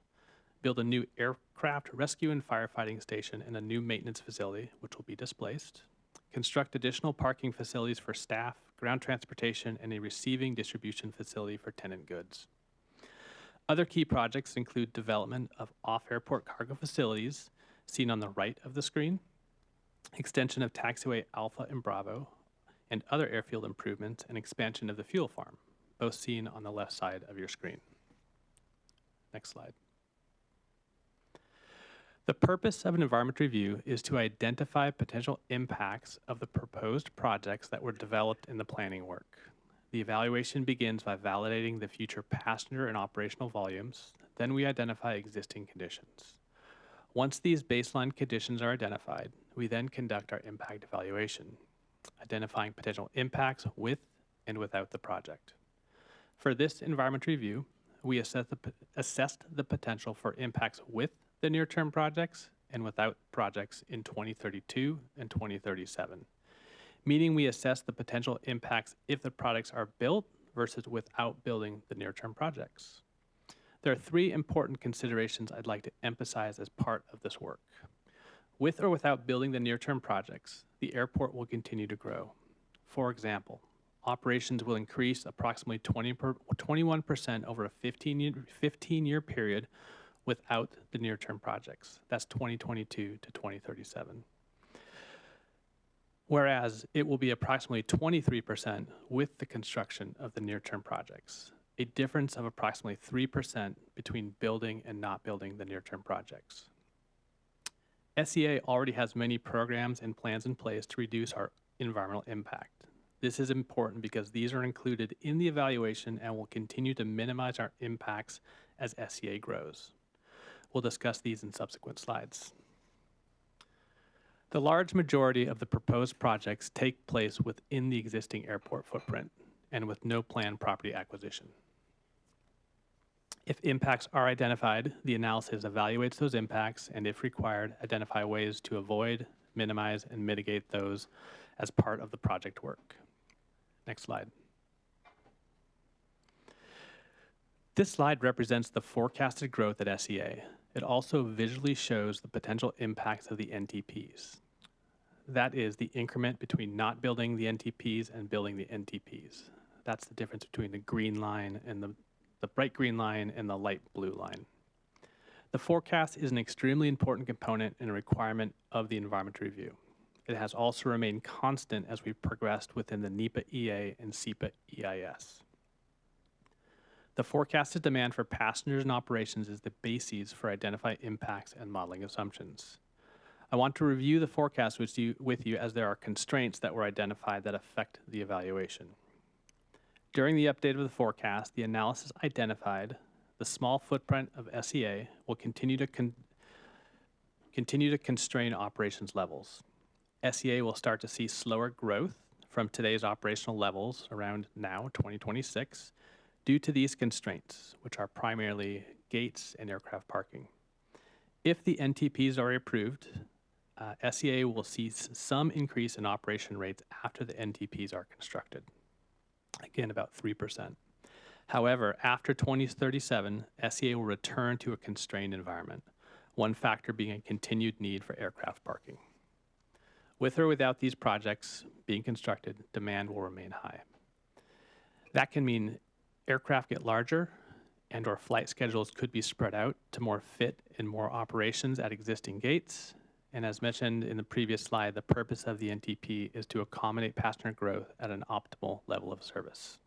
build a new aircraft rescue and firefighting station and a new maintenance facility, which will be displaced, construct additional parking facilities for staff, ground transportation, and a receiving distribution facility for tenant goods. Other key projects include development of off-airport cargo facilities, seen on the right of the screen, extension of taxiway Alpha and Bravo, and other airfield improvements and expansion of the fuel farm, both seen on the left side of your screen. Next slide. The purpose of an environment review is to identify potential impacts of the proposed projects that were developed in the planning work. The evaluation begins by validating the future passenger and operational volumes. Then we identify existing conditions. Once these baseline conditions are identified, we then conduct our impact evaluation, identifying potential impacts with and without the project. For this environment review, we assessed the potential for impacts with the near-term projects and without projects in 2032 and 2037, meaning we assess the potential impacts if the projects are built versus without building the near-term projects. There are three important considerations I'd like to emphasize as part of this work. With or without building the near-term projects, the airport will continue to grow. For example, operations will increase approximately 21% over a 15-year period without the near-term projects. That's 2022 to 2037. Whereas it will be approximately 23% with the construction of the near-term projects, a difference of approximately 3% between building and not building the near-term projects. SEA already has many programs and plans in place to reduce our environmental impact. This is important because these are included in the evaluation and will continue to minimize our impacts as SEA grows. We'll discuss these in subsequent slides. The large majority of the proposed projects take place within the existing airport footprint and with no planned property acquisition. If impacts are identified, the analysis evaluates those impacts and, if required, identify ways to avoid, minimize, and mitigate those as part of the project work. Next slide. This slide represents the forecasted growth at SEA. It also visually shows the potential impacts of the NTPs. That is the increment between not building the NTPs and building the NTPs. That's the difference between the green line and the bright green line and the light blue line. The forecast is an extremely important component and a requirement of the environment review. It has also remained constant as we've progressed within the NEPA EA and SEPA EIS. The forecasted demand for passengers and operations is the basis for identifying impacts and modeling assumptions. I want to review the forecast with you as there are constraints that were identified that affect the evaluation. During the update of the forecast, the analysis identified the small footprint of SEA will continue to constrain operations levels. SEA will start to see slower growth from today's operational levels around now, 2026, due to these constraints, which are primarily gates and aircraft parking. If the NTPs are approved, SEA will see some increase in operation rates after the NTPs are constructed. Again, about 3%. However, after 2037, SEA will return to a constrained environment, one factor being a continued need for aircraft parking. With or without these projects being constructed, demand will remain high. That can mean aircraft get larger and or flight schedules could be spread out to more fit and more operations at existing gates. And as mentioned in the previous slide, the purpose of the NTP is to accommodate passenger growth at an optimal level of service.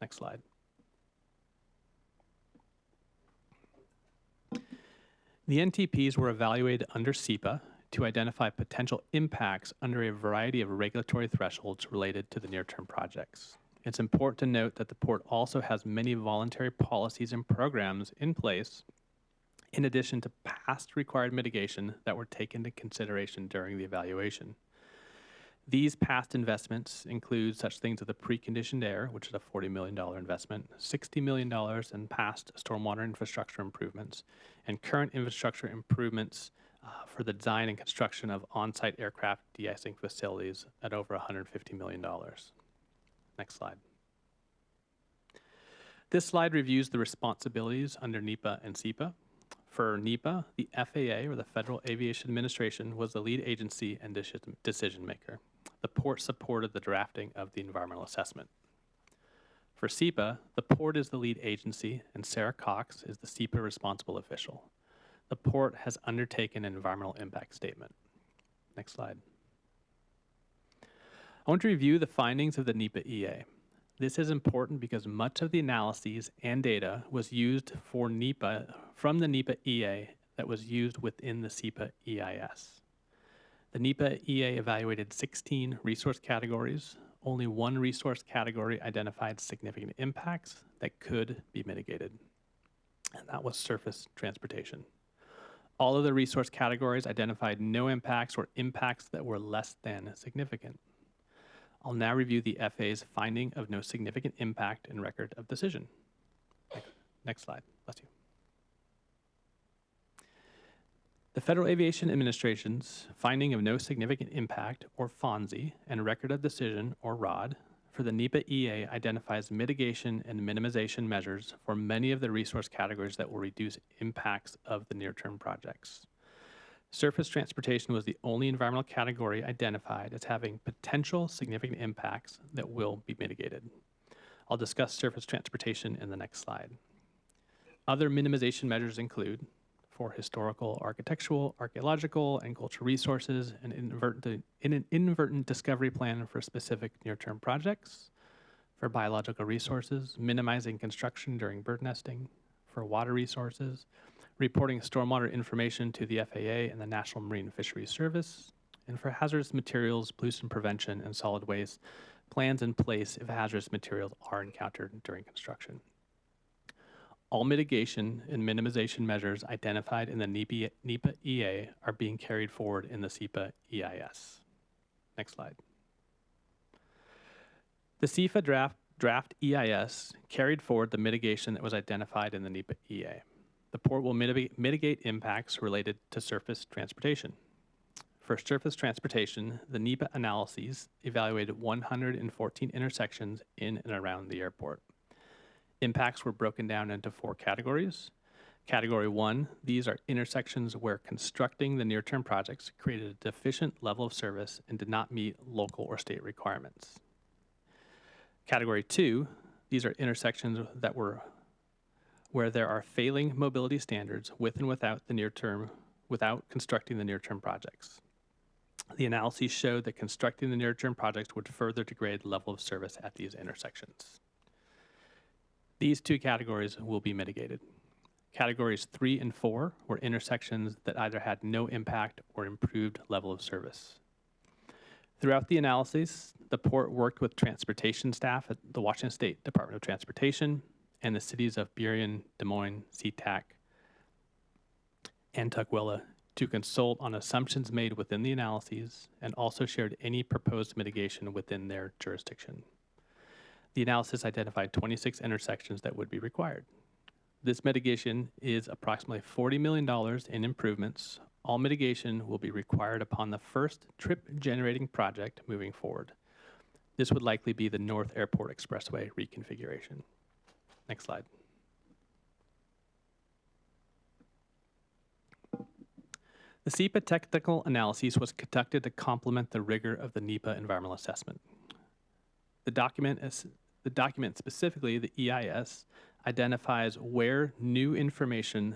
Next slide. The NTPs were evaluated under SEPA to identify potential impacts under a variety of regulatory thresholds related to the near-term projects. It's important to note that the port also has many voluntary policies and programs in place in addition to past required mitigation that were taken into consideration during the evaluation. These past investments include such things as the preconditioned air, which is a $40 million investment, $60 million in past stormwater infrastructure improvements, and current infrastructure improvements for the design and construction of on-site aircraft de-icing facilities at over $150 million. Next slide. This slide reviews the responsibilities under NEPA and SEPA. For NEPA, the FAA, or the Federal Aviation Administration, was the lead agency and decision maker. The port supported the drafting of the environmental assessment. For SEPA, the port is the lead agency and Sarah Cox is the SEPA responsible official. The port has undertaken an environmental impact statement. Next slide. I want to review the findings of the NEPA EA. This is important because much of the analyses and data was used for NEPA from the NEPA EA that was used within the SEPA EIS. The NEPA EA evaluated 16 resource categories. Only one resource category identified significant impacts that could be mitigated, and that was surface transportation. All of the resource categories identified no impacts or impacts that were less than significant. I'll now review the FAA's finding of no significant impact and record of decision. Next slide. Bless you. The Federal Aviation Administration's finding of no significant impact, or FONSI, and record of decision, or ROD, for the NEPA EA identifies mitigation and minimization measures for many of the resource categories that will reduce impacts of the near-term projects. Surface transportation was the only environmental category identified as having potential significant impacts that will be mitigated. I'll discuss surface transportation in the next slide. Other minimization measures include for historical, architectural, archaeological, and cultural resources, an inadvertent discovery plan for specific near-term projects, for biological resources, minimizing construction during bird nesting, for water resources, reporting stormwater information to the FAA and the National Marine Fisheries Service, and for hazardous materials, pollution prevention, and solid waste, plans in place if hazardous materials are encountered during construction. All mitigation and minimization measures identified in the NEPA EA are being carried forward in the SEPA EIS. Next slide. The SEPA draft EIS carried forward the mitigation that was identified in the NEPA EA. The port will mitigate impacts related to surface transportation. For surface transportation, the NEPA analyses evaluated 114 intersections in and around the airport. Impacts were broken down into 4 categories. Category 1, these are intersections where constructing the near-term projects created a deficient level of service and did not meet local or state requirements. Category 2, these are intersections that where there are failing mobility standards with and without constructing the near-term projects. The analyses showed that constructing the near-term projects would further degrade the level of service at these intersections. These 2 categories will be mitigated. Categories 3 and 4 were intersections that either had no impact or improved level of service. Throughout the analysis, the port worked with transportation staff at the Washington State Department of Transportation and the cities of Burien, Des Moines, Sea-Tac, and Tukwila to consult on assumptions made within the analyses and also shared any proposed mitigation within their jurisdiction. The analysis identified 26 intersections that would be required. This mitigation is approximately $40 million in improvements. All mitigation will be required upon the first trip-generating project moving forward. This would likely be the North Airport Expressway reconfiguration. Next slide. The SEPA technical analysis was conducted to complement the rigor of the NEPA environmental assessment. The document, specifically the EIS, identifies where new information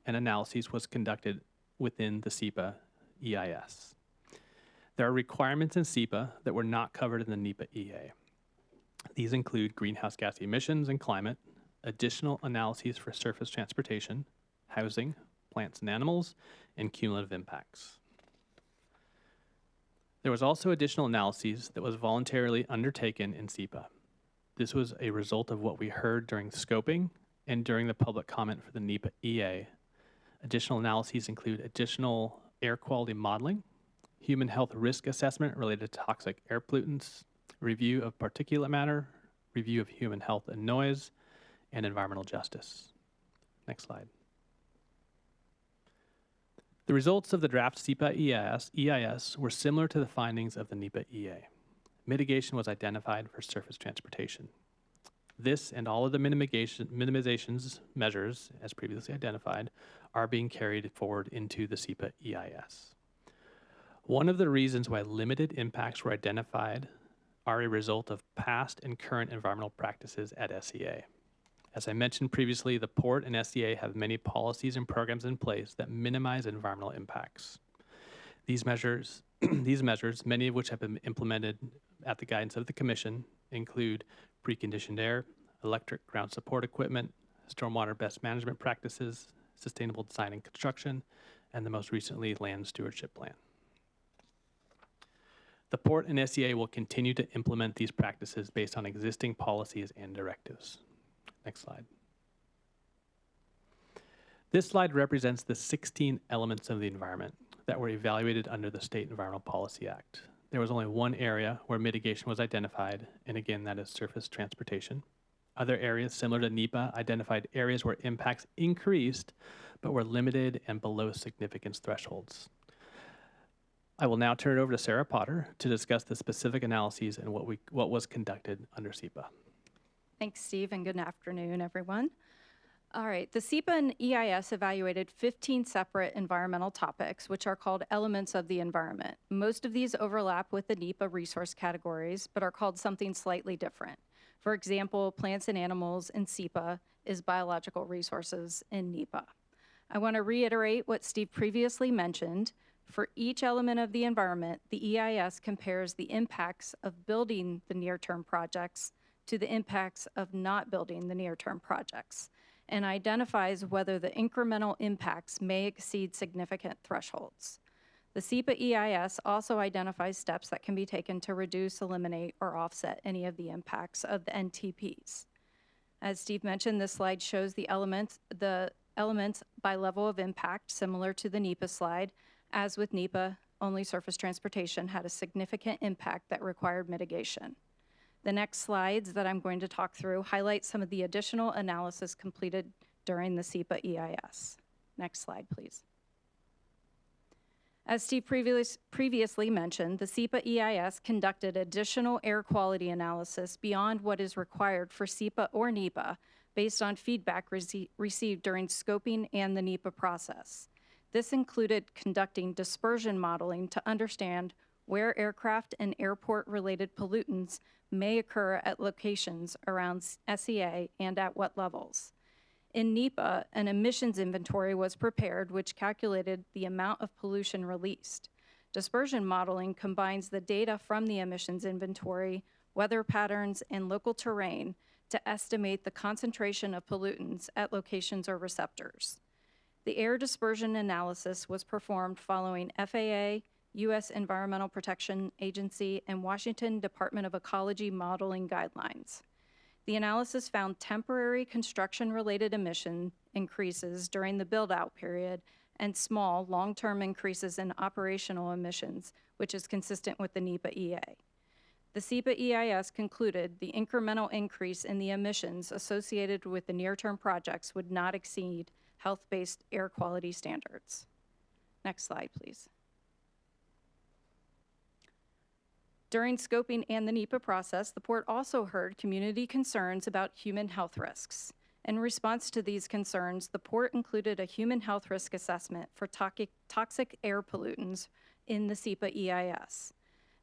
and analyses was conducted within the SEPA EIS. There are requirements in SEPA that were not covered in the NEPA EA. These include greenhouse gas emissions and climate, additional analyses for surface transportation, housing, plants and animals, and cumulative impacts. There was also additional analyses that was voluntarily undertaken in SEPA. This was a result of what we heard during scoping and during the public comment for the NEPA EA. Additional analyses include additional air quality modeling, human health risk assessment related to toxic air pollutants, review of particulate matter, review of human health and noise, and environmental justice. Next slide. The results of the draft SEPA EIS were similar to the findings of the NEPA EA. Mitigation was identified for surface transportation. This and all of the minimizations measures, as previously identified, are being carried forward into the SEPA EIS. One of the reasons why limited impacts were identified are a result of past and current environmental practices at SEA. As I mentioned previously, the port and SEA have many policies and programs in place that minimize environmental impacts. These measures, many of which have been implemented at the guidance of the Commission, include preconditioned air, electric ground support equipment, stormwater best management practices, sustainable design and construction, and the most recently, land stewardship plan. The port and SEA will continue to implement these practices based on existing policies and directives. Next slide. This slide represents the 16 elements of the environment that were evaluated under the State Environmental Policy Act. There was only one area where mitigation was identified, and again, that is surface transportation. Other areas similar to NEPA identified areas where impacts increased, but were limited and below significance thresholds. I will now turn it over to Sarah Potter to discuss the specific analyses and what was conducted under SEPA. Thanks, Steve, and good afternoon, everyone. All right, the SEPA and EIS evaluated 15 separate environmental topics, which are called elements of the environment. Most of these overlap with the NEPA resource categories, but are called something slightly different. For example, plants and animals in SEPA is biological resources in NEPA. I want to reiterate what Steve previously mentioned. For each element of the environment, the EIS compares the impacts of building the near-term projects to the impacts of not building the near-term projects, and identifies whether the incremental impacts may exceed significant thresholds. The SEPA EIS also identifies steps that can be taken to reduce, eliminate, or offset any of the impacts of the NTPs. As Steve mentioned, this slide shows the elements by level of impact, similar to the NEPA slide. As with NEPA, only surface transportation had a significant impact that required mitigation. The next slides that I'm going to talk through highlight some of the additional analysis completed during the SEPA EIS. Next slide, please. As Steve previously mentioned, the SEPA EIS conducted additional air quality analysis beyond what is required for SEPA or NEPA based on feedback received during scoping and the NEPA process. This included conducting dispersion modeling to understand where aircraft and airport-related pollutants may occur at locations around SEA and at what levels. In NEPA, an emissions inventory was prepared which calculated the amount of pollution released. Dispersion modeling combines the data from the emissions inventory, weather patterns, and local terrain to estimate the concentration of pollutants at locations or receptors. The air dispersion analysis was performed following FAA, U.S. Environmental Protection Agency, and Washington Department of Ecology modeling guidelines. The analysis found temporary construction-related emission increases during the build-out period and small, long-term increases in operational emissions, which is consistent with the NEPA EA. The SEPA EIS concluded the incremental increase in the emissions associated with the near-term projects would not exceed health-based air quality standards. Next slide, please. During scoping and the NEPA process, the port also heard community concerns about human health risks. In response to these concerns, the port included a human health risk assessment for toxic air pollutants in the SEPA EIS.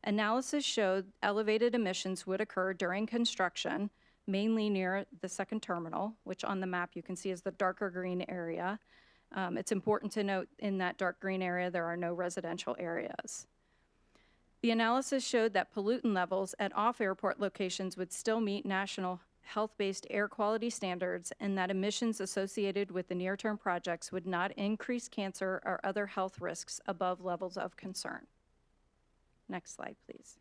Analysis showed elevated emissions would occur during construction, mainly near the second terminal, which on the map you can see is the darker green area. It's important to note in that dark green area there are no residential areas. The analysis showed that pollutant levels at off-airport locations would still meet national health-based air quality standards and that emissions associated with the near-term projects would not increase cancer or other health risks above levels of concern. Next slide, please.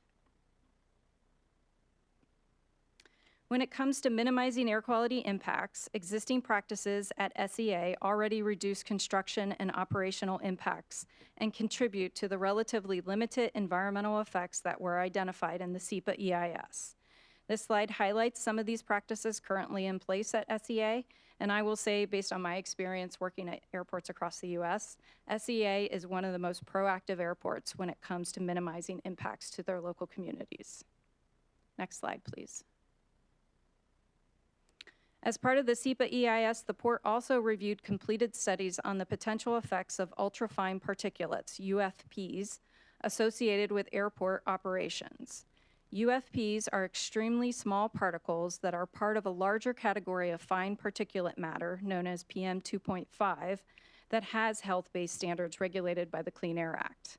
When it comes to minimizing air quality impacts, existing practices at SEA already reduce construction and operational impacts and contribute to the relatively limited environmental effects that were identified in the SEPA EIS. This slide highlights some of these practices currently in place at SEA, and I will say, based on my experience working at airports across the U.S., SEA is one of the most proactive airports when it comes to minimizing impacts to their local communities. Next slide, please. As part of the SEPA EIS, the port also reviewed completed studies on the potential effects of ultrafine particulates, UFPs, associated with airport operations. UFPs are extremely small particles that are part of a larger category of fine particulate matter, known as PM 2.5, that has health-based standards regulated by the Clean Air Act.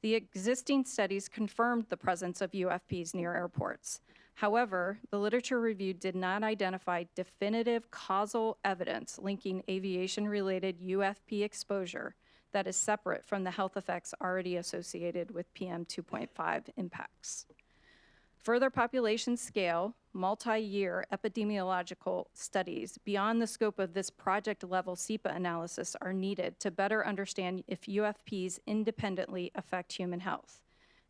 The existing studies confirmed the presence of UFPs near airports. However, the literature review did not identify definitive causal evidence linking aviation-related UFP exposure that is separate from the health effects already associated with PM 2.5 impacts. Further population scale, multi-year epidemiological studies beyond the scope of this project-level SEPA analysis are needed to better understand if UFPs independently affect human health.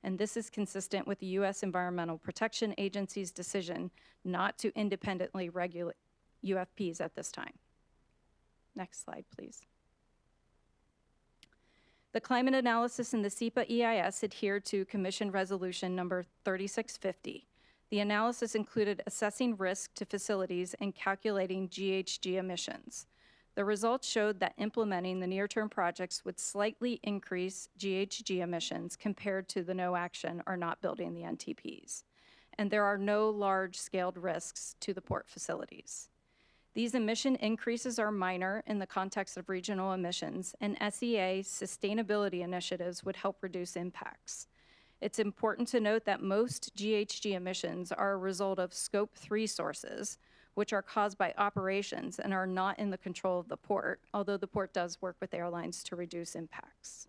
And this is consistent with the U.S. Environmental Protection Agency's decision not to independently regulate UFPs at this time. Next slide, please. The climate analysis in the SEPA EIS adhered to Commission Resolution number 3650. The analysis included assessing risk to facilities and calculating GHG emissions. The results showed that implementing the near-term projects would slightly increase GHG emissions compared to the no action or not building the NTPs. And there are no large-scaled risks to the port facilities. These emission increases are minor in the context of regional emissions, and SEA sustainability initiatives would help reduce impacts. It's important to note that most GHG emissions are a result of Scope 3 sources, which are caused by operations and are not in the control of the port, although the port does work with airlines to reduce impacts.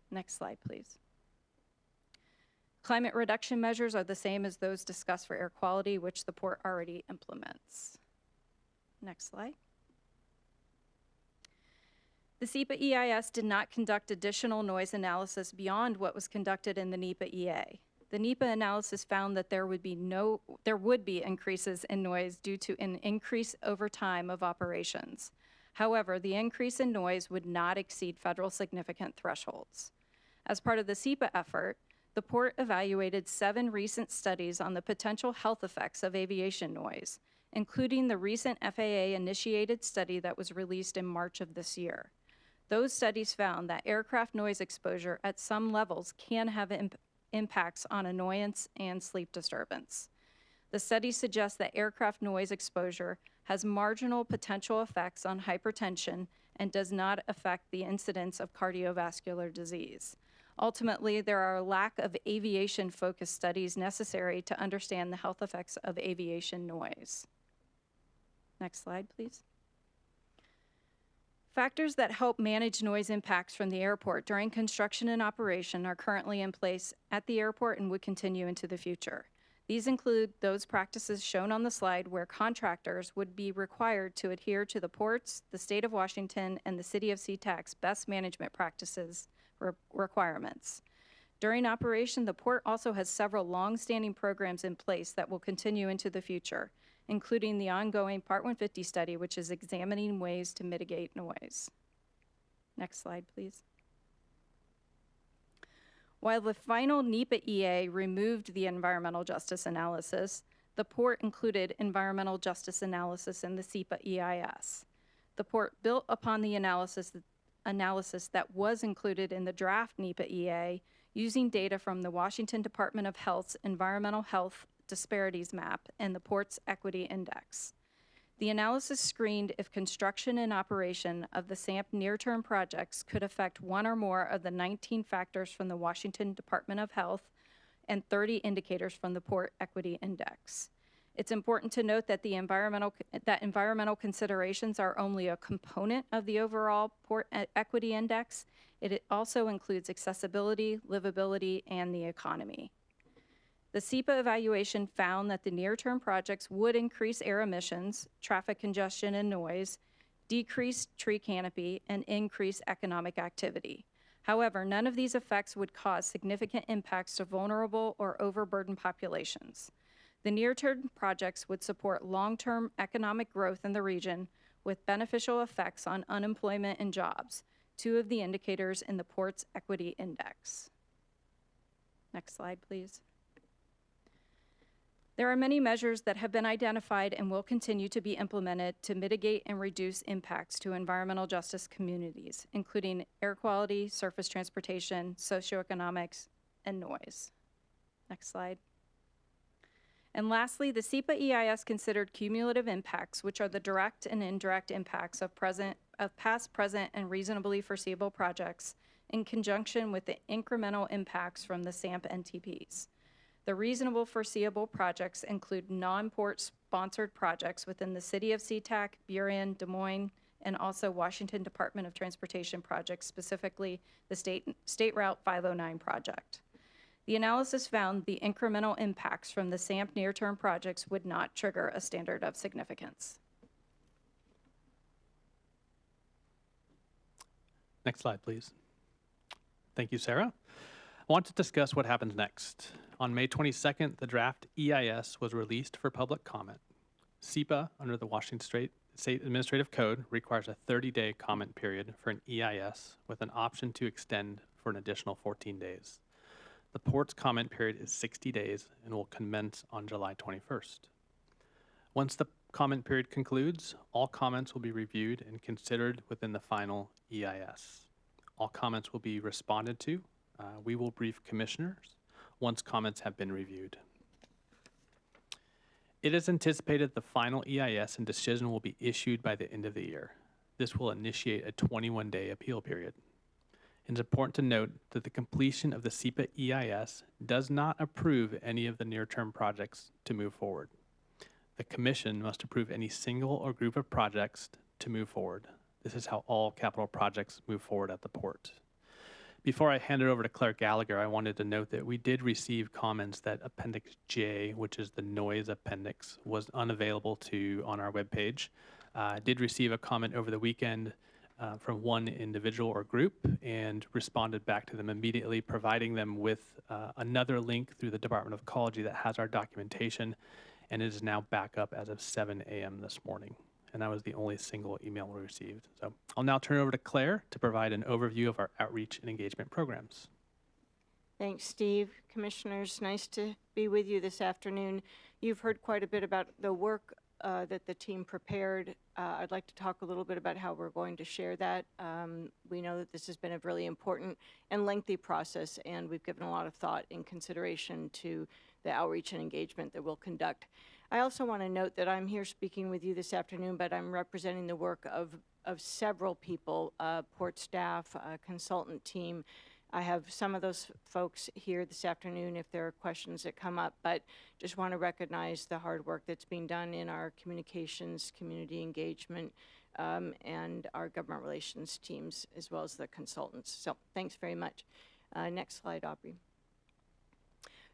Next slide, please. Climate reduction measures are the same as those discussed for air quality, which the port already implements. Next slide. The SEPA EIS did not conduct additional noise analysis beyond what was conducted in the NEPA EA. The NEPA analysis found that there would be increases in noise due to an increase over time of operations. However, the increase in noise would not exceed federal significant thresholds. As part of the SEPA effort, the port evaluated 7 recent studies on the potential health effects of aviation noise, including the recent FAA-initiated study that was released in March of this year. Those studies found that aircraft noise exposure at some levels can have impacts on annoyance and sleep disturbance. The study suggests that aircraft noise exposure has marginal potential effects on hypertension and does not affect the incidence of cardiovascular disease. Ultimately, there are a lack of aviation-focused studies necessary to understand the health effects of aviation noise. Next slide, please. Factors that help manage noise impacts from the airport during construction and operation are currently in place at the airport and would continue into the future. These include those practices shown on the slide where contractors would be required to adhere to the ports, the state of Washington, and the city of Sea-Tac's best management practices requirements. During operation, the port also has several long-standing programs in place that will continue into the future, including the ongoing Part 150 study, which is examining ways to mitigate noise. Next slide, please. While the final NEPA EA removed the environmental justice analysis, the port included environmental justice analysis in the SEPA EIS. The port built upon the analysis that was included in the draft NEPA EA using data from the Washington Department of Health's Environmental Health Disparities Map and the Port's Equity Index. The analysis screened if construction and operation of the SAMP near-term projects could affect one or more of the 19 factors from the Washington Department of Health and 30 indicators from the Port Equity Index. It's important to note that environmental considerations are only a component of the overall Port Equity Index. It also includes accessibility, livability, and the economy. The SEPA evaluation found that the near-term projects would increase air emissions, traffic congestion and noise, decrease tree canopy, and increase economic activity. However, none of these effects would cause significant impacts to vulnerable or overburdened populations. The near-term projects would support long-term economic growth in the region with beneficial effects on unemployment and jobs, 2 of the indicators in the Port's Equity Index. Next slide, please. There are many measures that have been identified and will continue to be implemented to mitigate and reduce impacts to environmental justice communities, including air quality, surface transportation, socioeconomics, and noise. Next slide. And lastly, the SEPA EIS considered cumulative impacts, which are the direct and indirect impacts of past, present, and reasonably foreseeable projects in conjunction with the incremental impacts from the SAMP NTPs. The reasonable foreseeable projects include non-port sponsored projects within the city of Sea-Tac, Burien, Des Moines, and also Washington Department of Transportation projects, specifically the State Route 509 project. The analysis found the incremental impacts from the SAMP near-term projects would not trigger a standard of significance. Next slide, please. Thank you, Sarah. I want to discuss what happens next. On May 22nd, the draft EIS was released for public comment. SEPA, under the Washington State Administrative Code requires a 30-day comment period for an EIS with an option to extend for an additional 14 days. The port's comment period is 60 days and will commence on July 21st. Once the comment period concludes, all comments will be reviewed and considered within the final EIS. All comments will be responded to. We will brief commissioners once comments have been reviewed. It is anticipated the final EIS and decision will be issued by the end of the year. This will initiate a 21-day appeal period. It is important to note that the completion of the SEPA EIS does not approve any of the near-term projects to move forward. The Commission must approve any single or group of projects to move forward. This is how all capital projects move forward at the port. Before I hand it over to Claire Gallagher, I wanted to note that we did receive comments that Appendix J, which is the noise appendix, was unavailable on our webpage. I did receive a comment over the weekend from one individual or group and responded back to them immediately, providing them with another link through the Department of Ecology that has our documentation, and it is now back up as of 7 a.m. this morning. And that was the only single email we received. So I'll now turn it over to Claire to provide an overview of our outreach and engagement programs. Thanks, Steve. Commissioners, nice to be with you this afternoon. You've heard quite a bit about the work that the team prepared. I'd like to talk a little bit about how we're going to share that. We know that this has been a really important and lengthy process, and we've given a lot of thought and consideration to the outreach and engagement that we'll conduct. I also want to note that I'm here speaking with you this afternoon, but I'm representing the work of several people, port staff, consultant team. I have some of those folks here this afternoon if there are questions that come up, but just want to recognize the hard work that's being done in our communications, community engagement, and our government relations teams, as well as the consultants. So thanks very much. Next slide, Aubrey.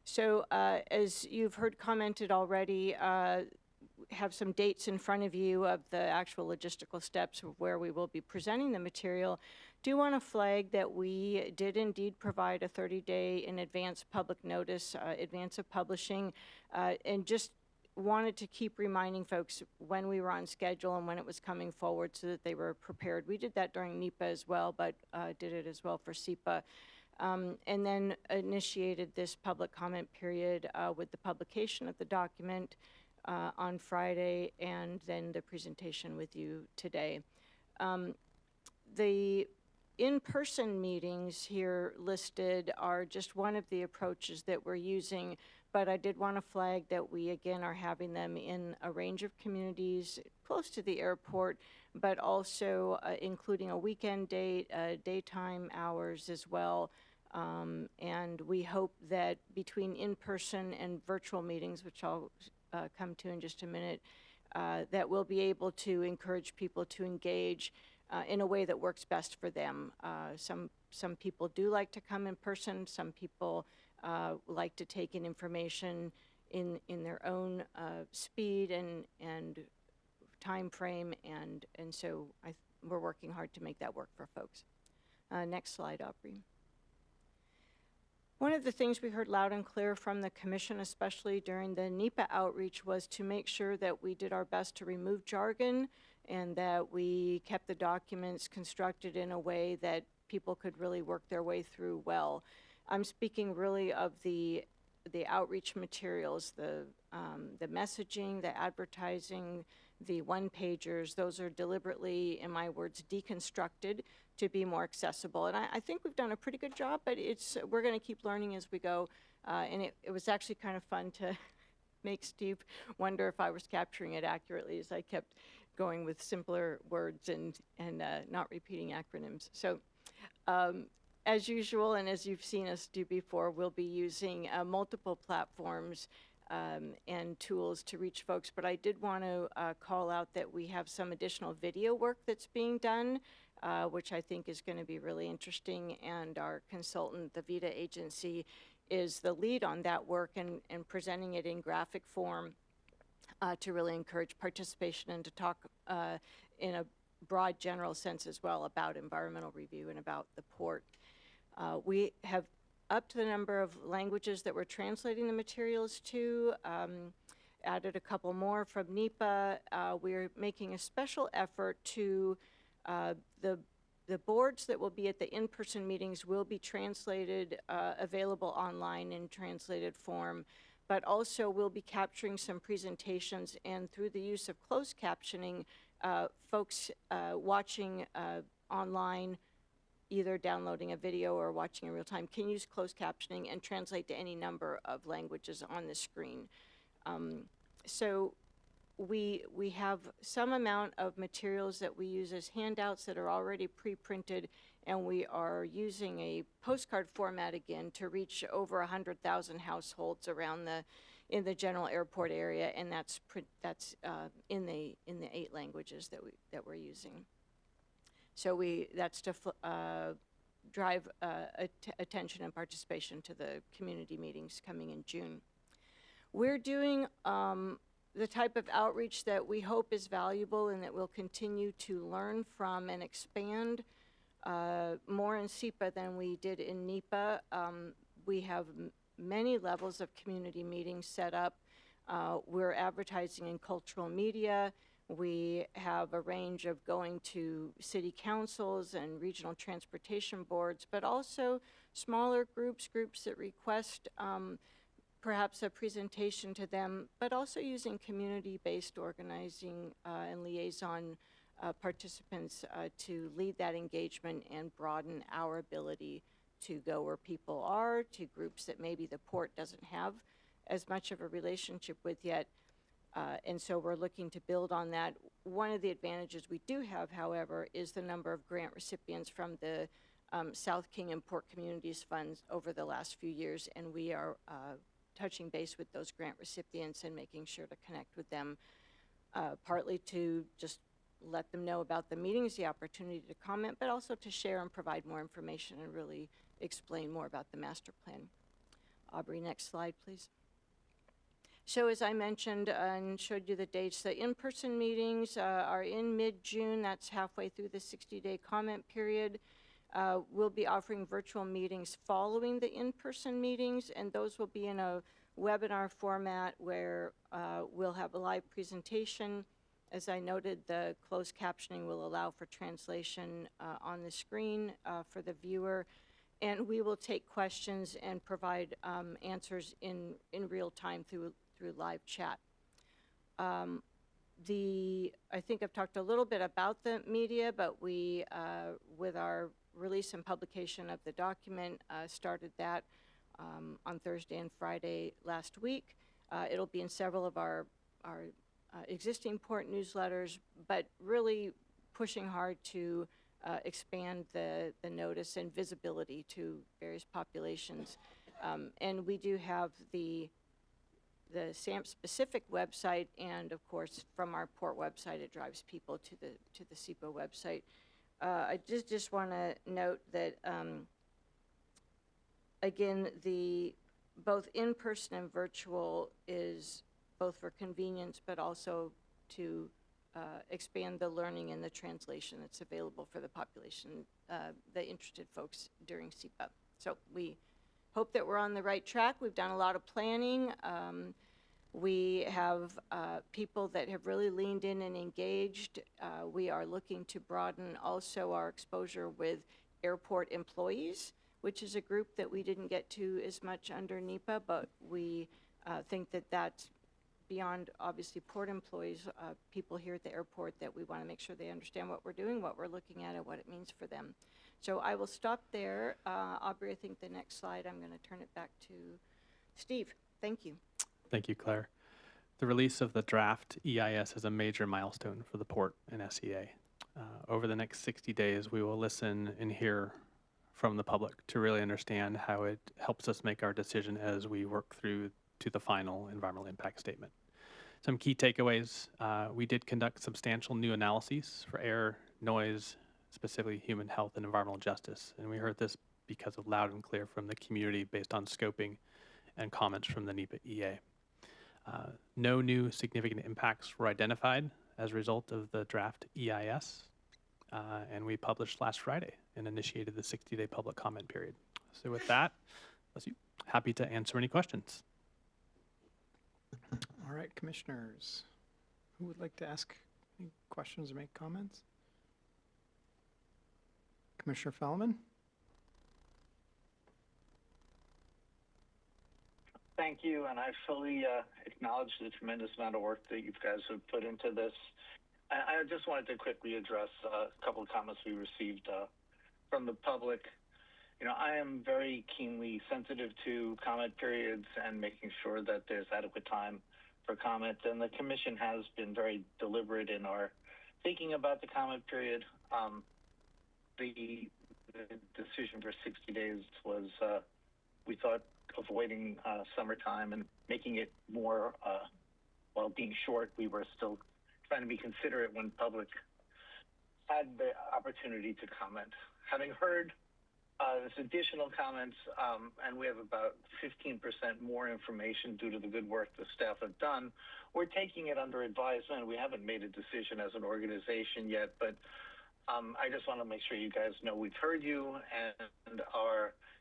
So as you've heard commented already, have some dates in front of you of the actual logistical steps of where we will be presenting the material. Do want to flag that we did indeed provide a 30-day in advance public notice, advance of publishing, and just wanted to keep reminding folks when we were on schedule and when it was coming forward so that they were prepared. We did that during NEPA as well, but did it as well for SEPA. And then initiated this public comment period with the publication of the document on Friday, and then the presentation with you today. The in-person meetings here listed are just one of the approaches that we're using, but I did want to flag that we again are having them in a range of communities close to the airport, but also including a weekend date, daytime hours as well. And we hope that between in-person and virtual meetings, which I'll come to in just a minute, that we'll be able to encourage people to engage in a way that works best for them. Some people do like to come in person. Some people like to take in information in their own speed and time frame, and so we're working hard to make that work for folks. Next slide, Aubrey. One of the things we heard loud and clear from the Commission, especially during the NEPA outreach, was to make sure that we did our best to remove jargon and that we kept the documents constructed in a way that people could really work their way through well. I'm speaking really of the outreach materials, the messaging, the advertising, the one-pagers. Those are deliberately, in my words, deconstructed to be more accessible. And I think we've done a pretty good job, but we're going to keep learning as we go. And it was actually kind of fun to make Steve wonder if I was capturing it accurately as I kept going with simpler words and not repeating acronyms. So as usual, and as you've seen us do before, we'll be using multiple platforms and tools to reach folks. But I did want to call out that we have some additional video work that's being done, which I think is going to be really interesting. And our consultant, the VITA agency, is the lead on that work and presenting it in graphic form to really encourage participation and to talk in a broad general sense as well about environmental review and about the port. We have upped the number of languages that we're translating the materials to. added a couple more from NEPA. We're making a special effort to the boards that will be at the in-person meetings will be translated, available online in translated form, but also we'll be capturing some presentations, and through the use of closed captioning, folks watching online, either downloading a video or watching in real time, can use closed captioning and translate to any number of languages on the screen. So we have some amount of materials that we use as handouts that are already pre-printed, and we are using a postcard format again to reach over 100,000 households around in the general airport area, and that's in the 8 languages that we're using. So that's to drive attention and participation to the community meetings coming in June. We're doing the type of outreach that we hope is valuable and that we'll continue to learn from and expand more in SEPA than we did in NEPA. We have many levels of community meetings set up. We're advertising in cultural media. We have a range of going to city councils and regional transportation boards, but also smaller groups that request perhaps a presentation to them, but also using community-based organizing and liaison participants to lead that engagement and broaden our ability to go where people are, to groups that maybe the port doesn't have as much of a relationship with yet. And so we're looking to build on that. One of the advantages we do have, however, is the number of grant recipients from the South King and Port Communities Funds over the last few years, and we are touching base with those grant recipients and making sure to connect with them, partly to just let them know about the meetings, the opportunity to comment, but also to share and provide more information and really explain more about the master plan. Aubrey, next slide, please. So as I mentioned and showed you the dates, the in-person meetings are in mid-June. That's halfway through the 60-day comment period. We'll be offering virtual meetings following the in-person meetings, and those will be in a webinar format where we'll have a live presentation. As I noted, the closed captioning will allow for translation on the screen for the viewer, and we will take questions and provide answers in real time through live chat. I think I've talked a little bit about the media, but we, with our release and publication of the document, started that on Thursday and Friday last week. It'll be in several of our existing port newsletters, but really pushing hard to expand the notice and visibility to various populations. And we do have the SAMP-specific website, and of course, from our port website, it drives people to the SEPA website. I just want to note that, again, both in-person and virtual is both for convenience, but also to expand the learning and the translation that's available for the population, the interested folks during SEPA. So we hope that we're on the right track. We've done a lot of planning. We have people that have really leaned in and engaged. We are looking to broaden also our exposure with airport employees, which is a group that we didn't get to as much under NEPA, but we think that that's beyond, obviously, port employees, people here at the airport, that we want to make sure they understand what we're doing, what we're looking at, and what it means for them. So I will stop there. Aubrey, I think the next slide, I'm going to turn it back to Steve. Thank you. Thank you, Claire. The release of the draft EIS is a major milestone for the port and SEA. Over the next 60 days, we will listen and hear from the public to really understand how it helps us make our decision as we work through to the final environmental impact statement. Some key takeaways: we did conduct substantial new analyses for air, noise, specifically human health and environmental justice, and we heard this because of loud and clear from the community based on scoping and comments from the NEPA EA. No new significant impacts were identified as a result of the draft EIS, and we published last Friday and initiated the 60-day public comment period. So with that, happy to answer any questions. All All right, commissioners, who would like to ask any questions or make comments? Commissioner Fellman? Thank you, and I fully acknowledge the tremendous amount of work that you guys have put into this. I just wanted to quickly address a couple of comments we received from the public. You know, I am very keenly sensitive to comment periods and making sure that there's adequate time for comment, and the commission has been very deliberate in our thinking about the comment period. The decision for 60 days was, we thought, avoiding summertime and making it more, while being short, we were still trying to be considerate when public had the opportunity to comment. Having heard this additional comments, and we have about 15% more information due to the good work the staff have done, we're taking it under advisement. We haven't made a decision as an organization yet, but I just want to make sure you guys know we've heard you, and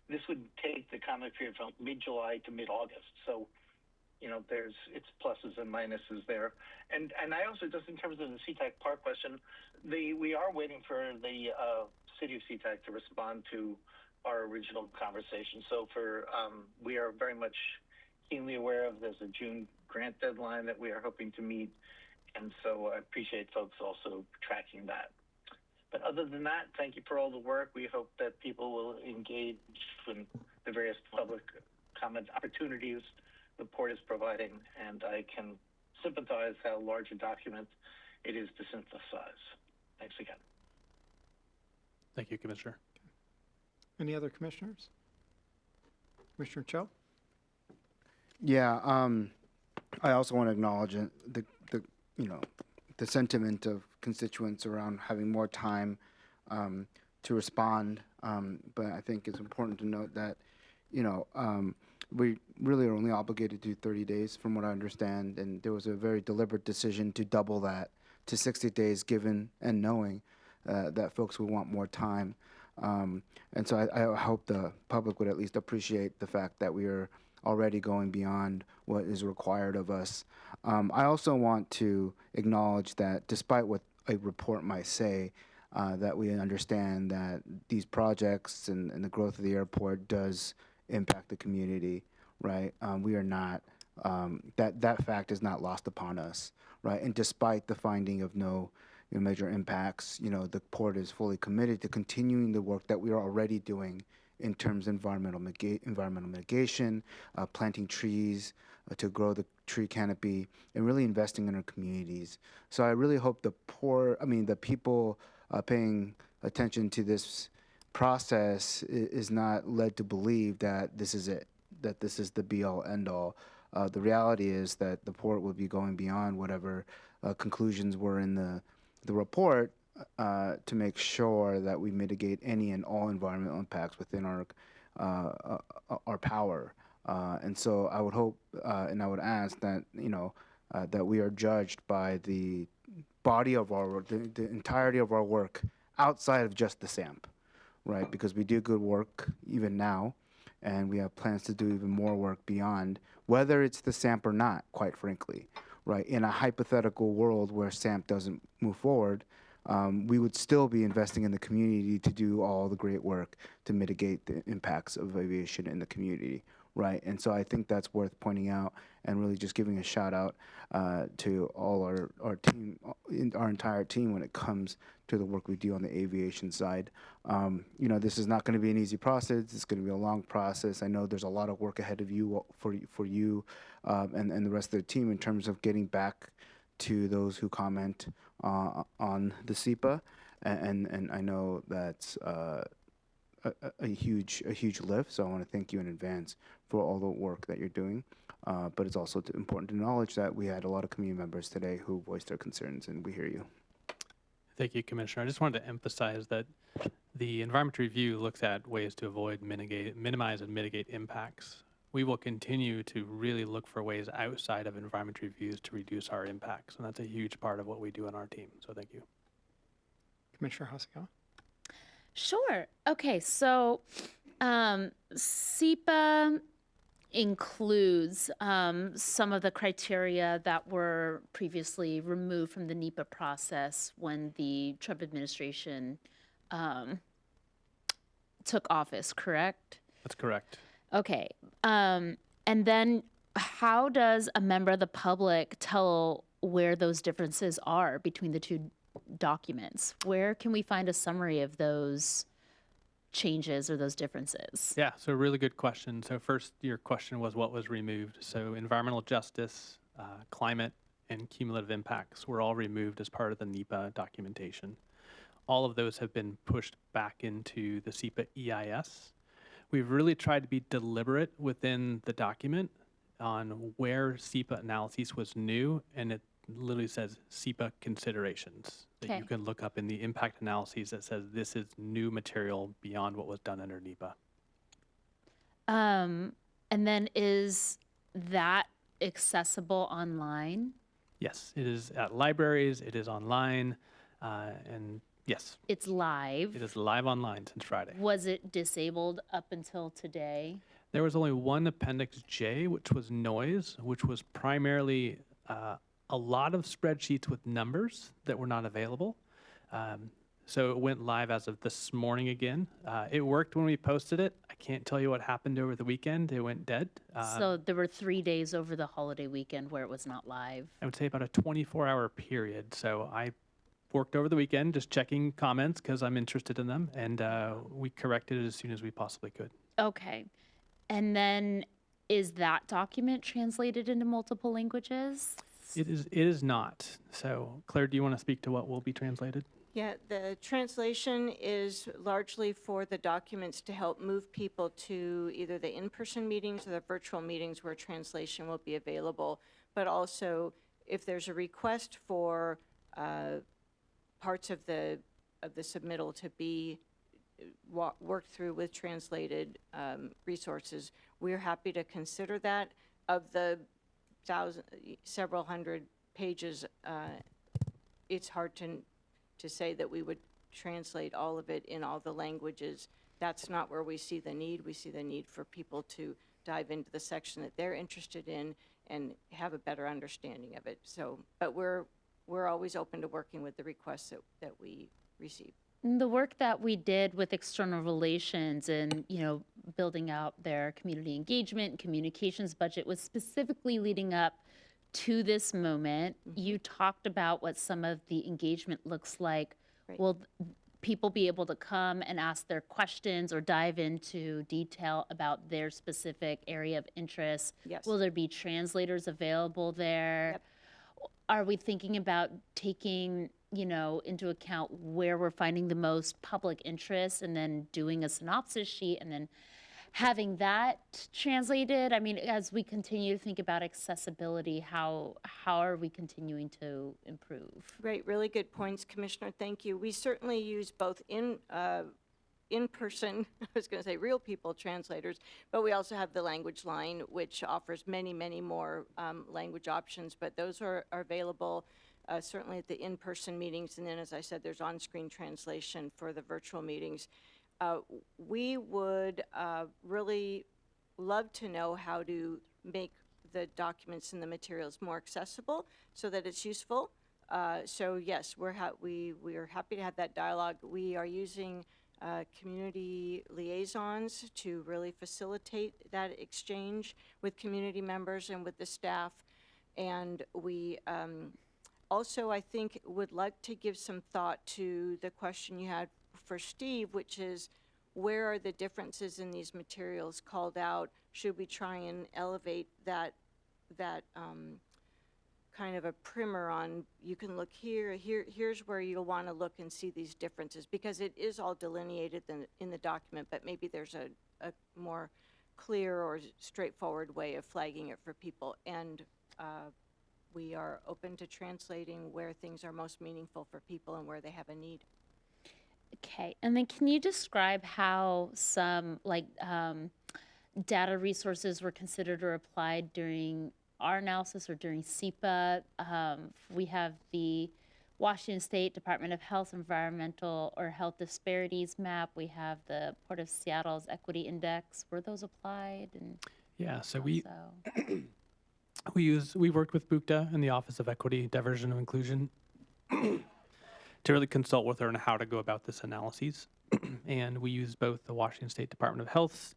this would take the comment period from mid-July to mid-August. So, you know, it's pluses and minuses there. And I also, just in terms of the Sea-Tac Park question, we are waiting for the city of Sea-Tac to respond to our original conversation. So we are very much keenly aware of there's a June grant deadline that we are hoping to meet. And so I appreciate folks also tracking that. But other than that, thank you for all the work. We hope that people will engage in the various public comment opportunities the port is providing, and I can sympathize how large a document it is to synthesize. Thanks again. Thank you, Commissioner. Any other commissioners? Commissioner Cho? Yeah, I also want to acknowledge the sentiment of constituents around having more time to respond. But I think it's important to note that, we really are only obligated to do 30 days from what I understand. And there was a very deliberate decision to double that to 60 days, given and knowing that folks will want more time. And so I hope the public would at least appreciate the fact that we are already going beyond what is required of us. I also want to acknowledge that despite what a report might say, that we understand that these projects and the growth of the airport does impact the community, right? We are not, that fact is not lost upon us, right? And despite the finding of no major impacts, the port is fully committed to continuing the work that we are already doing in terms of environmental mitigation, planting trees to grow the tree canopy, and really investing in our communities. So I really hope the people paying attention to this process is not led to believe that this is it, that this is the be-all, end-all. The reality is that the port will be going beyond whatever conclusions were in the report to make sure that we mitigate any and all environmental impacts within our power. And so I would hope and I would ask that that we are judged by the body of our the entirety of our work outside of just the SAMP, right? Because we do good work even now, and we have plans to do even more work beyond, whether it's the SAMP or not, quite frankly, right? In a hypothetical world where SAMP doesn't move forward, we would still be investing in the community to do all the great work to mitigate the impacts of aviation in the community, right? And so I think that's worth pointing out, and really just giving a shout out to all our team, our entire team, when it comes to the work we do on the aviation side. This is not going to be an easy process. It's going to be a long process. I know there's a lot of work ahead of you for you and the rest of the team in terms of getting back to those who comment on the SEPA, and I know that's a huge lift. So I want to thank you in advance for all the work that you're doing. But it's also important to acknowledge that we had a lot of community members today who voiced their concerns, and we hear you. Thank you, Commissioner. I just wanted to emphasize that the environment review looks at ways to avoid, minimize, and mitigate impacts. We will continue to really look for ways outside of environment reviews to reduce our impacts, and that's a huge part of what we do on our team. So thank you. Commissioner Hasegawa? Sure. Okay, so SEPA includes some of the criteria that were previously removed from the NEPA process when the Trump administration took office, correct? That's correct. Okay. And then how does a member of the public tell where those differences are between the two documents? Where can we find a summary of those changes or those differences? Yeah, so really good question. So first, your question was what was removed. So environmental justice, climate, and cumulative impacts were all removed as part of the NEPA documentation. All of those have been pushed back into the SEPA EIS. We've really tried to be deliberate within the document on where SEPA analysis was new, and it literally says SEPA considerations that you can look up in the impact analyses that says this is new material beyond what was done under NEPA. And then is that accessible online? Yes, it is at libraries, it is online, and yes. It's live. It is live online since Friday. Was it disabled up until today? There was only one Appendix J, which was noise, which was primarily a lot of spreadsheets with numbers that were not available. So it went live as of this morning again. It worked when we posted it. I can't tell you what happened over the weekend. It went dead. So there were 3 days over the holiday weekend where it was not live. I would say about a 24-hour period. So I worked over the weekend just checking comments because I'm interested in them, and we corrected it as soon as we possibly could. Okay. And then is that document translated into multiple languages? It is not. So Claire, do you want to speak to what will be translated? Yeah, the translation is largely for the documents to help move people to either the in-person meetings or the virtual meetings where translation will be available. But also, if there's a request for parts of the submittal to be worked through with translated resources, we're happy to consider that. Of the several hundred pages, it's hard to say that we would translate all of it in all the languages. That's not where we see the need. We see the need for people to dive into the section that they're interested in and have a better understanding of it. So, but we're always open to working with the requests that we receive. The work that we did with external relations and, building out their community engagement and communications budget was specifically leading up to this moment. You talked about what some of the engagement looks like. Right. Will people be able to come and ask their questions or dive into detail about their specific area of interest? Yes. Will there be translators available there? Yep. Are we thinking about taking, into account where we're finding the most public interest and then doing a synopsis sheet and then having that translated? I mean, as we continue to think about accessibility, how are we continuing to improve? Right, really good points, Commissioner. Thank you. We certainly use both in-person, I was going to say real people translators, but we also have the language line, which offers many, many more language options, but those are available certainly at the in-person meetings, and then, as I said, there's on-screen translation for the virtual meetings. We would really love to know how to make the documents and the materials more accessible so that it's useful. So yes, we are happy to have that dialogue. We are using community liaisons to really facilitate that exchange with community members and with the staff. And we also, I think, would like to give some thought to the question you had for Steve, which is, where are the differences in these materials called out? Should we try and elevate that kind of a primer on, you can look here's where you'll want to look and see these differences, because it is all delineated in the document, but maybe there's a more clear or straightforward way of flagging it for people. And we are open to translating where things are most meaningful for people and where they have a need. Okay, and then can you describe how some data resources were considered or applied during our analysis or during SEPA? We have the Washington State Department of Health Environmental or Health Disparities map. We have the Port of Seattle's Equity Index. Were those applied? And Yeah, so we So, we worked with BUCTA and the Office of Equity, Diversity, and Inclusion to really consult with her on how to go about this analysis. And we used both the Washington State Department of Health's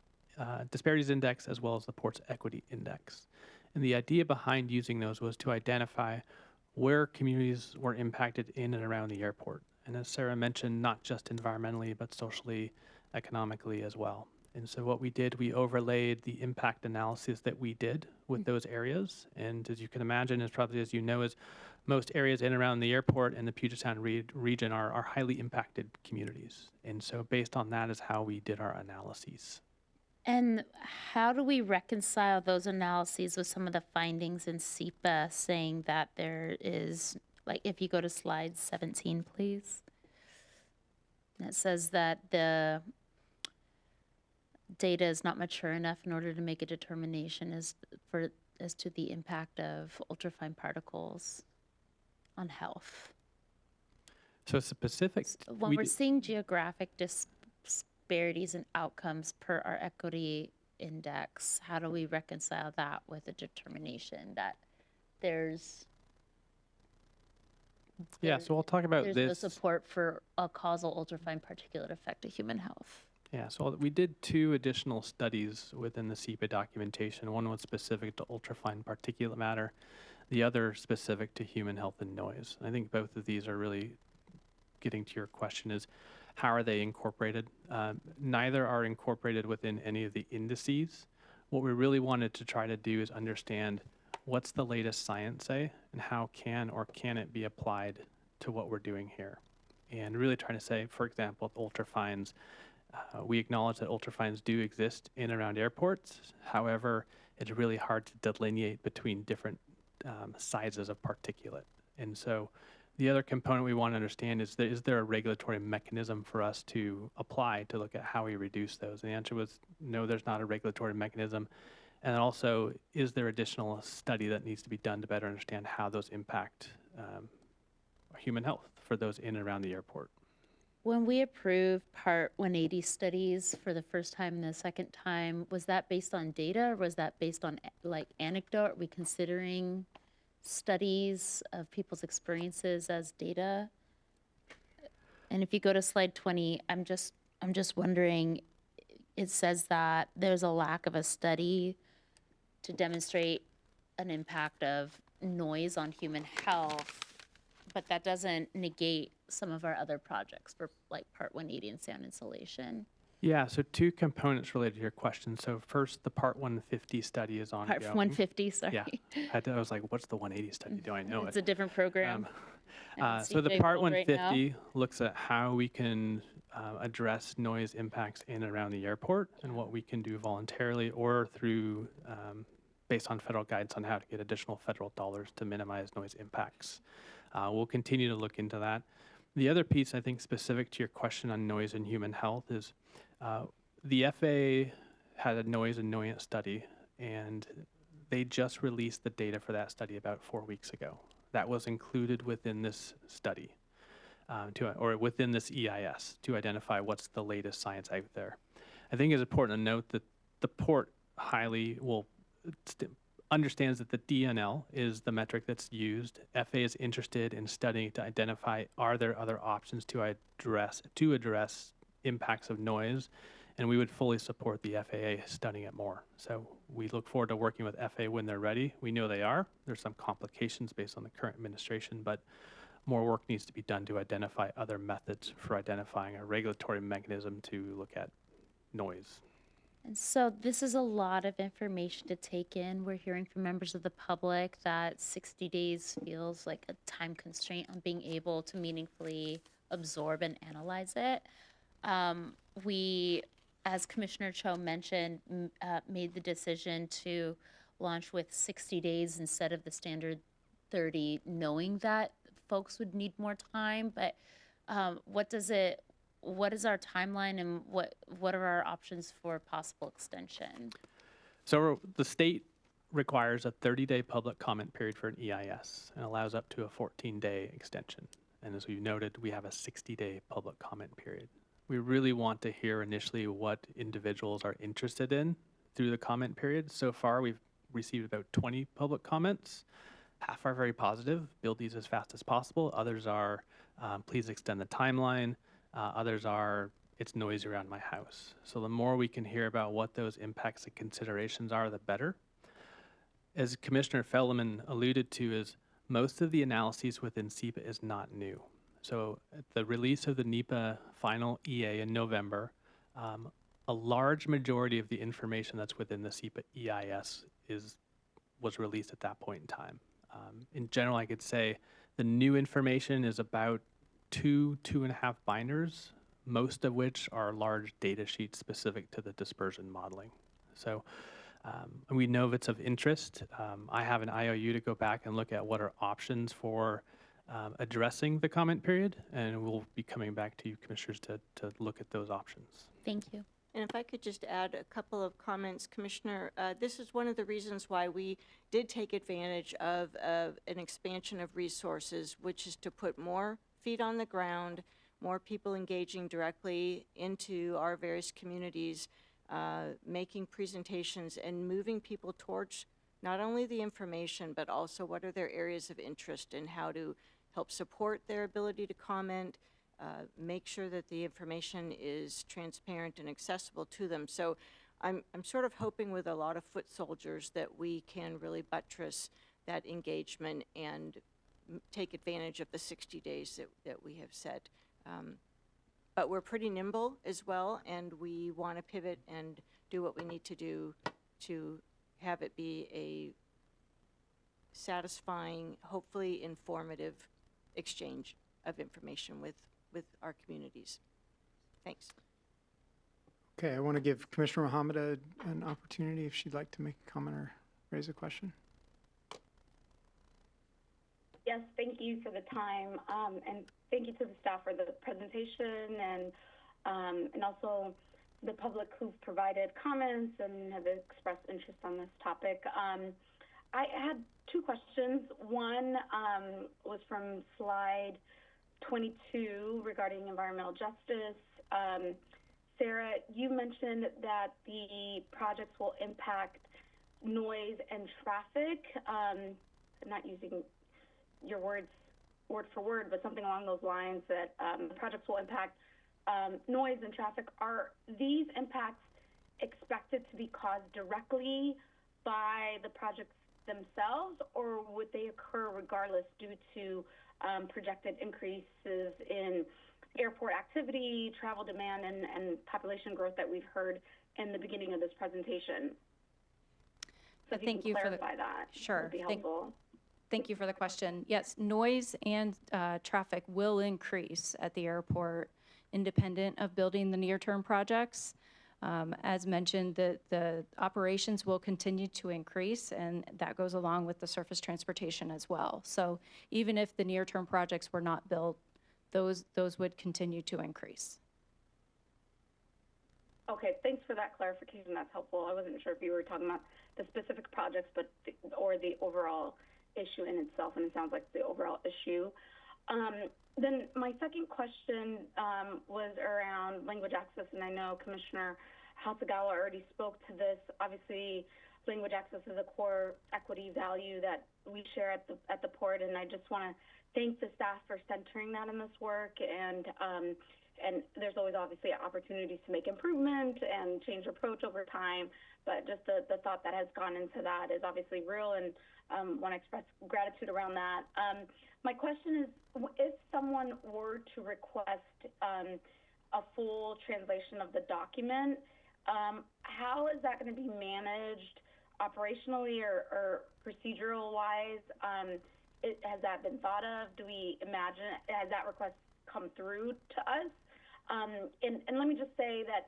Disparities Index as well as the Ports Equity Index. And the idea behind using those was to identify where communities were impacted in and around the airport. And as Sarah mentioned, not just environmentally, but socially, economically as well. And so what we did, we overlaid the impact analysis that we did with those areas. And as you can imagine, as probably as you know, is most areas in and around the airport and the Puget Sound region are highly impacted communities. And so based on that is how we did our analyses. and how do we reconcile those analyses with some of the findings in SEPA saying that there is, like, if you go to slide 17, please. It says that the data is not mature enough in order to make a determination as to the impact of ultrafine particles on health. So specific. When we're seeing geographic disparities in outcomes per our equity index, how do we reconcile that with a determination that there's Yeah, so we'll talk about there's this. no support for a causal ultrafine particulate effect to human health? Yeah, so we did 2 additional studies within the SEPA documentation. One was specific to ultrafine particulate matter, the other specific to human health and noise. And I think both of these are really getting to your question is, how are they incorporated? Neither are incorporated within any of the indices. What we really wanted to try to do is understand what's the latest science say and how can or can it be applied to what we're doing here. And really trying to say, for example, with ultrafines, we acknowledge that ultrafines do exist in and around airports. However, it's really hard to delineate between different sizes of particulate. And so the other component we want to understand is there a regulatory mechanism for us to apply to look at how we reduce those? And the answer was no, there's not a regulatory mechanism. And also, is there additional study that needs to be done to better understand how those impact human health for those in and around the airport? When we approved Part 180 studies for the first time and the second time, was that based on data or was that based on like anecdote? Are we considering studies of people's experiences as data? And if you go to slide 20, I'm just wondering, it says that there's a lack of a study to demonstrate an impact of noise on human health, but that doesn't negate some of our other projects for like Part 180 and sound insulation. Yeah, so 2 components related to your question. So first, the Part 150 study is ongoing. Part 150, sorry. Yeah, I was like, what's the 180 study? Do I know It's it? a different program. So the Part 150 looks at how we can address noise impacts in and around the airport and what we can do voluntarily or through based on federal guidance on how to get additional federal dollars to minimize noise impacts. We'll continue to look into that. The other piece, I think, specific to your question on noise and human health is the FAA had a noise annoyance study, and they just released the data for that study about 4 weeks ago. That was included within this study, or within this EIS, to identify what's the latest science out there. I think it's important to note that the port highly understands that the DNL is the metric that's used. FAA is interested in studying to identify, are there other options to address impacts of noise, and we would fully support the FAA studying it more. So we look forward to working with FAA when they're ready. We know they are. There's some complications based on the current administration, but more work needs to be done to identify other methods for identifying a regulatory mechanism to look at noise. And so this is a lot of information to take in. We're hearing from members of the public that 60 days feels like a time constraint on being able to meaningfully absorb and analyze it. We, as Commissioner Cho mentioned, made the decision to launch with 60 days instead of the standard 30, knowing that folks would need more time. But what is our timeline, and what are our options for possible extension? So the state requires a 30-day public comment period for an EIS and allows up to a 14-day extension. And as we've noted, we have a 60-day public comment period. We really want to hear initially what individuals are interested in through the comment period. So far, we've received about 20 public comments. Half are very positive, build these as fast as possible. Others are, please extend the timeline. Others are, it's noisy around my house. So the more we can hear about what those impacts and considerations are, the better. As Commissioner Feldman alluded to, is most of the analyses within SEPA is not new. So at the release of the NEPA final EA in November, a large majority of the information that's within the SEPA EIS was released at that point in time. In general, I could say the new information is about 2.5 binders, most of which are large data sheets specific to the dispersion modeling. So we know if it's of interest. I have an IOU to go back and look at what are options for addressing the comment period, and we'll be coming back to you, commissioners, to look at those options. Thank you. And if I could just add a couple of comments, Commissioner, this is one of the reasons why we did take advantage of an expansion of resources, which is to put more feet on the ground, more people engaging directly into our various communities, making presentations and moving people towards not only the information, but also what are their areas of interest and how to help support their ability to comment, make sure that the information is transparent and accessible to them. So I'm sort of hoping with a lot of foot soldiers that we can really buttress that engagement and take advantage of the 60 days that we have set. But we're pretty nimble as well, and we want to pivot and do what we need to do to have it be a satisfying, hopefully informative exchange of information with our communities. Thanks. Okay, I want to give Commissioner Mohammed an opportunity if she'd like to make a comment or raise a question. Yes, thank you for the time, and thank you to the staff for the presentation and also the public who've provided comments and have expressed interest on this topic. I had two questions. One was from slide 22 regarding environmental justice. Sarah, you mentioned that the projects will impact noise and traffic. I'm not using your words word for word, but something along those lines, that the projects will impact noise and traffic. Are these impacts expected to be caused directly by the projects themselves, or would they occur regardless due to projected increases in airport activity, travel demand, and population growth that we've heard in the beginning of this presentation? So Thank you for clarify that. Sure. Would be helpful. Thank you for the question. Yes, noise and traffic will increase at the airport independent of building the near-term projects. As mentioned, the operations will continue to increase, and that goes along with the surface transportation as well. So even if the near-term projects were not built, those would continue to increase. Okay, thanks for that clarification. That's helpful. I wasn't sure if you were talking about the specific projects, but or the overall issue in itself, and it sounds like the overall issue. Then my second question was around language access, and I know Commissioner Hasagawa already spoke to this. Obviously, language access is a core equity value that we share at the port, and I just want to thank the staff for centering that in this work. And there's always obviously opportunities to make improvement and change approach over time, but just the thought that has gone into that is obviously real, and want to express gratitude around that. My question is, if someone were to request a full translation of the document, how is that going to be managed operationally or procedural-wise? Has that been thought of? Do we imagine, has that request come through to us? And let me just say that,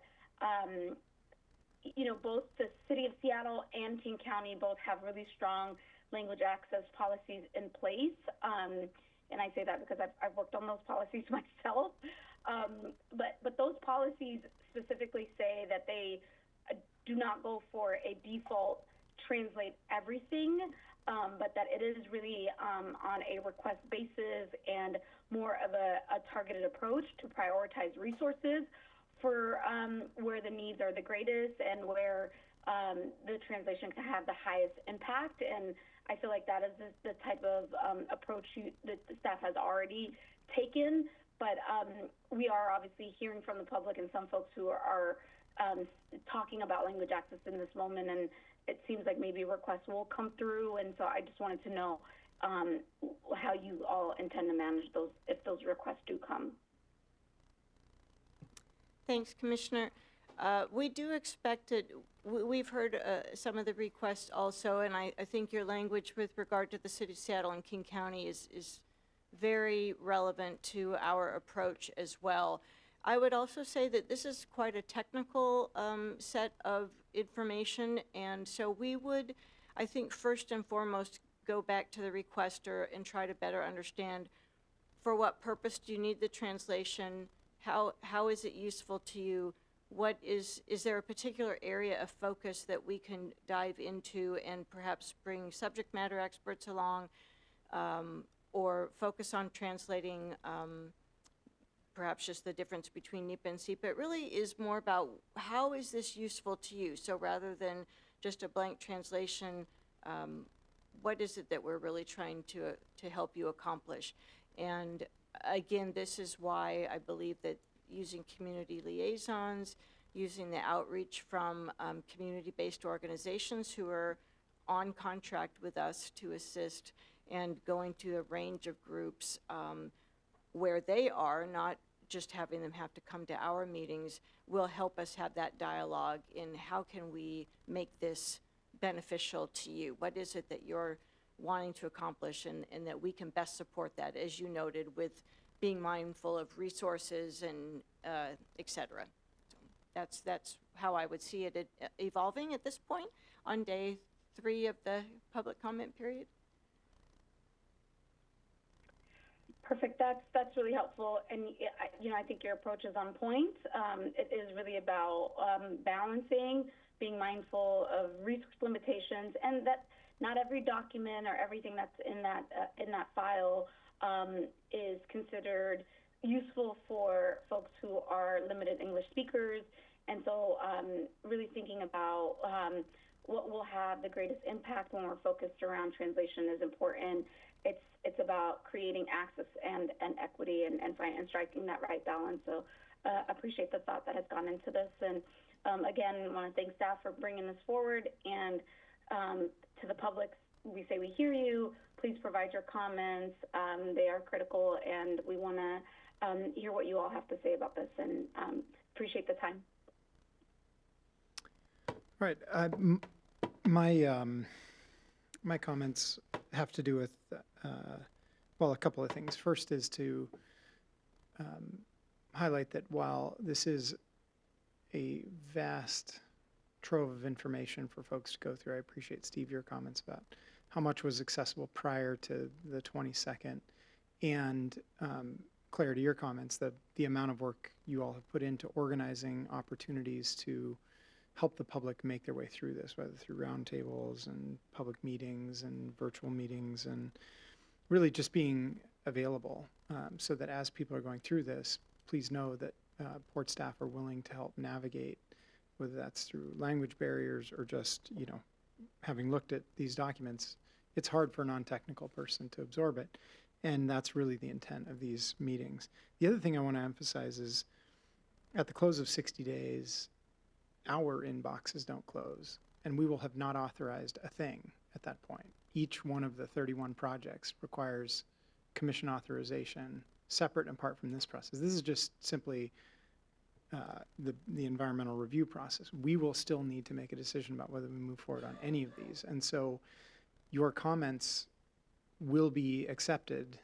both the City of Seattle and King County both have really strong language access policies in place. And I say that because I've worked on those policies myself. But those policies specifically say that they do not go for a default translate everything, but that it is really on a request basis and more of a targeted approach to prioritize resources for where the needs are the greatest and where the translation can have the highest impact. And I feel like that is the type of approach that the staff has already taken. But we are obviously hearing from the public and some folks who are talking about language access in this moment, and it seems like maybe requests will come through. And so I just wanted to know how you all intend to manage those if those requests do come. Thanks, Commissioner. We do expect it. We've heard some of the requests also, and I think your language with regard to the City of Seattle and King County is very relevant to our approach as well. I would also say that this is quite a technical set of information, and so we would, I think, first and foremost, go back to the requester and try to better understand for what purpose do you need the translation, how is it useful to you, what is there a particular area of focus that we can dive into and perhaps bring subject matter experts along, or focus on translating perhaps just the difference between NEPA and SEPA. It really is more about how is this useful to you. So rather than just a blank translation, what is it that we're really trying to help you accomplish? And again, this is why I believe that using community liaisons, using the outreach from community-based organizations who are on contract with us to assist, and going to a range of groups where they are, not just having them have to come to our meetings, will help us have that dialogue in how can we make this beneficial to you? What is it that you're wanting to accomplish, and that we can best support that, as you noted, with being mindful of resources and et cetera. So that's how I would see it evolving at this point on day 3 of the public comment period. Perfect. That's really helpful, and I think your approach is on point. It is really about balancing, being mindful of resource limitations, and that not every document or everything that's in that file is considered useful for folks who are limited English speakers. And so, really thinking about what will have the greatest impact when we're focused around translation is important. It's about creating access and equity and striking that right balance. So appreciate the thought that has gone into this. And again, I want to thank staff for bringing this forward. And to the public, we say we hear you. Please provide your comments. They are critical, and we want to hear what you all have to say about this, and appreciate the time. All right. My comments have to do with, well, a couple of things. First is to highlight that while this is a vast trove of information for folks to go through, I appreciate, Steve, your comments about how much was accessible prior to the 22nd, and Claire, to your comments, that the amount of work you all have put into organizing opportunities to help the public make their way through this, whether through roundtables and public meetings and virtual meetings, and really just being available so that as people are going through this, please know that port staff are willing to help navigate, whether that's through language barriers or just, having looked at these documents, it's hard for a non-technical person to absorb it. And that's really the intent of these meetings. The other thing I want to emphasize is at the close of 60 days, our inboxes don't close, and we will have not authorized a thing at that point. Each one of the 31 projects requires commission authorization separate and apart from this process. This is just simply the environmental review process. We will still need to make a decision about whether we move forward on any of these. And so your comments will be accepted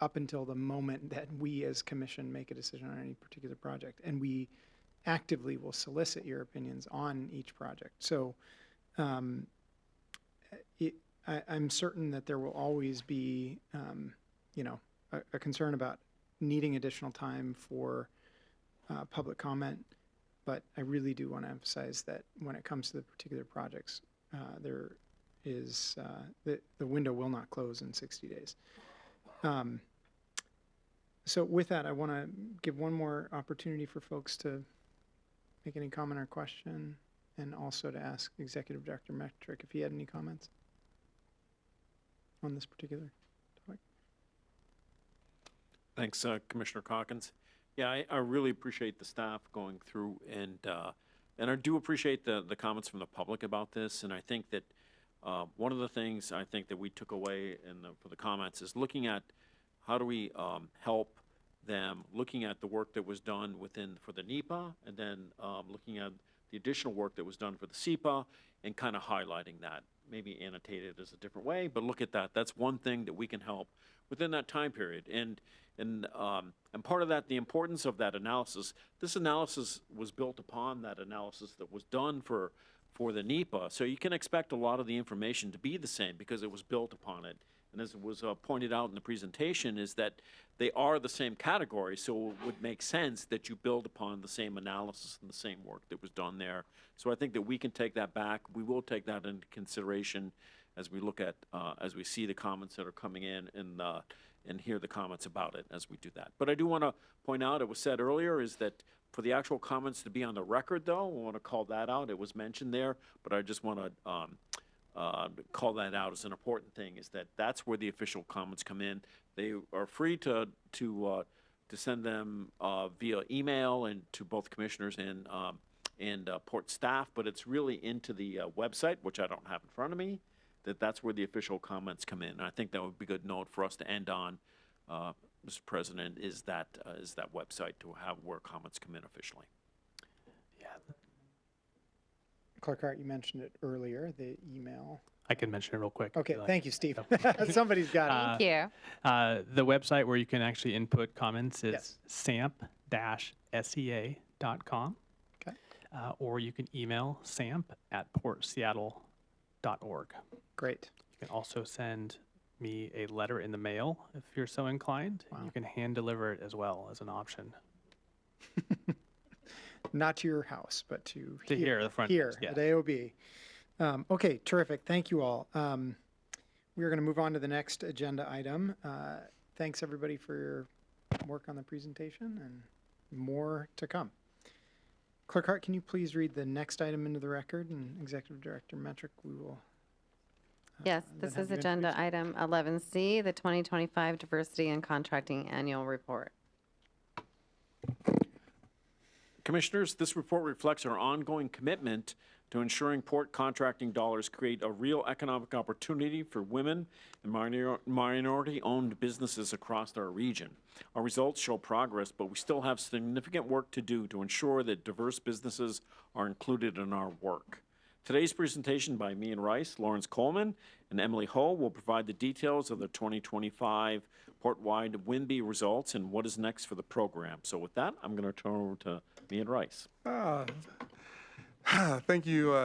up until the moment that we as commission make a decision on any particular project. And we actively will solicit your opinions on each project. So I'm certain that there will always be, a concern about needing additional time for public comment, but I really do want to emphasize that when it comes to the particular projects, there is, the window will not close in 60 days. So with that, I want to give one more opportunity for folks to make any comment or question. and also to ask Executive Director Metric if he had any comments on this particular topic. Thanks, Commissioner Calkins. Yeah, I really appreciate the staff going through, and I do appreciate the comments from the public about this. And I think that one of the things I think that we took away for the comments is looking at how do we help them, looking at the work that was done for the NEPA, and then looking at the additional work that was done for the SEPA, and kind of highlighting that, maybe annotated as a different way, but look at that. That's one thing that we can help within that time period. And part of that, the importance of that analysis, this analysis was built upon that analysis that was done for the NEPA. So you can expect a lot of the information to be the same because it was built upon it. And as was pointed out in the presentation, is that they are the same category, so it would make sense that you build upon the same analysis and the same work that was done there. So I think that we can take that back. We will take that into consideration as we look at, as we see the comments that are coming in and hear the comments about it as we do that. But I do want to point out, it was said earlier, is that for the actual comments to be on the record, though, I want to call that out. It was mentioned there, but I just want to call that out as an important thing, is that that's where the official comments come in. They are free to send them via email and to both commissioners and port staff, but it's really into the website, which I don't have in front of me, that's where the official comments come in. And I think that would be a good note for us to end on, Mr. President, is that website to have where comments come in officially. Clerk Hart, you mentioned it earlier, the email. I can mention it real quick. Okay, thank you, Steve. Somebody's got it. Thank you. The website where you can actually input comments is samp-sea.com. Okay. Or you can email samp@portseattle.org. Great. You can also send me a letter in the mail if you're so inclined. Wow. You can hand deliver it as well as an option. Not to your house, but to here, the front here desk, yes. at AOB. Okay, terrific. Thank you all. We are going to move on to the next agenda item. Thanks everybody for your work on the presentation, and more to come. Clerk Hart, can you please read the next item into the record, and Executive Director Metric, we will. Yes, this is agenda item 11C, the 2025 Diversity and Contracting Annual Report. Commissioners, this report reflects our ongoing commitment to ensuring port contracting dollars create a real economic opportunity for women and minority-owned businesses across our region. Our results show progress, but we still have significant work to do to ensure that diverse businesses are included in our work. Today's presentation by Meehan Rice, Lawrence Coleman, and Emily Ho will provide the details of the 2025 port-wide WINBE results and what is next for the program. So with that, I'm going to turn over to Meehan Rice. Thank you,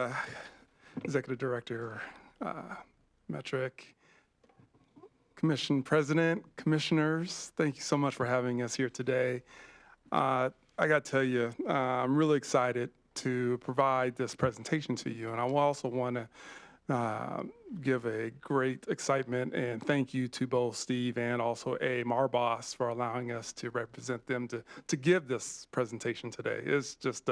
Executive Director Metric, Commission President, Commissioners. Thank you so much for having us here today. I got to tell you, I'm really excited to provide this presentation to you, and I also want to give a great excitement and thank you to both Steve and also Marbos for allowing us to represent them to give this presentation today. It's just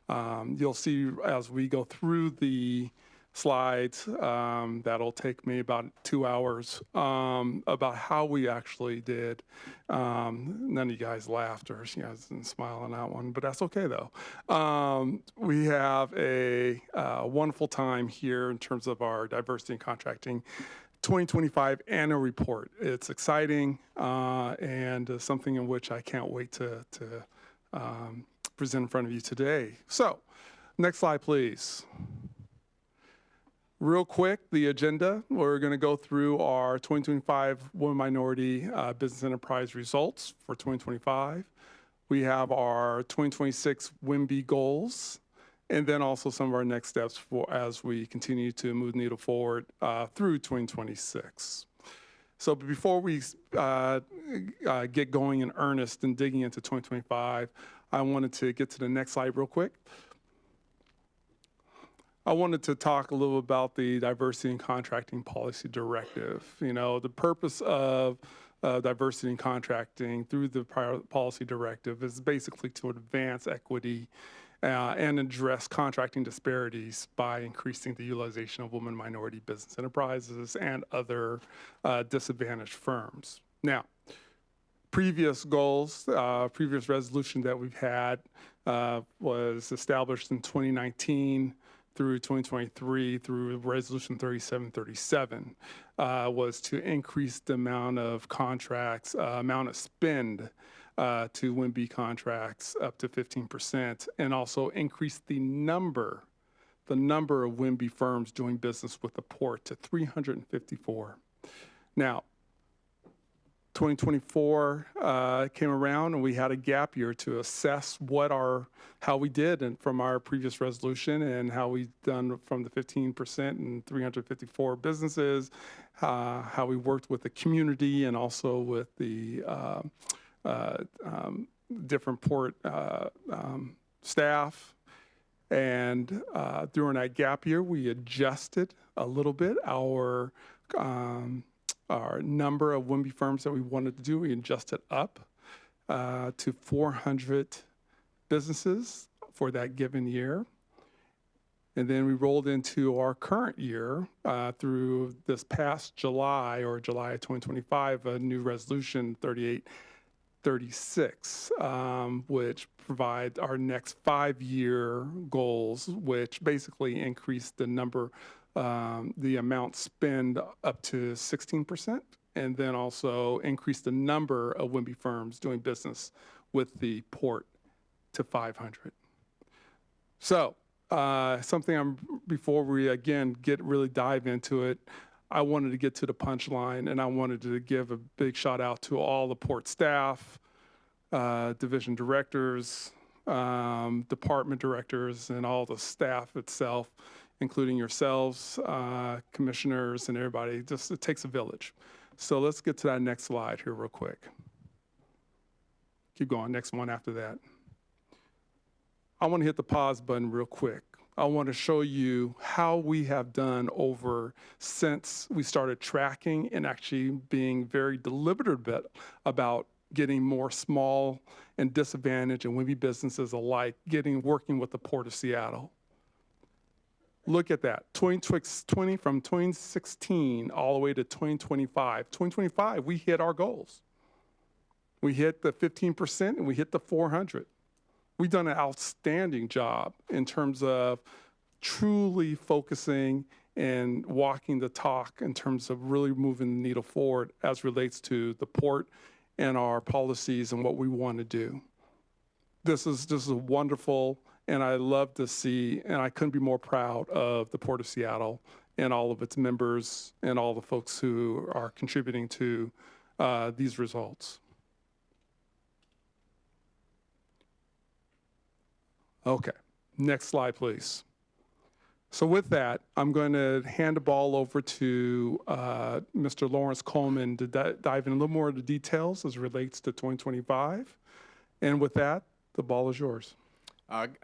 you'll see as we go through the slides, that'll take me about 2 hours, about how we actually did. None of you guys laughed or you guys didn't smile on that one, but that's okay though. We have a wonderful time here in terms of our diversity and contracting 2025 annual report. It's exciting and something in which I can't wait to present in front of you today. So, next slide, please. Real quick, the agenda. We're going to go through our 2025 Women Minority Business Enterprise results for 2025. We have our 2026 WINBE goals, and then also some of our next steps for as we continue to move the needle forward through 2026. So before we get going in earnest and digging into 2025, I wanted to get to the next slide real quick. I wanted to talk a little about the Diversity and Contracting Policy Directive. You know, the purpose of diversity and contracting through the policy directive is basically to advance equity and address contracting disparities by increasing the utilization of women minority business enterprises and other disadvantaged firms. Now, previous goals, previous resolution that we've had was established in 2019 through 2023 through Resolution 3737 was to increase the amount of contracts, amount of spend to WIMBY contracts up to 15%, and also increase the number of WIMBY firms doing business with the port to 354. Now, 2024 came around and we had a gap year to assess how we did and from our previous resolution and how we done from the 15% and 354 businesses, how we worked with the community and also with the different port staff. And during that gap year, we adjusted a little bit our number of WIMBY firms that we wanted to do. We adjusted up to 400 businesses for that given year. And then we rolled into our current year through this past July or July of 2025, a new resolution 3836, which provide our next 5-year goals, which basically increase the number the amount spend up to 16%, and then also increase the number of WIMBY firms doing business with the port to 500. So before we again really dive into it, I wanted to get to the punchline, and I wanted to give a big shout out to all the port staff, division directors, department directors, and all the staff itself, including yourselves, commissioners, and everybody. Just it takes a village. So let's get to that next slide here real quick. Keep going, next one after that. I want to hit the pause button real quick. I want to show you how we have done since we started tracking and actually being very deliberate about getting more small and disadvantaged and WIMBY businesses alike, working with the Port of Seattle. Look at that, from 2016 all the way to 2025. 2025, we hit our goals. We hit the 15% and we hit the 400. We've done an outstanding job in terms of truly focusing and walking the talk in terms of really moving the needle forward as relates to the port and our policies and what we want to do. This is wonderful. And I love to see, and I couldn't be more proud of the Port of Seattle and all of its members and all the folks who are contributing to these results. Okay, next slide, please. So with that, I'm going to hand the ball over to Mr. Lawrence Coleman to dive in a little more into the details as it relates to 2025. And with that, the ball is yours.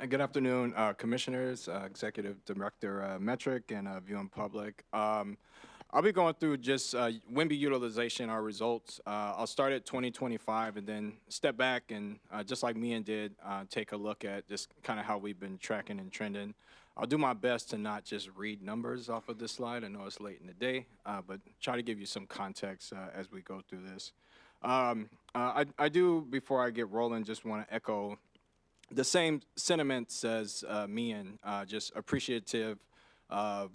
Good afternoon, commissioners, Executive Director Metric, and viewing public. I'll be going through just WIMBY utilization, our results. I'll start at 2025 and then step back and, just like Mian did, take a look at just kind of how we've been tracking and trending. I'll do my best to not just read numbers off of this slide. I know it's late in the day, but try to give you some context as we go through this. I do, before I get rolling, just want to echo the same sentiments as Mian, just appreciative of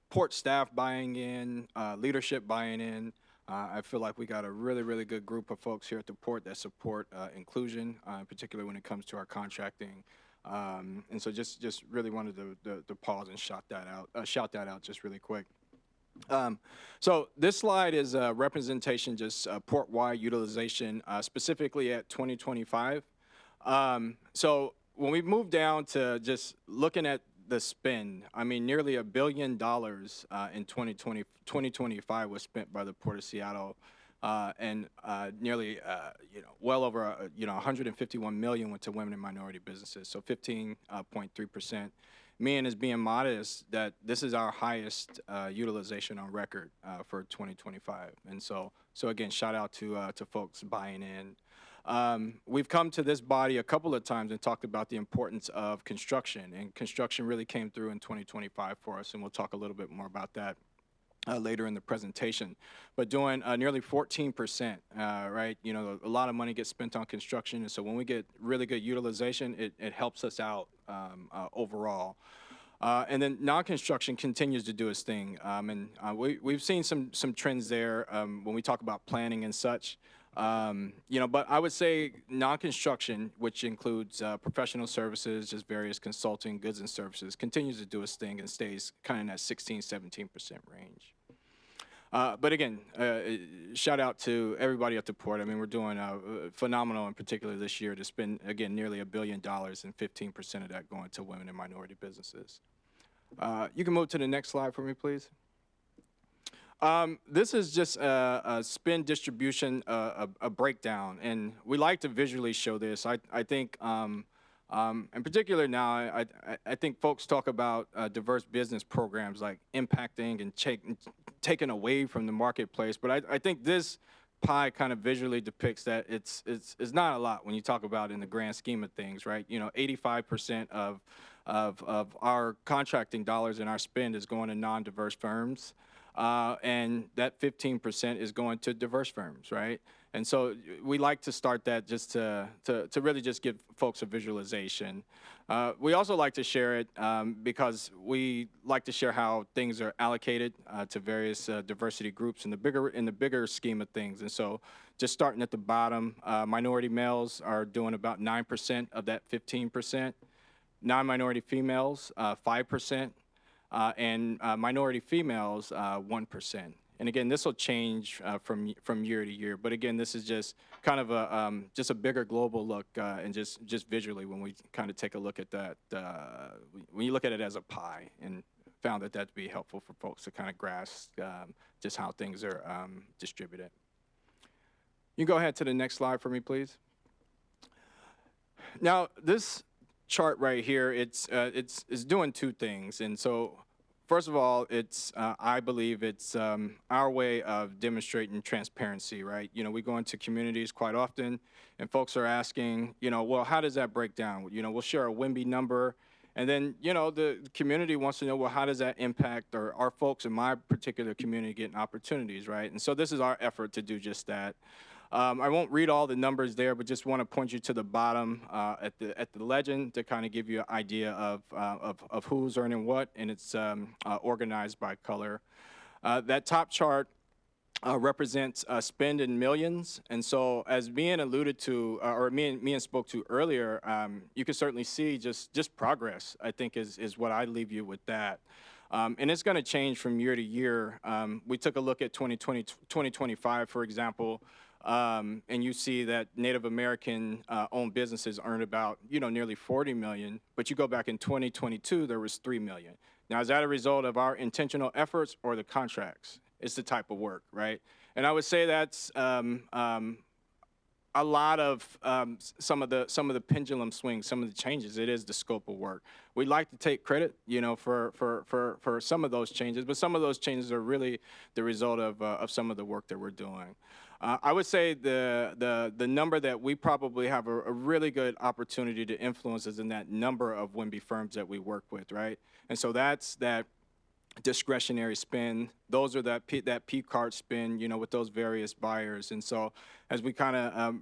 port staff buying in, leadership buying in. I feel like we got a really, really good group of folks here at the port that support inclusion, particularly when it comes to our contracting. And so just really wanted to pause and shout that out just really quick. So this slide is a representation, just port-wide utilization, specifically at 2025. So when we move down to just looking at the spend, I mean, nearly $1 billion in 2025 was spent by the Port of Seattle, and nearly, well over, 151 million went to women and minority businesses, so 15.3%. Mian is being modest that this is our highest utilization on record for 2025, and so again, shout out to folks buying in. We've come to this body a couple of times and talked about the importance of construction, and construction really came through in 2025 for us, and we'll talk a little bit more about that later in the presentation. But doing nearly 14%, right? You know, a lot of money gets spent on construction, and so when we get really good utilization, it helps us out overall. And then non-construction continues to do its thing, and we've seen some trends there when we talk about planning and such. You know, but I would say non-construction, which includes professional services, just various consulting, goods and services, continues to do its thing and stays kind of in that 16-17% range. But again, shout out to everybody at the port. I mean, we're doing phenomenal, in particular this year, to spend, again, nearly $1 billion and 15% of that going to women and minority businesses. You can move to the next slide for me, please. This is just a spend distribution, a breakdown, and we like to visually show this. I think, in particular now, I think folks talk about diverse business programs like impacting and taken away from the marketplace, but I think this pie kind of visually depicts that it's not a lot when you talk about in the grand scheme of things, right? You know, 85% of our contracting dollars and our spend is going to non-diverse firms. And that 15% is going to diverse firms, right? And so we like to start that just to really just give folks a visualization. We also like to share it because we like to share how things are allocated to various diversity groups in the bigger scheme of things. And so just starting at the bottom, minority males are doing about 9% of that 15%. Non-minority females, 5%. And minority females, 1%. And again, this will change from year to year. But again, this is just kind of just a bigger global look, and just visually when we kind of take a look at that, when you look at it as a pie, and found that that'd be helpful for folks to kind of grasp just how things are distributed. You can go ahead to the next slide for me, please. Now, this chart right here, it's doing two things, and so first of all, it's I believe it's our way of demonstrating transparency, right? You know, we go into communities quite often, and folks are asking, you know, well, how does that break down? You know, we'll share a WIMBY number, and then, you know, the community wants to know, well, how does that impact our folks in my particular community getting opportunities, right? And so this is our effort to do just that. I won't read all the numbers there, but just want to point you to the bottom at the legend to kind of give you an idea of who's earning what, and it's organized by color. That top chart represents spend in millions, and so as Mian alluded to, or Mian spoke to earlier, you can certainly see just progress, I think, is what I leave you with that. And it's going to change from year to year. We took a look at 2025, for example. And you see that Native American owned businesses earned about, you know, nearly 40 million, but you go back in 2022, there was 3 million. Now, is that a result of our intentional efforts or the contracts? It's the type of work, right? And I would say that's a lot of some of the pendulum swings, some of the changes. It is the scope of work. We like to take credit, you know, for some of those changes, but some of those changes are really the result of some of the work that we're doing. I would say the number that we probably have a really good opportunity to influence is in that number of WIMBY firms that we work with, right? And so that's that discretionary spend. Those are that P card spend, you know, with those various buyers. And so as we kind of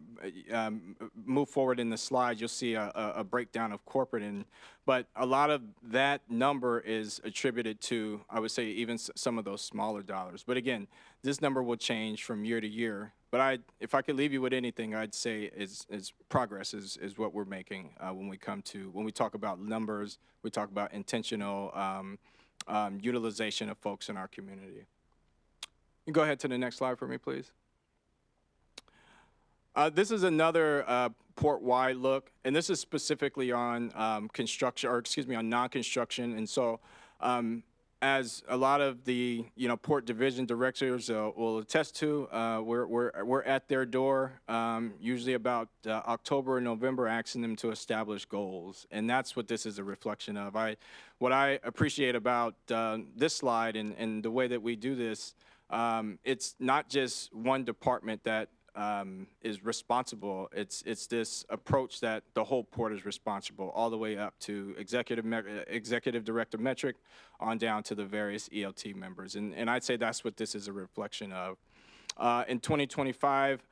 move forward in the slide, you'll see a breakdown of corporate. But a lot of that number is attributed to, I would say, even some of those smaller dollars. But again, this number will change from year to year. But if I could leave you with anything, I'd say is progress is what we're making when we talk about numbers, we talk about intentional utilization of folks in our community. You can go ahead to the next slide for me, please. This is another port-wide look, and this is specifically on construction, or excuse me, on non-construction. And so, as a lot of the port division directors will attest to, we're at their door usually about October or November, asking them to establish goals, and that's what this is a reflection of. What I appreciate about this slide and the way that we do this, it's not just one department that is responsible. It's this approach that the whole port is responsible, all the way up to executive director Metric, on down to the various ELT members. And I'd say that's what this is a reflection of. In 2025,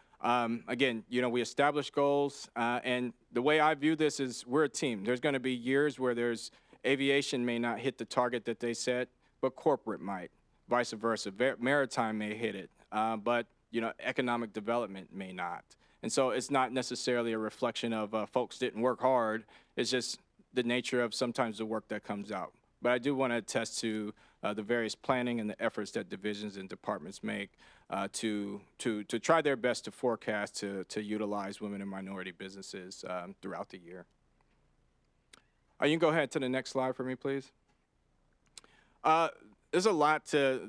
again, we established goals, and the way I view this is we're a team. There's going to be years where aviation may not hit the target that they set, but corporate might. Vice versa. Maritime may hit it, but economic development may not. And so it's not necessarily a reflection of folks didn't work hard. It's just the nature of sometimes the work that comes out. But I do want to attest to the various planning and the efforts that divisions and departments make to try their best to forecast to utilize women and minority businesses throughout the year. You can go ahead to the next slide for me, please. There's a lot to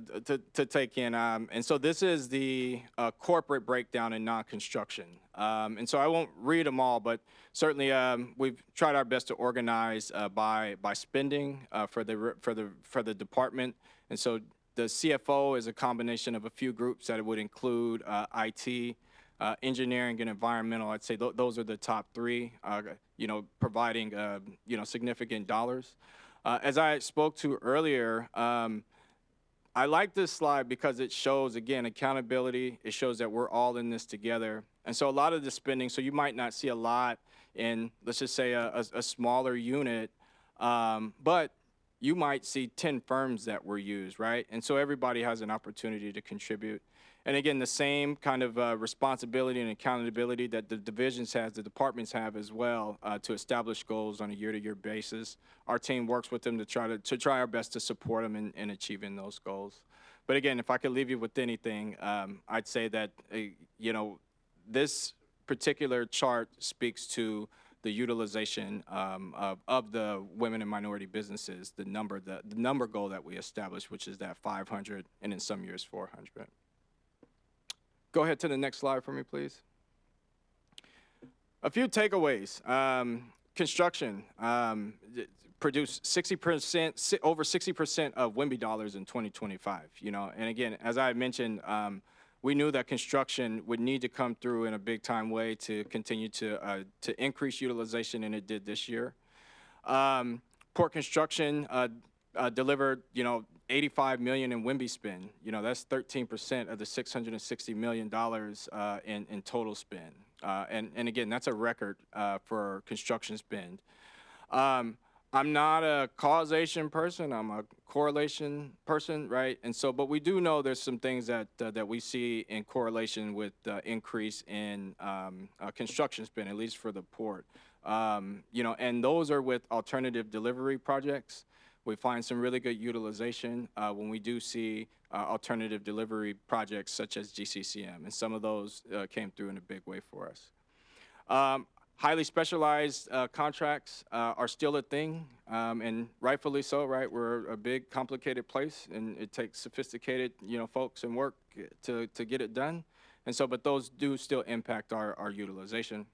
take in, and so this is the corporate breakdown in non-construction. And so I won't read them all, but certainly we've tried our best to organize by spending for the department. And so the CFO is a combination of a few groups that would include IT, engineering, and environmental. I'd say those are the top three. Providing significant dollars. As I spoke to earlier, I like this slide because it shows, again, accountability. It shows that we're all in this together. And so a lot of the spending, so you might not see a lot in, let's just say, a smaller unit, but you might see 10 firms that were used, right? And so everybody has an opportunity to contribute. And again, the same kind of responsibility and accountability that the divisions have, the departments have as well, to establish goals on a year-to-year basis. Our team works with them to try our best to support them in achieving those goals. But again, if I could leave you with anything, I'd say that this particular chart speaks to the utilization of the women and minority businesses, the number goal that we established, which is that 500, and in some years 400. Go ahead to the next slide for me, please. A few takeaways. Construction produced 60%, over 60% of WIMBY dollars in 2025. And again, as I mentioned, we knew that construction would need to come through in a big time way to continue to increase utilization, and it did this year. Port construction delivered, $85 million in WIMBY spend. That's 13% of the $660 million in total spend. And again, that's a record for construction spend. I'm not a causation person. I'm a correlation person, right? And so, but we do know there's some things that we see in correlation with increase in construction spend, at least for the port. And those are with alternative delivery projects. We find some really good utilization when we do see alternative delivery projects such as GCCM, and some of those came through in a big way for us. Highly specialized contracts are still a thing, and rightfully so, right? We're a big, complicated place, and it takes sophisticated, folks and work to get it done. And so, but those do still impact our utilization.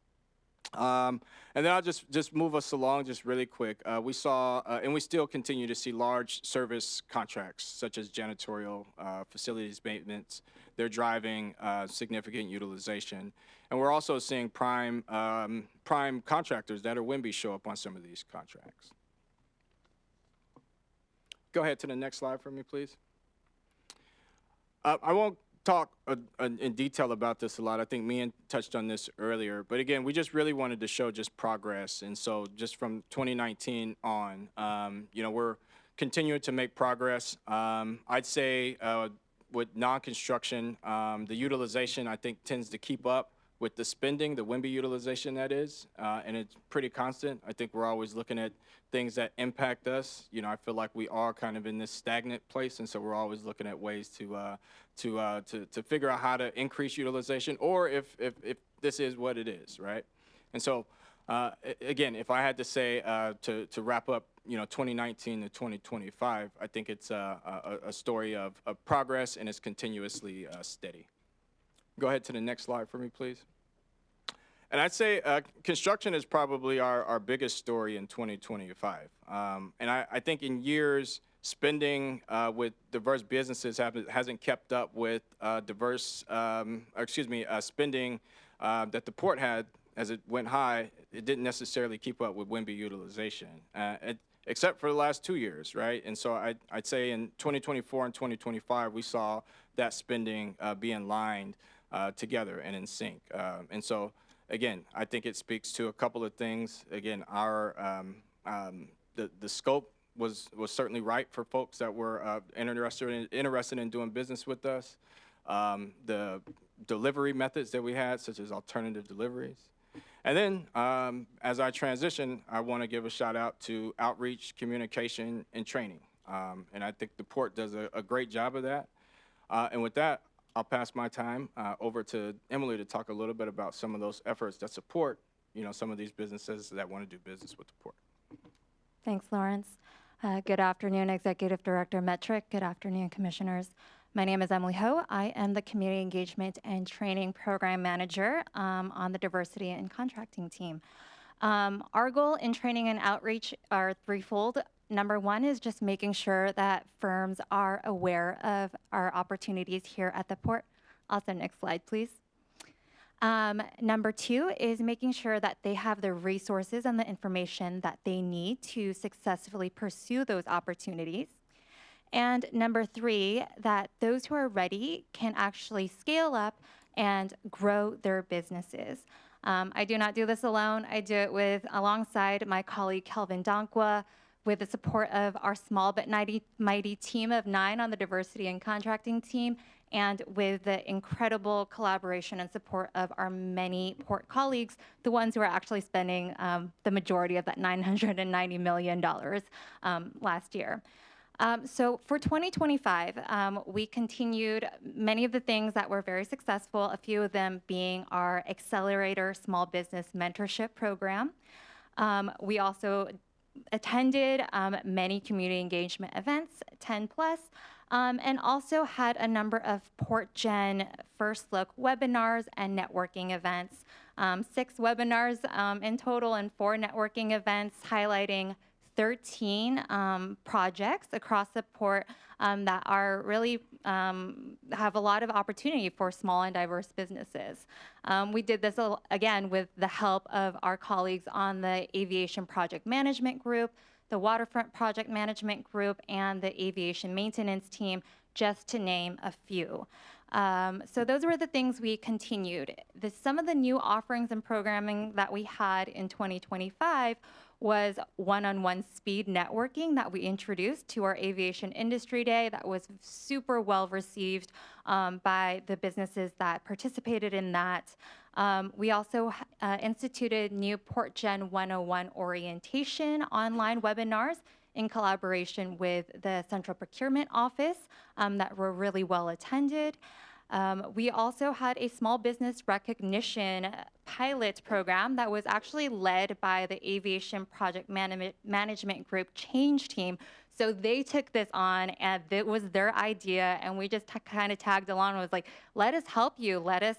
And then I'll just move us along just really quick. We saw, and we still continue to see large service contracts, such as janitorial, facilities maintenance. They're driving significant utilization. And we're also seeing prime contractors that are WIMBY show up on some of these contracts. Go ahead to the next slide for me, please. I won't talk in detail about this a lot. I think Mian touched on this earlier. But again, we just really wanted to show just progress. And so just from 2019 on, we're continuing to make progress. I'd say with non-construction, the utilization, I think, tends to keep up with the spending, the WIMBY utilization, that is, and it's pretty constant. I think we're always looking at things that impact us. I feel like we are kind of in this stagnant place, and so we're always looking at ways to figure out how to increase utilization, or if this is what it is, right? And so, again, if I had to say to wrap up, 2019 to 2025, I think it's a story of progress, and it's continuously steady. Go ahead to the next slide for me, please. And I'd say construction is probably our biggest story in 2025. And I think in years spending with diverse businesses hasn't kept up with spending that the port had as it went high. It didn't necessarily keep up with WIMBY utilization, except for the last 2 years, right? And so I'd say in 2024 and 2025, we saw that spending be in line together and in sync. And so, again, I think it speaks to a couple of things. Again, the scope was certainly right for folks that were interested in doing business with us. The delivery methods that we had, such as alternative deliveries. And then, as I transition, I want to give a shout out to outreach, communication, and training. And I think the port does a great job of that. And with that, I'll pass my time over to Emily to talk a little bit about some of those efforts that support, some of these businesses that want to do business with the port. Thanks, Lawrence. Good afternoon, Executive Director Metric. Good afternoon, Commissioners. My name is Emily Ho. I am the Community Engagement and Training Program Manager on the Diversity and Contracting team. Our goal in training and outreach are threefold. Number one is just making sure that firms are aware of our opportunities here at the port. Also, next slide, please. Number two is making sure that they have the resources and the information that they need to successfully pursue those opportunities. And number three, that those who are ready can actually scale up and grow their businesses. I do not do this alone. I do it alongside my colleague Kelvin Donkwa, with the support of our small but mighty team of 9 on the diversity and contracting team, and with the incredible collaboration and support of our many port colleagues, the ones who are actually spending the majority of that $990 million last year. So for 2025, we continued many of the things that were very successful, a few of them being our Accelerator Small Business Mentorship Program. We also attended many community engagement events, 10 plus, and also had a number of PortGen First Look webinars and networking events. 6 webinars in total and 4 networking events highlighting 13 projects across the port that are really have a lot of opportunity for small and diverse businesses. We did this again with the help of our colleagues on the Aviation Project Management Group, the Waterfront Project Management Group, and the Aviation Maintenance Team, just to name a few. So those were the things we continued. Some of the new offerings and programming that we had in 2025 was one-on-one speed networking that we introduced to our Aviation Industry Day that was super well received by the businesses that participated in that. We also instituted new PortGen 101 orientation online webinars in collaboration with the Central Procurement Office that were really well attended. We also had a small business recognition pilot program that was actually led by the Aviation Project Management Group change team. So they took this on, and it was their idea, and we just kind of tagged along and was like, let us help you. Let us,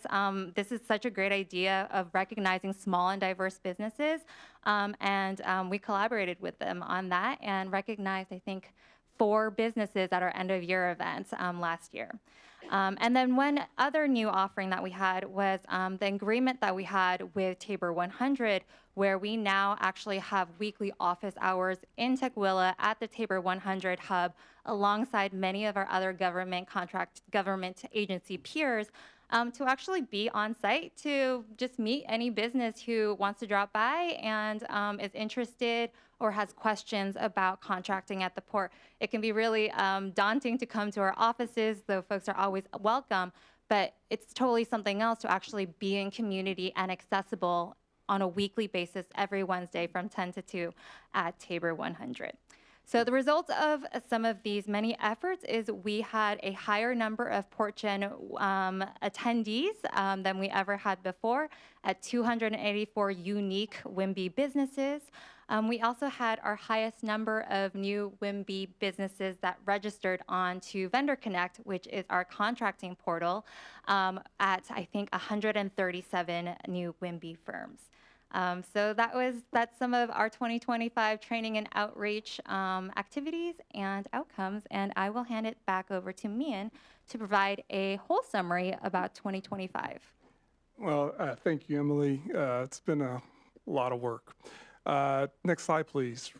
this is such a great idea of recognizing small and diverse businesses. We collaborated with them on that and recognized, I think, 4 businesses at our end of year events last year. And then one other new offering that we had was the agreement that we had with Tabor 100, where we now actually have weekly office hours in Tukwila at the Tabor 100 hub, alongside many of our other government agency peers, to actually be on site to just meet any business who wants to drop by and is interested or has questions about contracting at the port. It can be really daunting to come to our offices, though folks are always welcome, but it's totally something else to actually be in community and accessible on a weekly basis every Wednesday from 10 to 2 at Tabor 100. So the results of some of these many efforts is we had a higher number of PortGen attendees than we ever had before at 284 unique WIMBY businesses. We also had our highest number of new WIMBY businesses that registered onto Vendor Connect, which is our contracting portal, at I think 137 new WIMBY firms. So that's some of our 2025 training and outreach activities and outcomes, and I will hand it back over to Mian to provide a whole summary about 2025. Well, thank you, Emily. It's been a lot of work. Next slide, please.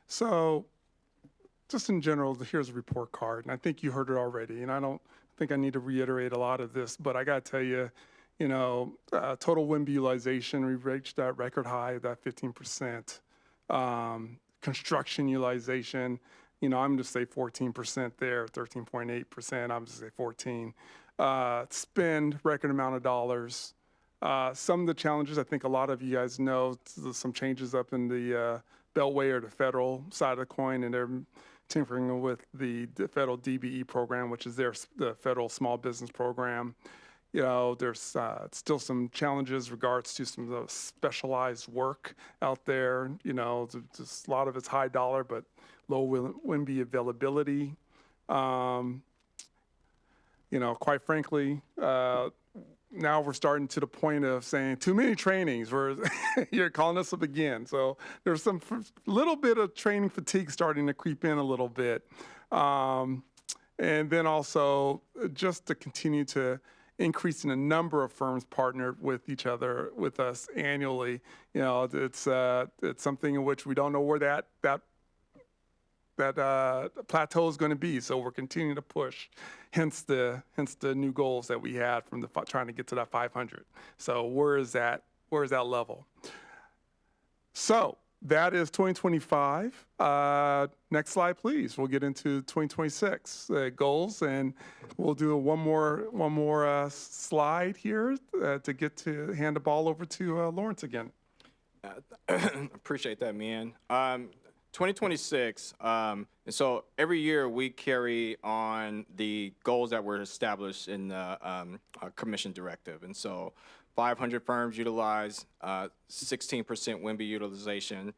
So just in general, here's a report card, and I think you heard it already, and I don't think I need to reiterate a lot of this, but I got to tell you, total wind utilization, we've reached that record high of that 15%. Construction utilization, I'm going to say 14% there, 13.8%, I'm just say 14. Spend record amount of dollars. Some of the challenges, I think a lot of you guys know, some changes up in the Beltway or the federal side of the coin, and they're tinkering with the federal DBE program, which is the federal small business program. There's still some challenges regards to some of the specialized work out there. Just a lot of it's high dollar, but low wind availability. Quite frankly, now we're starting to the point of saying too many trainings. You're calling us up again. So there's some little bit of training fatigue starting to creep in a little bit. And then also just to continue to increase in the number of firms partnered with each other, with us annually. It's something in which we don't know where that plateau is going to be. So we're continuing to push, hence the new goals that we had from trying to get to that 500. So where is that level? So that is 2025. Next slide, please. We'll get into 2026 goals, and we'll do one more slide here to hand the ball over to Lawrence again. Appreciate that, Mian. 2026, and so every year we carry on the goals that were established in the commission directive. And so 500 firms utilize, 16% wind utilization,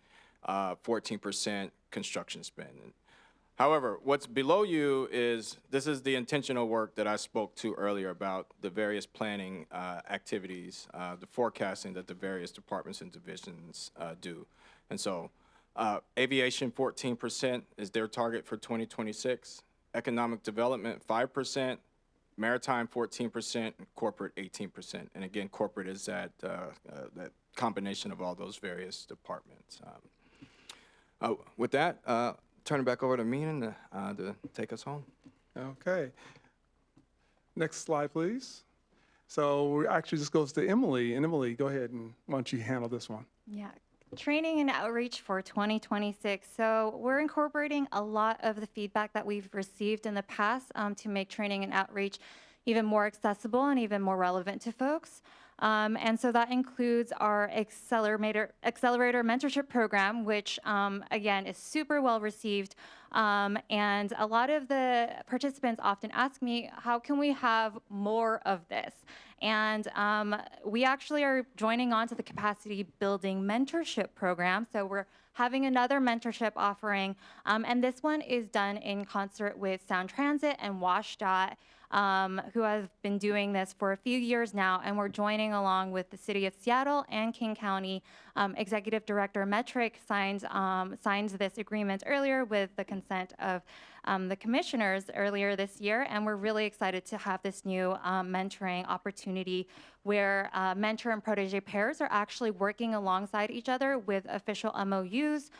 14% construction spend. However, what's below you this is the intentional work that I spoke to earlier about the various planning activities, the forecasting that the various departments and divisions do. And so aviation, 14% is their target for 2026. Economic development, 5%. Maritime, 14%. And corporate, 18%. And again, corporate is that combination of all those various departments. With that, turn it back over to Mian to take us home. Okay. Next slide, please. So actually this goes to Emily. And Emily, go ahead, and why don't you handle this one? Yeah. Training and outreach for 2026. So we're incorporating a lot of the feedback that we've received in the past to make training and outreach even more accessible and even more relevant to folks. And so that includes our accelerator mentorship program, which again is super well received. And a lot of the participants often ask me, how can we have more of this? And we actually are joining on to the capacity building mentorship program. So we're having another mentorship offering. And this one is done in concert with Sound Transit and WashDOT, who have been doing this for a few years now. And we're joining along with the City of Seattle and King County. Executive Director Metric signed this agreement earlier with the consent of the commissioners earlier this year. And we're really excited to have this new mentoring opportunity where mentor and protege pairs are actually working alongside each other with official MOUs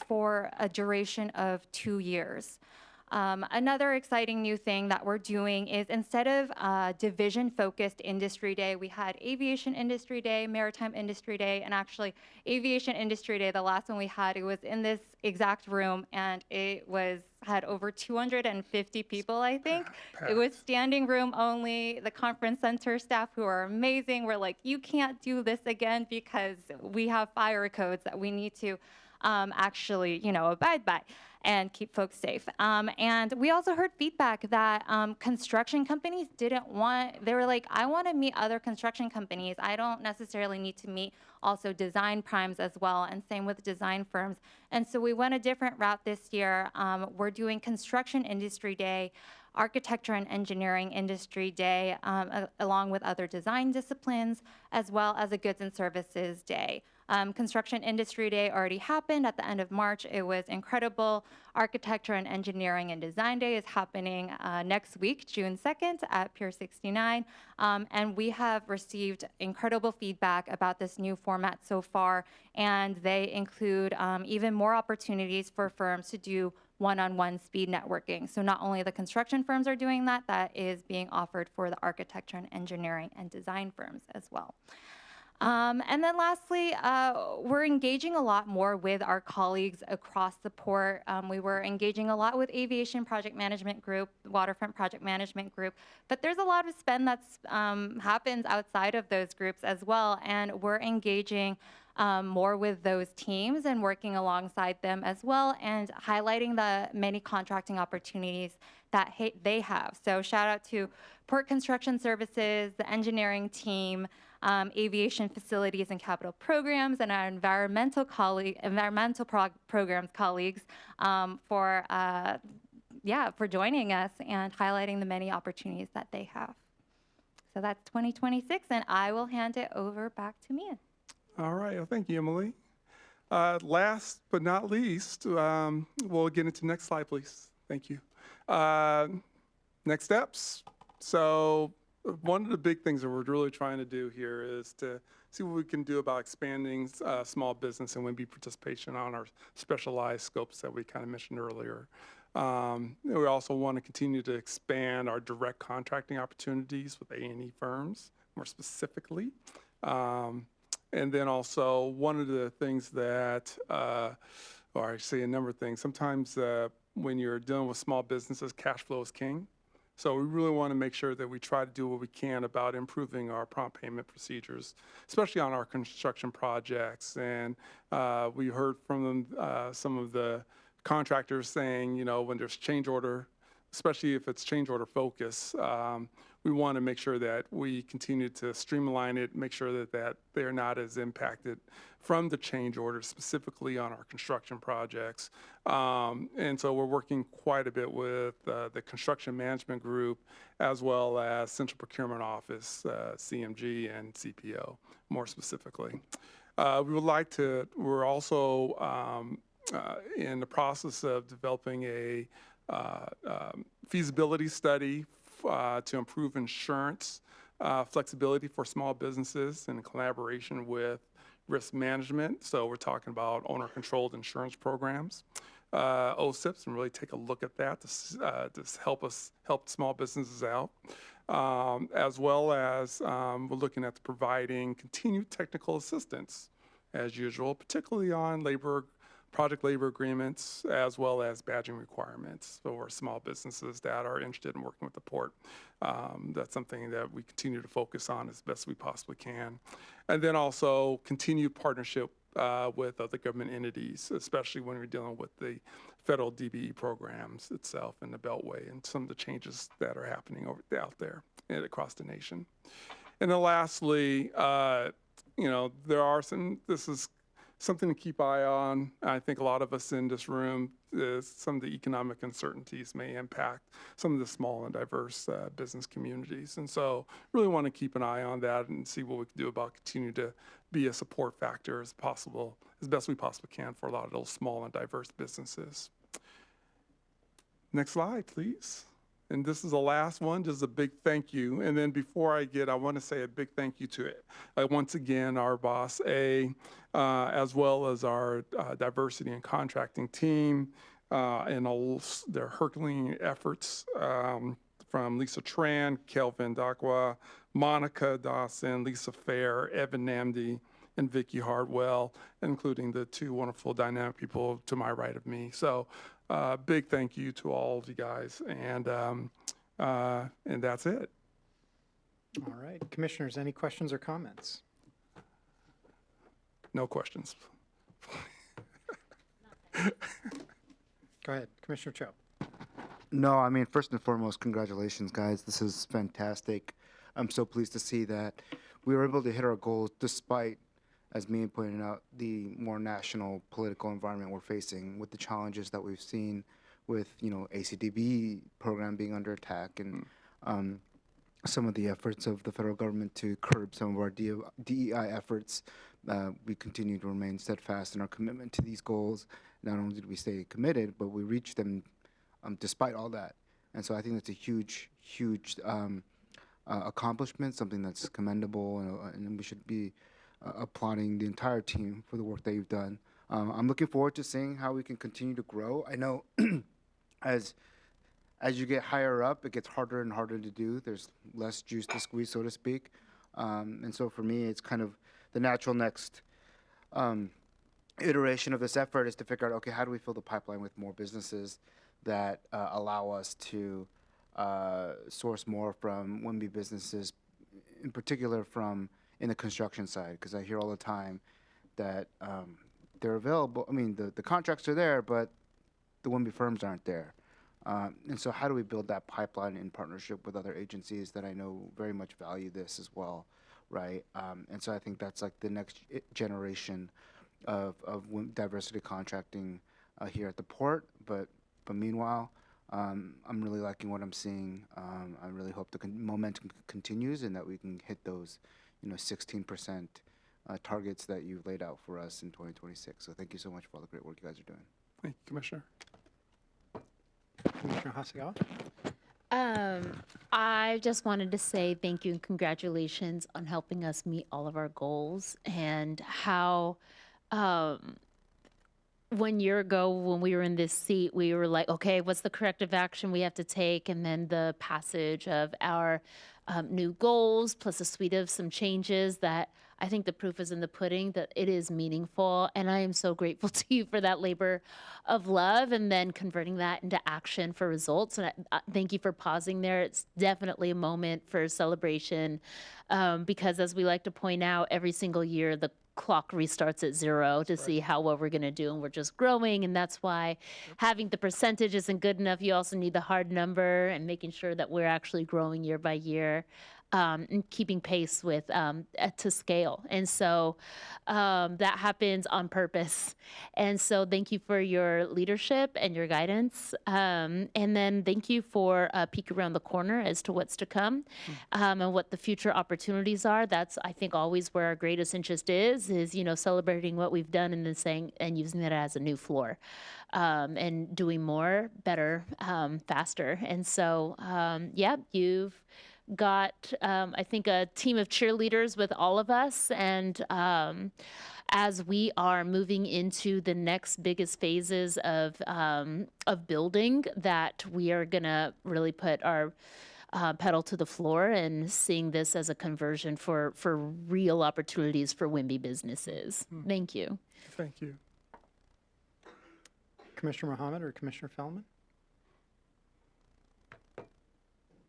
for a duration of 2 years. Another exciting new thing that we're doing is instead of division-focused industry day, we had aviation industry day, maritime industry day, and actually aviation industry day, the last one we had, it was in this exact room, and it had over 250 people, I think. It was standing room only. The conference center staff, who are amazing, were like, you can't do this again because we have fire codes that we need to actually, abide by and keep folks safe. And we also heard feedback that construction companies they were like, I want to meet other construction companies. I don't necessarily need to meet also design primes as well, and same with design firms. And so we went a different route this year. We're doing Construction Industry Day Architecture and Engineering Industry Day, along with other design disciplines, as well as a Goods and Services Day. Construction Industry Day already happened at the end of March. It was incredible. Architecture and Engineering and Design Day is happening next week, June 2nd at Pier 69. And we have received incredible feedback about this new format so far, and they include even more opportunities for firms to do one-on-one speed networking. So not only the construction firms are doing that, that is being offered for the architecture and engineering and design firms as well. And then lastly, we're engaging a lot more with our colleagues across the port. We were engaging a lot with Aviation Project Management Group, Waterfront Project Management Group, but there's a lot of spend that's happens outside of those groups as well, and we're engaging more with those teams and working alongside them as well, and highlighting the many contracting opportunities that they have. So shout out to Port Construction Services, the engineering team, aviation facilities and capital programs, and our environmental programs colleagues for joining us and highlighting the many opportunities that they have. So that's 2026, and I will hand it over back to Mia. All right. Well, thank you, Emily. Last but not least, we'll get into next slide, please. Thank you. Next steps. So one of the big things that we're really trying to do here is to see what we can do about expanding small business and WIMBY participation on our specialized scopes that we kind of mentioned earlier. We also want to continue to expand our direct contracting opportunities with A&E firms, more specifically. And then also one of the things that, or I say a number of things, sometimes when you're dealing with small businesses, cash flow is king. So we really want to make sure that we try to do what we can about improving our prompt payment procedures, especially on our construction projects. And we heard from them, some of the contractors saying, you know, when there's change order, especially if it's change order focus, we want to make sure that we continue to streamline it, make sure that they're not as impacted from the change orders, specifically on our construction projects. And so we're working quite a bit with the Construction Management Group, as well as Central Procurement Office, CMG, and CPO, more specifically. We're also in the process of developing a feasibility study to improve insurance flexibility for small businesses in collaboration with risk management. So we're talking about owner-controlled insurance programs, OSIPs, and really take a look at that to help small businesses out. As well as we're looking at providing continued technical assistance, as usual, particularly on project labor agreements, as well as badging requirements for small businesses that are interested in working with the port. That's something that we continue to focus on as best we possibly can. And then also continued partnership with other government entities, especially when we're dealing with the federal DBE programs itself and the Beltway and some of the changes that are happening out there and across the nation. And then lastly, this is something to keep eye on. I think a lot of us in this room, some of the economic uncertainties may impact some of the small and diverse business communities. And so really want to keep an eye on that and see what we can do about continue to be a support factor as best we possibly can for a lot of those small and diverse businesses. Next slide, please. And this is the last one, just a big thank you. And then before I want to say a big thank you to once again, our boss, as well as our diversity and contracting team, and all their Herculean efforts from Lisa Tran, Kelvin Dakwa, Monica Dawson, Lisa Fair, Evan Namdi, and Vicky Hardwell, including the two wonderful dynamic people to my right of me. So big thank you to all of you guys, and that's it. All right, commissioners, any questions or comments? No questions. Go ahead, Commissioner Cho. No, I mean, first and foremost, congratulations, guys. This is fantastic. I'm so pleased to see that we were able to hit our goals despite, as Mia pointed out, the more national political environment we're facing with the challenges that we've seen with, ACDB program being under attack and some of the efforts of the federal government to curb some of our DEI efforts, we continue to remain steadfast in our commitment to these goals. Not only did we stay committed, but we reached them despite all that. And so I think that's a huge, huge accomplishment, something that's commendable, and we should be applauding the entire team for the work that you've done. I'm looking forward to seeing how we can continue to grow. I know as you get higher up, it gets harder and harder to do. There's less juice to squeeze, so to speak. And so for me, it's kind of the natural next iteration of this effort is to figure out, okay, how do we fill the pipeline with more businesses that allow us to source more from WIMBY businesses, in particular from in the construction side, because I hear all the time that they're available. I mean, the contracts are there, but the WIMBY firms aren't there. And so how do we build that pipeline in partnership with other agencies that I know very much value this as well, right? And so I think that's like the next generation of diversity contracting here at the port. But meanwhile, I'm really liking what I'm seeing. I really hope the momentum continues and that we can hit those, 16% targets that you've laid out for us in 2026. So thank you so much for all the great work you guys are doing. Thank you, Commissioner. Commissioner Hasegawa? I just wanted to say thank you and congratulations on helping us meet all of our goals and how 1 year ago when we were in this seat, we were like, okay, what's the corrective action we have to take? And then the passage of our new goals plus a suite of some changes that I think the proof is in the pudding that it is meaningful. And I am so grateful to you for that labor of love and then converting that into action for results. And thank you for pausing there. It's definitely a moment for celebration because as we like to point out, every single year, the clock restarts at zero to see how well we're going to do, and we're just growing, and that's why having the percentage isn't good enough. You also need the hard number and making sure that we're actually growing year by year and keeping pace with to scale. And so that happens on purpose. And so thank you for your leadership and your guidance. And then thank you for a peek around the corner as to what's to come and what the future opportunities are. That's, I think, always where our greatest interest is, celebrating what we've done and then saying and using that as a new floor and doing more, better, faster. And so, you've got, I think, a team of cheerleaders with all of us. And as we are moving into the next biggest phases of building, that we are going to really put our pedal to the floor and seeing this as a conversion for real opportunities for WIMBY businesses. Thank you. Thank you. Commissioner Mohammed or Commissioner Fellman?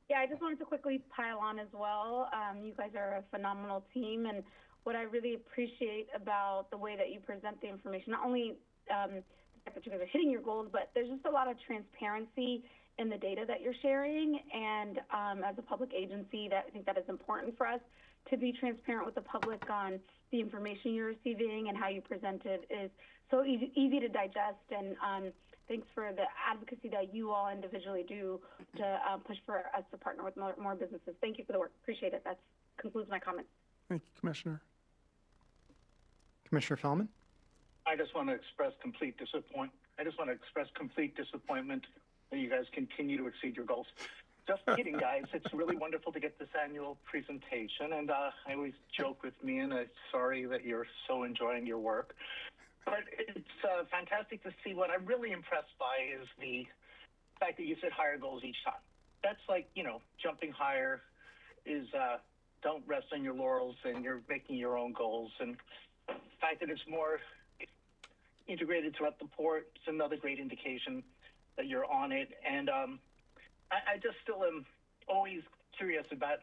Yeah, I just wanted to quickly pile on as well. You guys are a phenomenal team, and what I really appreciate about the way that you present the information, not only the fact that you guys are hitting your goals, but there's just a lot of transparency in the data that you're sharing. And as a public agency, I think that is important for us to be transparent with the public on the information you're receiving, and how you present it is so easy to digest. And thanks for the advocacy that you all individually do to push for us to partner with more businesses. Thank you for the work. Appreciate it. That concludes my comments. Thank you, Commissioner. Commissioner Fellman? I just want to express complete disappointment that you guys continue to exceed your goals. Just kidding, guys. It's really wonderful to get this annual presentation, and I always joke with me, and I'm sorry that you're so enjoying your work. But it's fantastic to see. What I'm really impressed by is the fact that you set higher goals each time. That's like, jumping higher is don't rest on your laurels, and you're making your own goals. And the fact that it's more integrated throughout the port is another great indication that you're on it. And I just still am always curious about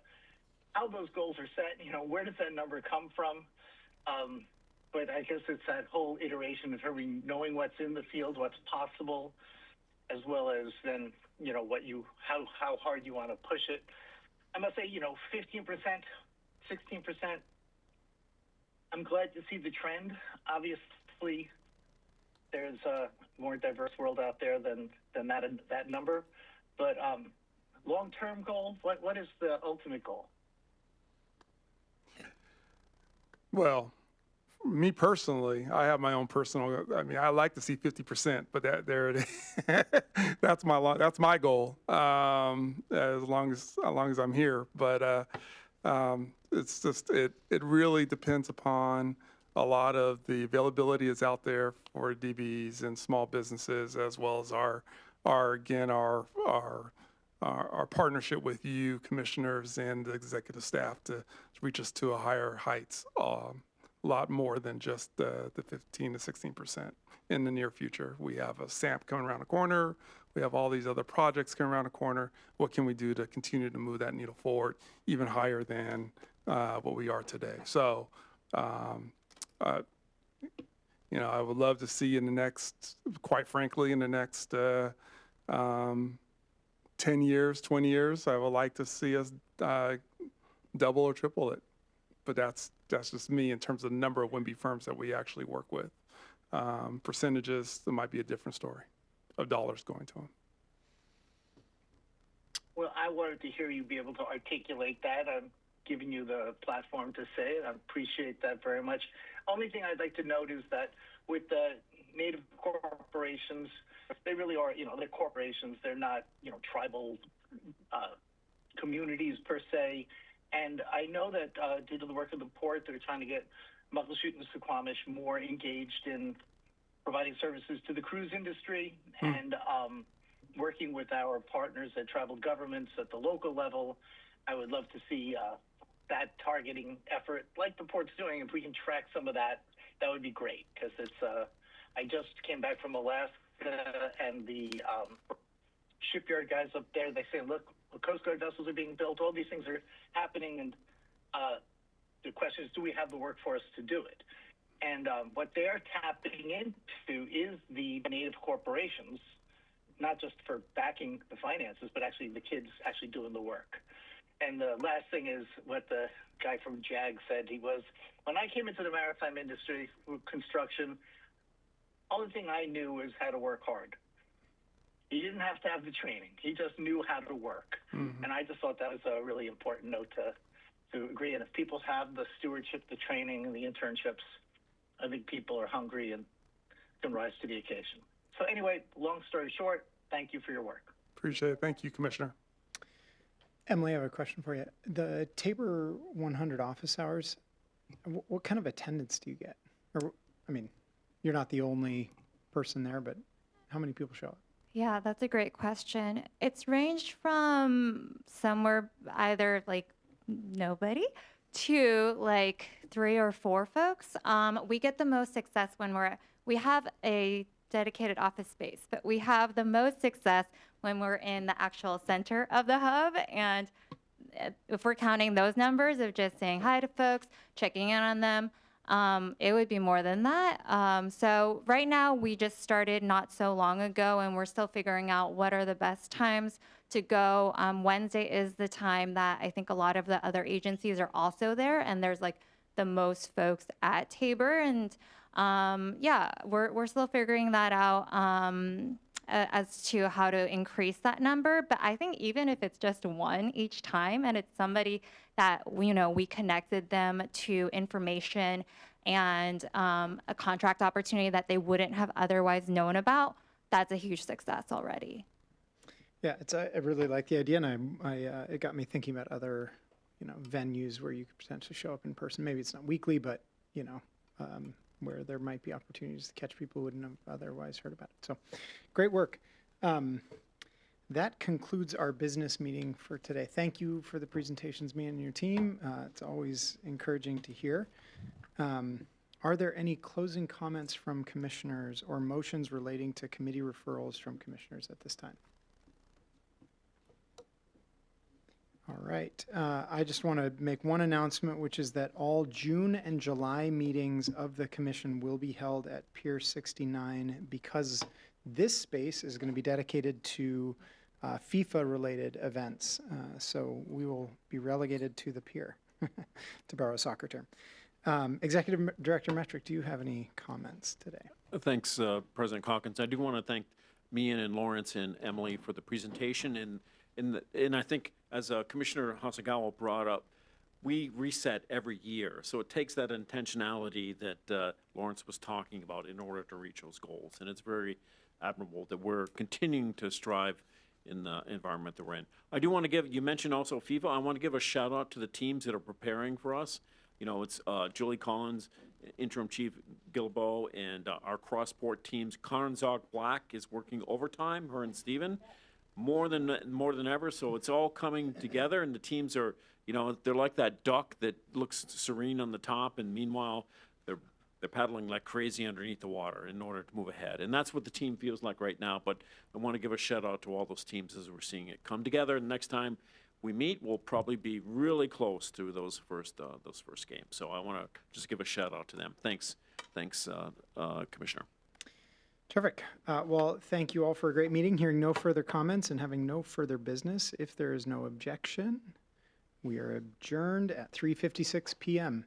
how those goals are set. Where does that number come from? But I guess it's that whole iteration of knowing what's in the field, what's possible, as well as then, how hard you want to push it. I must say, 15%, 16%, I'm glad to see the trend. Obviously, there's a more diverse world out there than that number. But long-term goal, what is the ultimate goal? Well, me personally, I have my own personal. I mean, I like to see 50%, but there it is. That's my goal. As long as I'm here, but it's just it really depends upon a lot of the availability is out there for DBs and small businesses, as well as our partnership with you, commissioners, and the executive staff to reach us to a higher heights. A lot more than just the 15 to 16% in the near future. We have a SAMP coming around the corner. We have all these other projects coming around the corner. What can we do to continue to move that needle forward even higher than what we are today? So, you know, I would love to see in the next, quite frankly, in the next 10 years, 20 years, I would like to see us double or triple it. But that's just me in terms of the number of WIMBY firms that we actually work with. Percentages, there might be a different story of dollars going to them. Well, I wanted to hear you be able to articulate that. I'm giving you the platform to say it. I appreciate that very much. Only thing I'd like to note is that with the native corporations, they really are, you know, they're corporations. They're not, you know, tribal communities per se. And I know that due to the work of the port, they're trying to get Muckleshoot and Suquamish more engaged in providing services to the cruise industry and working with our partners at tribal governments at the local level. I would love to see that targeting effort, like the port's doing. If we can track some of that, that would be great, because it's. I just came back from Alaska, and the shipyard guys up there, they say, look, the Coast Guard vessels are being built, all these things are happening, and the question is, do we have the workforce to do it? And what they're tapping into is the native corporations, not just for backing the finances, but actually the kids actually doing the work. And the last thing is what the guy from JAG said. He was, when I came into the maritime industry, construction, only thing I knew was how to work hard. He didn't have to have the training. He just knew how to work. Mm-hmm. And I just thought that was a really important note to agree. And if people have the stewardship, the training, and the internships, I think people are hungry and can rise to the occasion. So anyway, long story short, thank you for your work. Appreciate it. Thank you, Commissioner. Emily, I have a question for you. The Tabor 100 office hours, what kind of attendance do you get? Or, I mean, you're not the only person there, but how many people show up? Yeah, that's a great question. It's ranged from somewhere either like nobody to like 3 or 4 folks. We get the most success when we have a dedicated office space, but we have the most success when we're in the actual center of the hub. And if we're counting those numbers of just saying hi to folks, checking in on them, it would be more than that. So right now we just started not so long ago, and we're still figuring out what are the best times to go. Wednesday is the time that I think a lot of the other agencies are also there, and there's like the most folks at Tabor. And yeah, we're still figuring that out as to how to increase that number. But I think even if it's just one each time, and it's somebody that we connected them to information and a contract opportunity that they wouldn't have otherwise known about, that's a huge success already. Yeah, I really like the idea, and it got me thinking about other venues where you could potentially show up in person. Maybe it's not weekly, but where there might be opportunities to catch people who wouldn't have otherwise heard about it. So, great work. That concludes our business meeting for today. Thank you for the presentations, me and your team. It's always encouraging to hear. Are there any closing comments from commissioners or motions relating to committee referrals from commissioners at this time? All right. I just want to make one announcement, which is that all June and July meetings of the commission will be held at Pier 69 because this space is going to be dedicated to FIFA-related events. So we will be relegated to the pier, to borrow a soccer term. Executive Director Metric, do you have any comments today? Thanks, President Calkins. I do want to thank Mian and Lawrence and Emily for the presentation. And I think, as Commissioner Hasagawa brought up, we reset every year. So it takes that intentionality that Lawrence was talking about in order to reach those goals. And it's very admirable that we're continuing to strive in the environment that we're in. I do want to give, you mentioned also FIFA. I want to give a shout out to the teams that are preparing for us. You know, it's Julie Collins, Interim Chief Gilbo, and our cross-sport teams. Karanzog Black is working overtime, her and Steven, more than ever. So it's all coming together, and the teams are, you know, they're like that duck that looks serene on the top, and meanwhile, they're paddling like crazy underneath the water in order to move ahead. And that's what the team feels like right now. But I want to give a shout out to all those teams as we're seeing it come together. And next time we meet, we'll probably be really close to those first games. So I want to just give a shout out to them. Thanks, Commissioner. Terrific. Well, thank you all for a great meeting. Hearing no further comments and having no further business, if there is no objection, we are adjourned at 3:56 p.m.